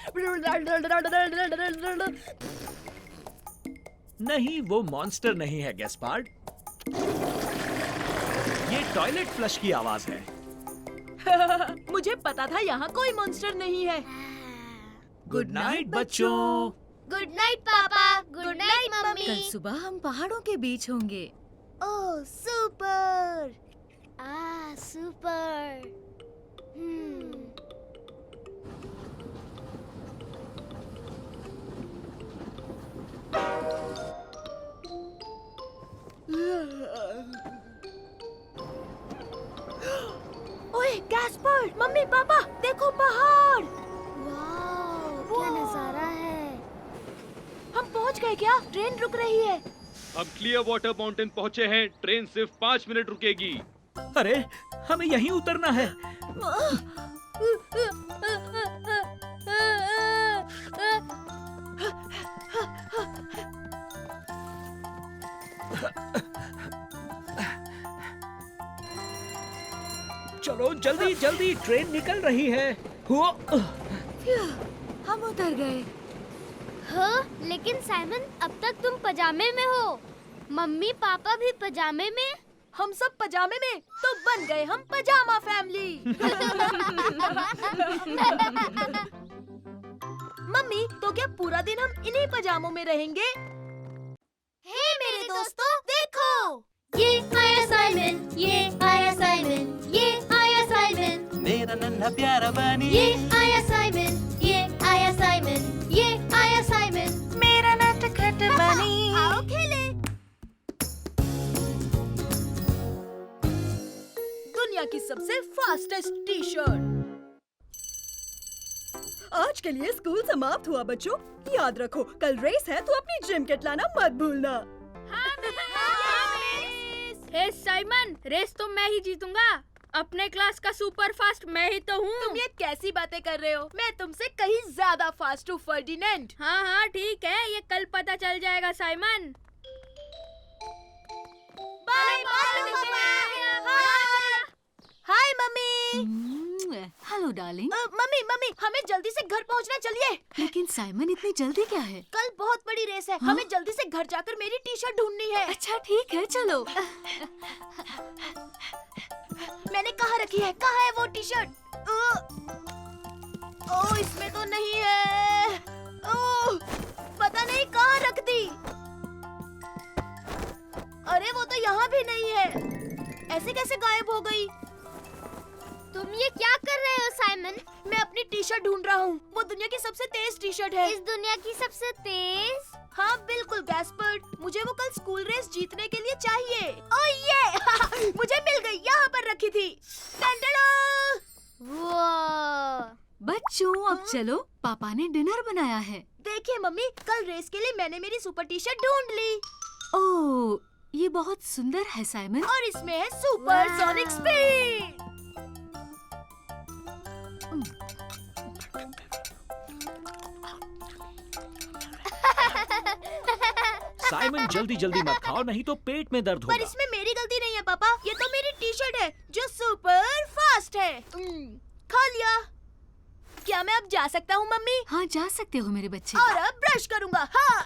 S5: नहीं, वो मॉन्स्टर नहीं है गैस्पार्ड। ये टॉयलेट फ्लश की आवाज है।
S2: मुझे पता था यहाँ कोई मॉन्स्टर नहीं है।
S5: गुड नाइट बच्चों।
S4: गुड नाइट पापा। Good night mummy.
S3: कल सुबह हम पहाड़ों के बीच होंगे।
S2: ओह सुपर।
S4: सुपर।
S2: ओए गैस्पर्ड, मम्मी पापा, देखो पहाड़।
S4: वाह, क्या नजारा है।
S2: हम पहुंच गए क्या? ट्रेन रुक रही है।
S9: हम क्लियर वाटर माउंटेन पहुँचे हैं। ट्रेन सिर्फ 5 मिनट रुकेगी।
S5: अरे, हमें यहीं उतरना है। चलो जल्दी जल्दी, ट्रेन निकल रही है।
S3: हम उतर गए।
S4: हाँ, लेकिन साइमन, अब तक तुम पजामे में हो। मम्मी पापा भी पजामे में।
S2: हम सब पजामे में, तो बन गए हम पजामा फैमिली। मम्मी, तो क्या पूरा दिन हम इन्हीं पजामों में रहेंगे?
S4: हे मेरे दोस्तों, देखो, ये आया साइमन, ये आया साइमन, ये आया साइमन,
S1: मेरा नन्हा प्यारा बनी।
S4: ये आया साइमन, ये आया साइमन, ये आया साइमन,
S1: मेरा नटखट बनी।
S2: की सबसे फास्टेस्ट टी शर्ट। आज के लिए स्कूल समाप्त हुआ बच्चों। याद रखो कल रेस है तो अपनी जिम किट लाना मत भूलना।
S7: हे साइमन, रेस तो मैं ही जीतूंगा। अपने क्लास का सुपर फास्ट मैं ही तो हूँ।
S2: तुम ये कैसी बातें कर रहे हो? मैं तुमसे कहीं ज्यादा फास्ट हूँ फर्डिनेंड।
S7: हाँ हाँ ठीक है, ये कल पता चल जाएगा Simon.
S2: Bye bye hi mummy.
S3: Hello darling.
S2: Mummy mummy हमें जल्दी से घर पहुंचना, चलिए।
S3: लेकिन साइमन इतनी जल्दी क्या है?
S2: कल बहुत बड़ी रेस है। हमें जल्दी से घर जाकर मेरी टी शर्ट ढूंढनी है।
S3: अच्छा ठीक है चलो।
S2: मैंने कहाँ रखी है? कहाँ है वो टी शर्ट? ओह इसमें तो नहीं है। ओह पता नहीं कहाँ रख दी। अरे वो तो यहाँ भी नहीं है। ऐसे कैसे गायब हो गई?
S4: तुम ये क्या कर रहे हो साइमन?
S2: मैं अपनी टी शर्ट ढूंढ रहा हूँ। वो दुनिया की सबसे तेज टी शर्ट है।
S4: इस दुनिया की सबसे तेज?
S2: हाँ बिल्कुल गैस्पर्ड, मुझे वो कल स्कूल रेस जीतने के लिए चाहिए। ओह ये मुझे मिल गई, यहाँ पर रखी थी।
S3: बच्चों अब चलो, पापा ने डिनर बनाया है।
S2: देखिए मम्मी, कल रेस के लिए मैंने मेरी सुपर टी शर्ट ढूंढ ली।
S3: ओह ये बहुत सुंदर है साइमन।
S2: और इसमें है सुपर सोनिक स्पीड।
S5: साइमन जल्दी जल्दी मत खाओ, नहीं तो पेट में दर्द
S2: पर
S5: होगा।
S2: इसमें मेरी गलती नहीं है पापा, ये तो मेरी टी शर्ट है जो सुपर फास्ट है। खा लिया। क्या मैं अब जा सकता हूँ मम्मी?
S3: हाँ जा सकते हो मेरे बच्चे।
S2: और अब ब्रश करूँगा। हाँ।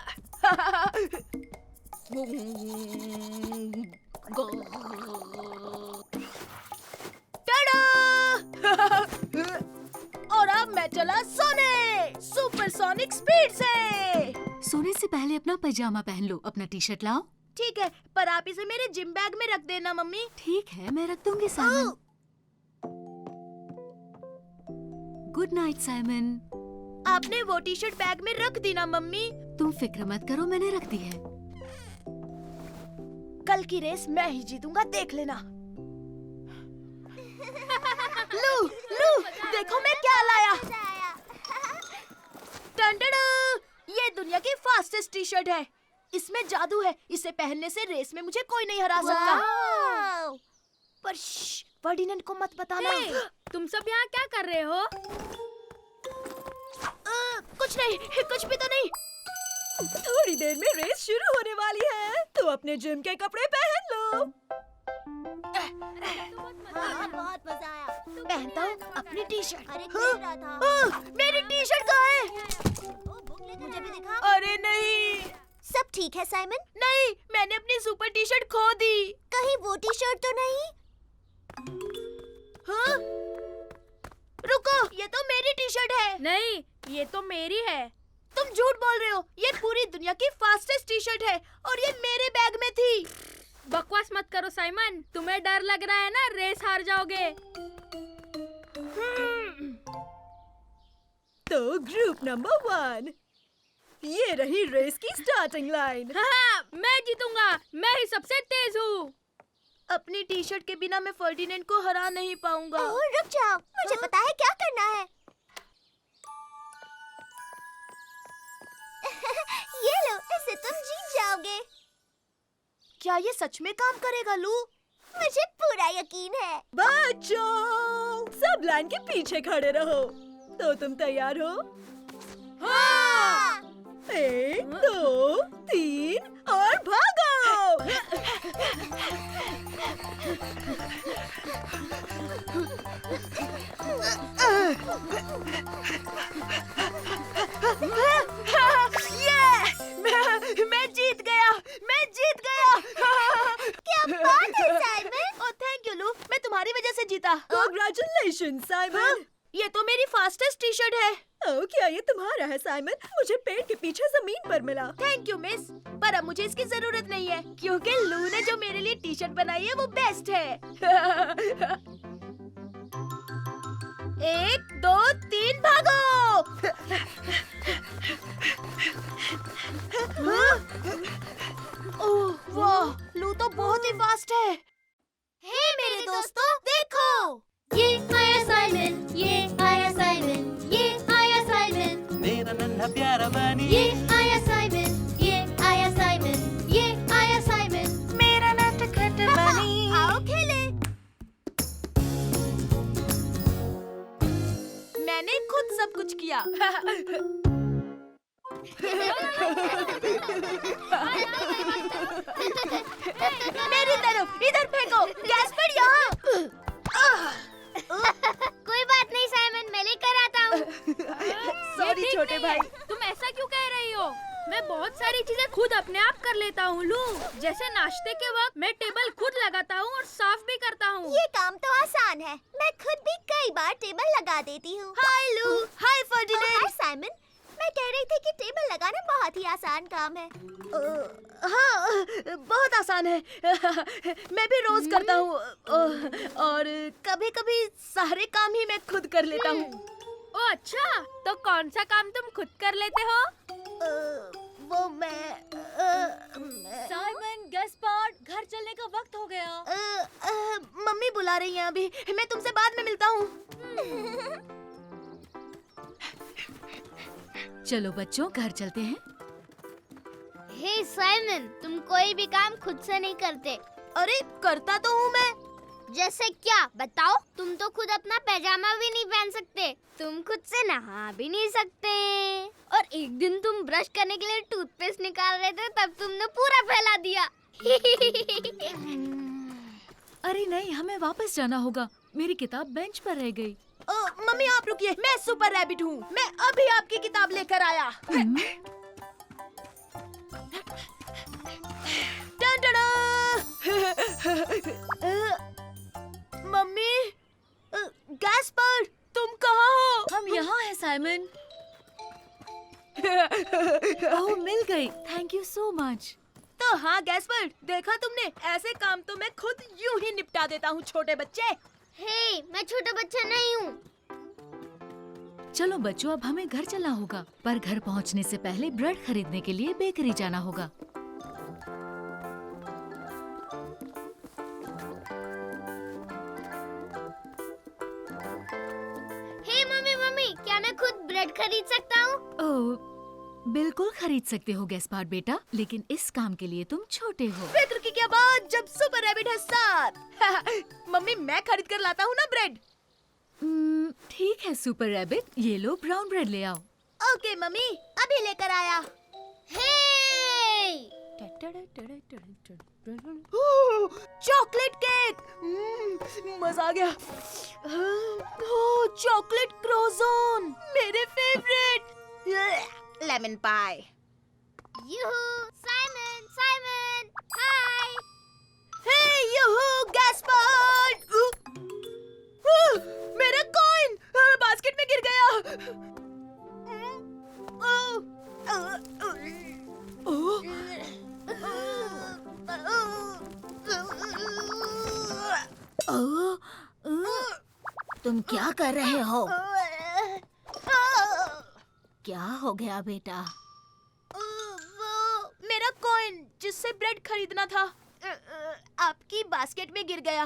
S2: और अब मैं चला सोने सुपरसोनिक स्पीड से।
S3: सोने से पहले अपना पैजामा पहन लो। अपना टी शर्ट लाओ।
S2: ठीक है, पर आप इसे मेरे जिम बैग में रख देना मम्मी।
S3: ठीक है मैं रख दूंगी साइमन। Good night Simon.
S2: आपने वो टी शर्ट बैग में रख दी ना मम्मी?
S3: तुम फिक्र मत करो, मैंने रख दी है।
S2: कल की रेस मैं ही जीतूंगा, देख लेना। लू देखो मैं क्या लाया। ये दुनिया की फास्टेस्ट टी शर्ट है। इसमें जादू है, इसे पहनने से रेस में मुझे कोई नहीं हरा सकता। पर फर्डिनेंड को मत बताना।
S7: तुम सब यहाँ क्या कर रहे हो?
S2: कुछ नहीं, कुछ भी तो नहीं। थोड़ी देर में रेस शुरू होने वाली है, तो अपने जिम के कपड़े पहन लो।
S8: बहुत मजा आया।
S2: पहनता हूँ अपनी टी शर्ट।
S8: अरे खेल रहा था।
S2: मेरी टी शर्ट कहाँ है?
S8: मुझे भी दिखा।
S2: अरे नहीं।
S8: सब ठीक है साइमन?
S2: नहीं, मैंने अपनी सुपर टी शर्ट खो दी।
S8: कहीं वो टी शर्ट तो नहीं?
S2: हाँ? रुको, ये तो मेरी टी शर्ट है।
S7: नहीं, ये तो मेरी है।
S2: तुम झूठ बोल रहे हो। ये पूरी दुनिया की फास्टेस्ट टी शर्ट है और ये मेरे बैग में थी।
S7: बकवास मत करो साइमन, तुम्हें डर लग रहा है ना रेस हार जाओगे।
S2: तो ग्रुप नंबर 1, ये रही रेस की स्टार्टिंग लाइन।
S7: हाँ, मैं जीतूंगा, मैं ही सबसे तेज हूँ।
S2: अपनी टी शर्ट के बिना मैं फर्डिनेंड को हरा नहीं पाऊंगा।
S8: ओह रुक जाओ, मुझे पता है क्या करना है। ये लो, इससे तुम जीत जाओगे।
S2: क्या ये सच में काम करेगा लू?
S8: मुझे पूरा यकीन है।
S2: बच्चों, सब लाइन के पीछे खड़े रहो। तो तुम तैयार हो? हाँ। 1, 2, 3 और भागो। मैं जीत गया, मैं जीत गया।
S8: क्या बात है साइमन?
S2: ओह थैंक यू लू, मैं तुम्हारी वजह से जीता। Congratulations Simon. ये तो मेरी फास्टेस्ट टी शर्ट है। ओह क्या ये तुम्हारा है साइमन? मुझे पेड़ के पीछे जमीन पर मिला। थैंक यू मिस, पर अब मुझे इसकी जरूरत नहीं है क्योंकि लू ने जो मेरे लिए टी शर्ट बनाई है वो बेस्ट है। 1, 2, 3 भागो। ओह वाह, लू तो बहुत ही फास्ट है।
S8: हे मेरे दोस्तों, देखो।
S2: मेरी तरफ इधर फेंको, गैस्पर्ड यहाँ।
S4: कोई बात नहीं साइमन, मैं लेकर आता हूँ।
S2: सॉरी
S7: ठीक
S2: छोटे
S7: नहीं है।
S2: भाई।
S7: तुम ऐसा क्यों कह रही हो? मैं बहुत सारी चीजें खुद अपने आप कर लेता हूँ लू। जैसे नाश्ते के वक्त मैं टेबल खुद लगाता हूँ और साफ भी करता हूँ।
S8: ये काम तो आसान है, मैं खुद भी कई बार टेबल लगा देती हूँ।
S2: हाय लू, हाय
S8: हाय
S2: फर्डिनेंड।
S8: साइमन, मैं कह रही थी कि टेबल लगाना बहुत ही आसान काम है।
S2: हाँ, बहुत आसान है। मैं भी रोज करता हूँ और कभी-कभी सारे काम ही मैं खुद कर लेता हूँ।
S7: ओ अच्छा, तो कौन सा काम तुम खुद कर लेते हो?
S2: वो मैं
S3: साइमन, गैस्पार्ड, घर चलने का वक्त हो गया।
S2: मम्मी बुला रही हैं अभी, मैं तुमसे बाद में मिलता हूँ।
S3: चलो बच्चों, घर चलते हैं।
S4: हे साइमन, तुम कोई भी काम खुद से नहीं करते।
S2: अरे करता तो हूँ मैं।
S4: जैसे क्या, बताओ? तुम तो खुद अपना पैजामा भी नहीं पहन सकते, तुम खुद से नहा भी नहीं सकते, और एक दिन तुम ब्रश करने के लिए टूथपेस्ट निकाल रहे थे, तब तुमने पूरा फैला दिया।
S3: अरे नहीं, हमें वापस जाना होगा। मेरी किताब बेंच पर रह गई।
S2: मम्मी आप रुकिए, मैं सुपर रैबिट हूँ। मैं अभी आपकी किताब लेकर आया। टन-टडा! मम्मी, गैस्पर्ड, तुम कहाँ हो?
S3: हम यहाँ हैं साइमन। ओह, मिल गई। Thank you so much.
S2: तो हाँ गैस्पर्ड, देखा तुमने, ऐसे काम तो मैं खुद यूं ही निपटा देता हूँ छोटे बच्चे।
S4: हे, मैं छोटा बच्चा नहीं हूँ।
S3: चलो बच्चों, अब हमें घर चलना होगा, पर घर पहुँचने से पहले ब्रेड खरीदने के लिए बेकरी जाना होगा।
S4: हे मम्मी, मम्मी, क्या मैं खुद ब्रेड खरीद सकता हूँ?
S3: ओह, बिल्कुल खरीद सकते हो गैस्पार्ड बेटा, लेकिन इस काम के लिए तुम छोटे हो।
S2: फिक्र की क्या बात, जब सुपर रैबिट है साथ। मम्मी मैं खरीद कर लाता हूँ ना ब्रेड।
S3: ठीक है सुपर रैबिट, ये लो ब्राउन ब्रेड ले आओ।
S2: ओके मम्मी, अभी लेकर आया।
S4: हे!
S2: चॉकलेट केक, मजा आ गया। चॉकलेट क्रोज़ोन, मेरे फेवरेट। लेमन पाई।
S4: यूहू, साइमन, साइमन, हाय!
S2: हे यूहू, गैस्पर्ड! मेरा कॉइन बास्केट में गिर गया।
S3: तुम क्या कर रहे हो? क्या हो गया बेटा?
S2: वो मेरा कॉइन जिससे ब्रेड खरीदना था, आपकी बास्केट में गिर गया।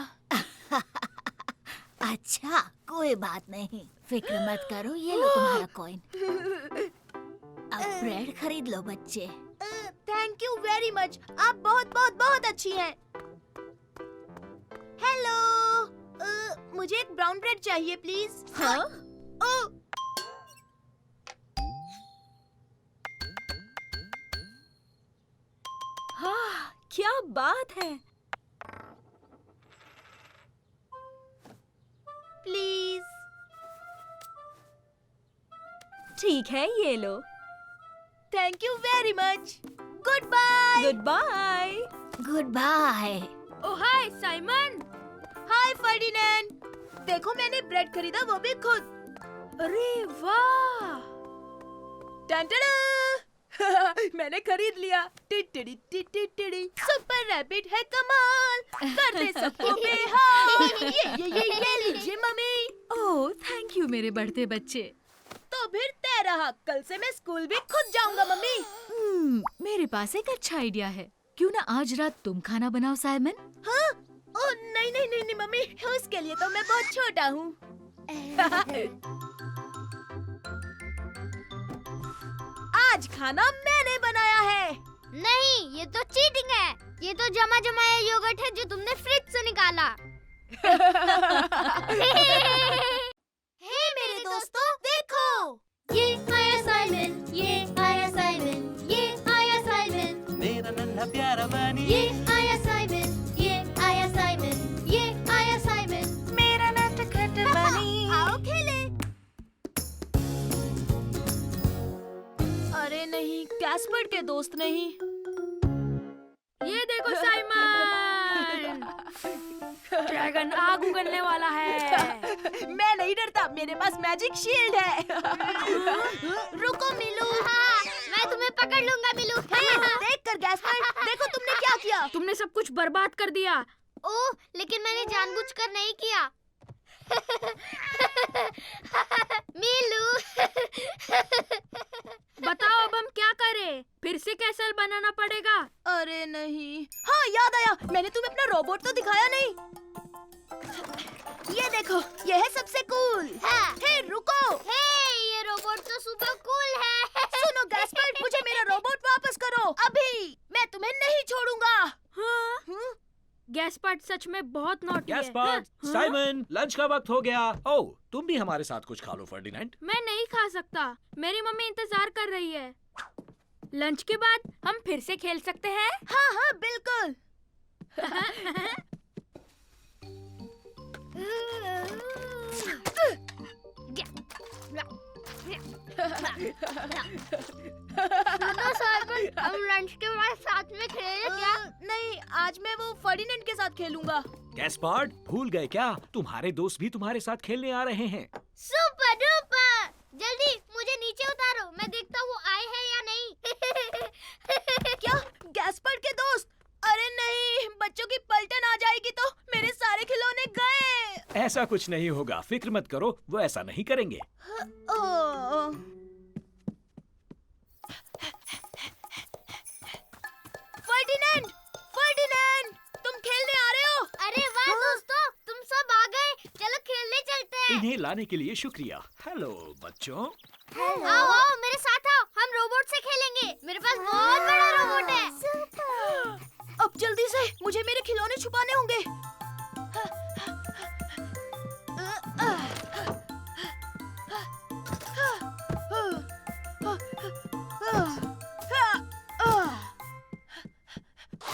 S3: अच्छा, कोई बात नहीं, फिक्र मत करो, ये लो तुम्हारा कॉइन। अब ब्रेड खरीद लो बच्चे।
S2: थैंक यू वेरी मच, आप बहुत बहुत बहुत अच्छी हैं। हेलो, मुझे एक ब्राउन ब्रेड चाहिए प्लीज।
S3: हाँ?
S2: ओह,
S3: हाँ, क्या बात है।
S2: प्लीज।
S3: ठीक है, ये लो।
S2: Thank you very much. Good bye.
S3: Good bye. Good bye.
S7: Oh hi Simon.
S2: Hi Ferdinand, देखो मैंने ब्रेड खरीदा, वो भी खुद।
S7: अरे वाह!
S2: टन-टडा! मैंने खरीद लिया। टिटिड़ी टिटिड़ी, सुपर रैबिट है कमाल, कर दे सबको बेहाल। ये लीजिए मम्मी।
S3: ओह, थैंक यू मेरे बढ़ते बच्चे।
S2: तो फिर तय रहा, कल से मैं स्कूल भी खुद जाऊंगा मम्मी।
S3: मेरे पास एक अच्छा आइडिया है। क्यों ना आज रात तुम खाना बनाओ साइमन?
S2: हाँ? ओह नहीं नहीं नहीं नहीं मम्मी, उसके लिए तो मैं बहुत छोटा हूँ। आज खाना मैंने बनाया है।
S4: नहीं, ये तो चीटिंग है। ये तो जमा जमाया योगर्ट है जो तुमने फ्रिज से निकाला।
S2: हे मेरे दोस्तों, देखो
S4: ये आया साइमन, ये आया साइमन।
S1: नन्हा प्यारा बनी
S8: ये आया साइमन, ये आया साइमन, ये आया साइमन।
S1: मेरा नटखट बनी।
S8: आओ खेले।
S2: अरे नहीं, गैस्पर्ड के दोस्त नहीं।
S7: ये देखो साइमन, ड्रैगन आग उगलने वाला है।
S2: मैं नहीं डरता, मेरे पास मैजिक शील्ड है। रुको मिलू।
S4: मैं तुम्हें पकड़ लूंगा मिलू।
S2: देख कर गैस्पर्ड, देखो तुमने क्या किया।
S7: तुमने सब कुछ बर्बाद कर दिया।
S4: ओह, लेकिन मैंने जानबूझकर नहीं किया। मिलू।
S7: बताओ अब हम क्या करें? फिर से कैसल बनाना पड़ेगा।
S2: अरे नहीं, हाँ याद आया, मैंने तुम्हें अपना रोबोट तो दिखाया नहीं। ये देखो, ये है सबसे कूल। हे रुको।
S4: हे, ये रोबोट तो सुपर कूल है।
S2: सुनो गैस्पर्ड, मुझे मेरा रोबोट वापस करो अभी। मैं तुम्हें नहीं छोड़ूंगा।
S7: हाँ? गैस्पर्ड सच में बहुत नॉटी है।
S5: गैस्पर्ड, साइमन, लंच का वक्त हो गया। ओह, तुम भी हमारे साथ कुछ खा लो फर्डिनेंड।
S7: मैं नहीं खा सकता, मेरी मम्मी इंतजार कर रही है। लंच के बाद हम फिर से खेल सकते हैं।
S2: हाँ हाँ बिल्कुल।
S4: सुनो साइमन, हम लंच के बाद साथ में खेलें क्या?
S2: नहीं, आज मैं वो फर्डिनेंड के साथ खेलूंगा।
S5: गैस्पर्ड, भूल गए क्या? तुम्हारे दोस्त भी तुम्हारे साथ खेलने आ रहे हैं।
S4: Super duper! जल्दी मुझे नीचे उतारो, मैं देखता हूँ आए हैं या नहीं।
S2: क्या? गैस्पर्ड के दोस्त? अरे नहीं, बच्चों की पलटन आ जाएगी तो मेरे सारे खिलौने गए।
S5: ऐसा कुछ नहीं होगा, फिक्र मत करो, वो ऐसा नहीं करेंगे।
S2: फर्डिनेंड, फर्डिनेंड, तुम खेलने आ रहे हो?
S4: अरे वाह दोस्तों, तुम सब आ गए। चलो खेलने चलते हैं।
S5: इन्हें लाने के लिए शुक्रिया। हेलो बच्चों।
S4: आओ आओ मेरे साथ आओ, हम रोबोट से खेलेंगे। मेरे पास बहुत बड़ा रोबोट है।
S2: अब जल्दी से मुझे मेरे खिलौने छुपाने होंगे।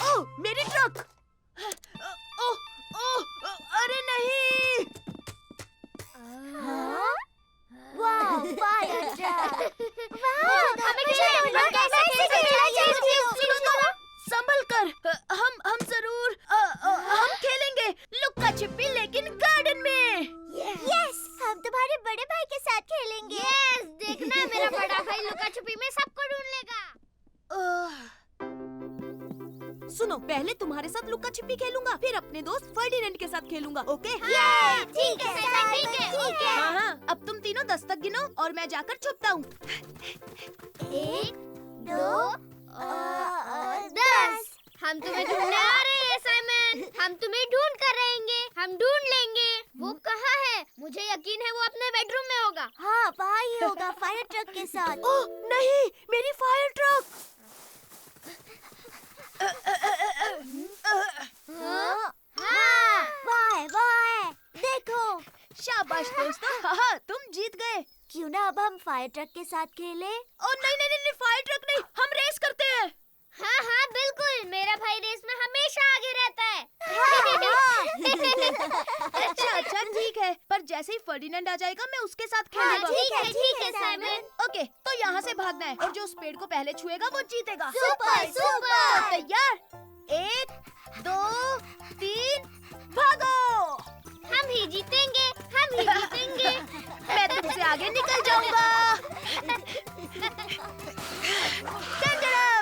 S2: ओह, मेरी ट्रक। ओह, ओह, अरे नहीं।
S8: वाह, फायर ट्रक।
S4: हमें कैसे
S2: सुनो तो, संभल कर। हम जरूर हम खेलेंगे लुक्का छिपी, लेकिन गार्डन में।
S8: यस, हम तुम्हारे बड़े भाई के साथ खेलेंगे।
S4: यस, देखना मेरा बड़ा भाई लुका छुपी में सबको ढूंढ लेगा।
S2: सुनो, पहले तुम्हारे साथ लुक्का छिपी खेलूंगा, फिर अपने दोस्त फर्डिनेंड के साथ खेलूंगा। ओके?
S4: ठीक है साइमन, ठीक है।
S2: हाँ हाँ, अब तुम तीनों 10 तक गिनो और मैं जाकर छुपता हूँ।
S8: 1, 2, 10।
S4: हम तुम्हें ढूंढने आ रहे हैं साइमन, हम तुम्हें ढूंढ कर रहेंगे, हम ढूंढ लेंगे। वो कहाँ है? मुझे यकीन है वो अपने बेडरूम में होगा।
S8: हाँ, वहाँ ही होगा फायर ट्रक के साथ।
S2: ओह नहीं, मेरी फायर ट्रक।
S8: हाँ, वाह वाह, देखो।
S2: शाबाश दोस्तों, हाँ तुम जीत गए।
S8: क्यों ना अब हम फायर ट्रक के साथ खेलें?
S2: ओ नहीं नहीं नहीं, फायर ट्रक नहीं, हम रेस करते हैं।
S4: हाँ हाँ बिल्कुल, मेरा भाई रेस में हमेशा आगे रहता है।
S2: अच्छा ठीक है, पर जैसे ही फर्डिनेंड आ जाएगा मैं उसके साथ खेलूंगा।
S4: ठीक है साइमन।
S2: ओके, तो यहाँ से भागना है और जो उस पेड़ को पहले छुएगा वो जीतेगा।
S8: Super super.
S2: तैयार? 1, 2, 3, भागो।
S4: हम ही जीतेंगे, हम ही जीतेंगे।
S2: मैं तुमसे आगे निकल जाऊंगा।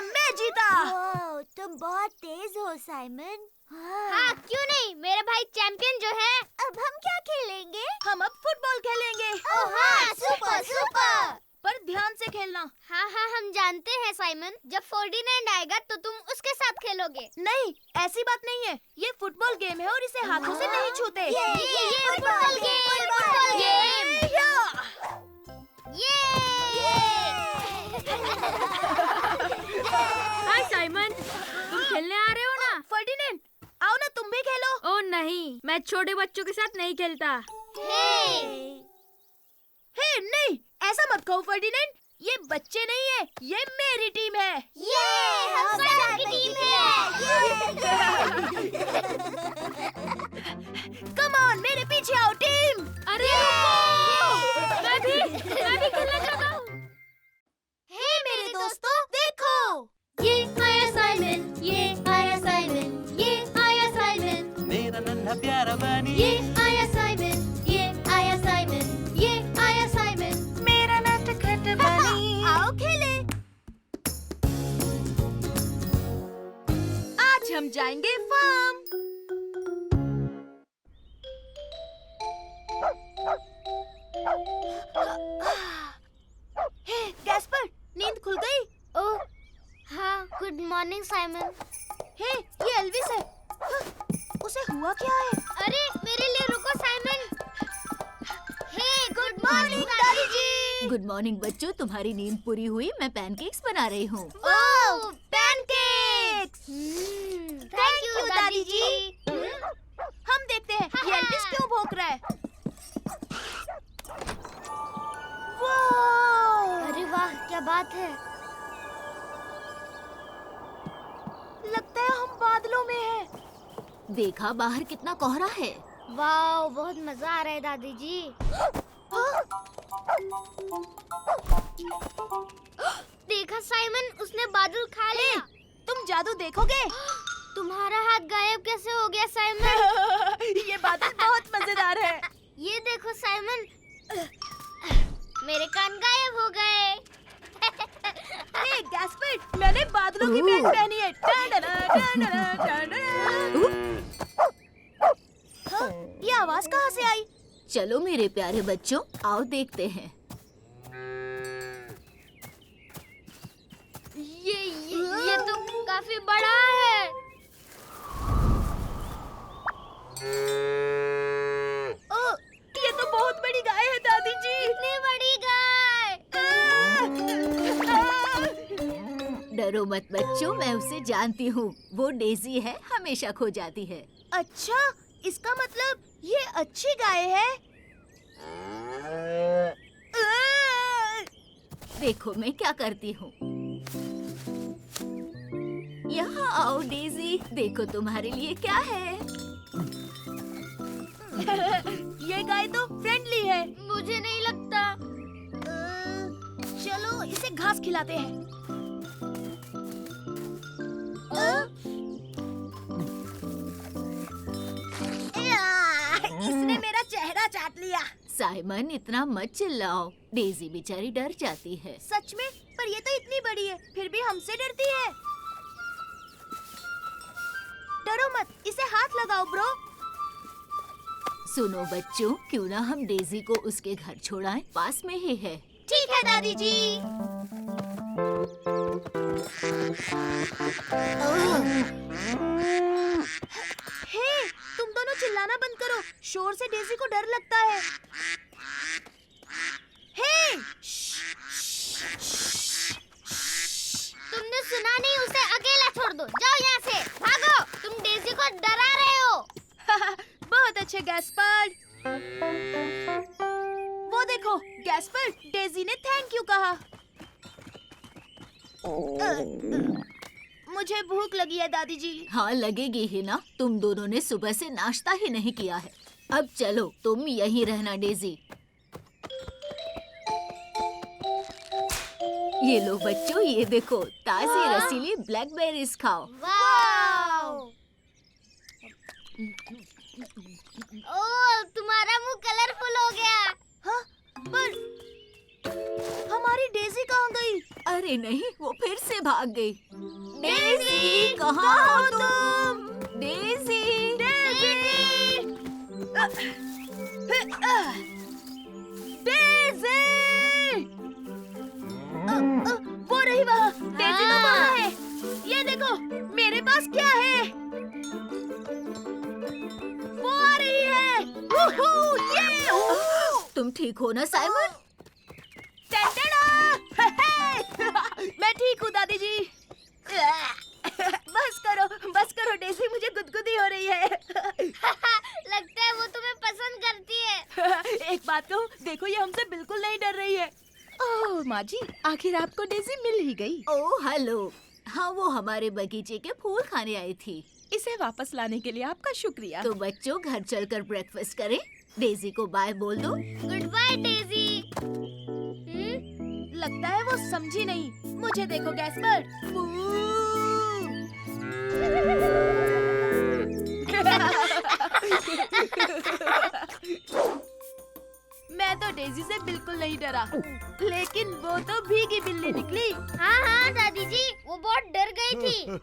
S2: मैं जीता।
S8: ओह, तुम बहुत तेज हो साइमन।
S4: हाँ क्यों नहीं, मेरा भाई चैंपियन जो है।
S8: अब हम क्या खेलेंगे?
S2: हम अब फुटबॉल खेलेंगे।
S8: ओह हाँ, सुपर सुपर।
S2: पर ध्यान से खेलना।
S4: हाँ हाँ हम जानते हैं साइमन, जब फर्डिनेंड आएगा तो तुम उसके साथ खेलोगे।
S2: नहीं, ऐसी बात नहीं है, ये फुटबॉल गेम है और इसे हाथों से नहीं छूते।
S4: ये फुटबॉल गेम।
S7: हाय साइमन, तुम खेलने आ रहे हो ना?
S2: फर्डिनेंड, आओ ना तुम भी खेलो।
S7: ओ नहीं, मैं छोटे बच्चों के साथ नहीं खेलता।
S2: हे नहीं, ऐसा मत कहो फर्डिनेंड, ये बच्चे नहीं है, ये मेरी टीम है।
S8: हम सबकी टीम है।
S1: बड़ा प्यारा बनी।
S8: ये आया साइमन, ये आया साइमन, ये आया साइमन।
S1: मेरा नटखट बनी।
S2: आओ खेले। आज हम जाएंगे फार्म। हे गैस्पर, नींद खुल गई?
S4: ओह हाँ, गुड मॉर्निंग साइमन।
S2: हे ये एल्विस है। उसे हुआ क्या है?
S4: अरे मेरे लिए रुको साइमन। हे गुड
S2: मॉर्निंग दादी जी।
S3: गुड मॉर्निंग बच्चों, तुम्हारी नींद पूरी हुई। मैं पैनकेक्स बना रही हूँ।
S2: ओह पैनकेक्स।
S4: थैंक यू दादी जी।
S2: हम देखते हैं ये एल्विस क्यों भौंक रहा है। वाह!
S4: अरे वाह, क्या बात है।
S2: लगता है हम बादलों में हैं।
S3: देखा बाहर कितना कोहरा है।
S4: वाह, बहुत मजा आ रहा है दादी जी। देखा साइमन, उसने बादल खा लिया।
S2: तुम जादू देखोगे?
S4: तुम्हारा हाथ गायब कैसे हो गया साइमन?
S2: ये बादल बहुत मजेदार है।
S4: ये देखो साइमन, मेरे कान गायब हो गए।
S2: हे गैस्पर, मैंने बादलों की पैंट पहनी है। हाँ, ये आवाज कहाँ से आई?
S3: चलो मेरे प्यारे बच्चों, आओ देखते हैं।
S4: ये तो काफी बड़ा है।
S2: ओ, ये तो बहुत बड़ी गाय है दादी जी।
S4: इतनी बड़ी गाय।
S3: डरो मत बच्चों, मैं उसे जानती हूँ। वो डेजी है, हमेशा खो जाती है।
S2: अच्छा, इसका मतलब ये अच्छी गाय है।
S3: देखो मैं क्या करती हूँ। यहाँ आओ डेजी, देखो तुम्हारे लिए क्या है।
S2: ये गाय तो फ्रेंडली है।
S4: मुझे नहीं लगता।
S2: चलो इसे घास खिलाते हैं। इसने मेरा चेहरा चाट लिया।
S3: साइमन इतना मत चिल्लाओ, डेजी बेचारी डर जाती है।
S2: सच में? पर ये तो इतनी बड़ी है, फिर भी हमसे डरती है। डरो मत, इसे हाथ लगाओ ब्रो।
S3: सुनो बच्चों, क्यों ना हम डेजी को उसके घर छोड़ाएं, पास में ही है।
S2: ठीक है दादी जी। हे, तुम दोनों चिल्लाना बंद करो। शोर से डेजी को डर लगता है। हे,
S4: तुमने सुना नहीं? उसे अकेला छोड़ दो। जाओ यहाँ से, भागो। तुम डेजी को डरा रहे हो।
S2: बहुत अच्छे गैस्पर। वो देखो गैस्पर, डेजी ने थैंक यू कहा। मुझे भूख लगी है दादी जी।
S3: हाँ लगेगी ही ना, तुम दोनों ने सुबह से नाश्ता ही नहीं किया है। अब चलो, तुम यहीं रहना डेजी। ये लो बच्चों, ये देखो ताजी रसीली ब्लैकबेरीज खाओ।
S4: वाओ! ओह, तुम्हारा मुंह कलरफुल हो गया।
S2: हाँ, पर हमारी डेजी कहाँ गई?
S3: अरे नहीं, वो फिर से भाग गई।
S4: डेजी,
S3: कहाँ हो तुम? Daisy,
S2: Daisy! वो रही वहाँ। डेजी तो वहाँ है। ये देखो, मेरे पास क्या है? वो आ रही है।
S3: तुम ठीक हो ना साइमन?
S2: मैं ठीक हूँ दादी जी। बस करो डेजी, मुझे गुदगुदी हो रही है।
S4: लगता है वो तुम्हें पसंद करती है।
S2: एक बात कहूँ, देखो ये हमसे बिल्कुल नहीं डर रही है। ओह माँ जी, आखिर आपको डेजी मिल ही गई।
S3: Oh hello. हाँ, वो हमारे बगीचे के फूल खाने आई थी।
S2: इसे वापस लाने के लिए आपका शुक्रिया।
S3: तो बच्चों घर चलकर ब्रेकफास्ट करें। डेजी को बाय बोल दो।
S4: Goodbye Daisy.
S2: लगता है वो समझी नहीं। मुझे देखो गैस्पर। डेजी से बिल्कुल नहीं डरा, लेकिन वो तो भीगी बिल्ली निकली।
S4: हाँ हाँ दादी जी, वो बहुत डर गई थी।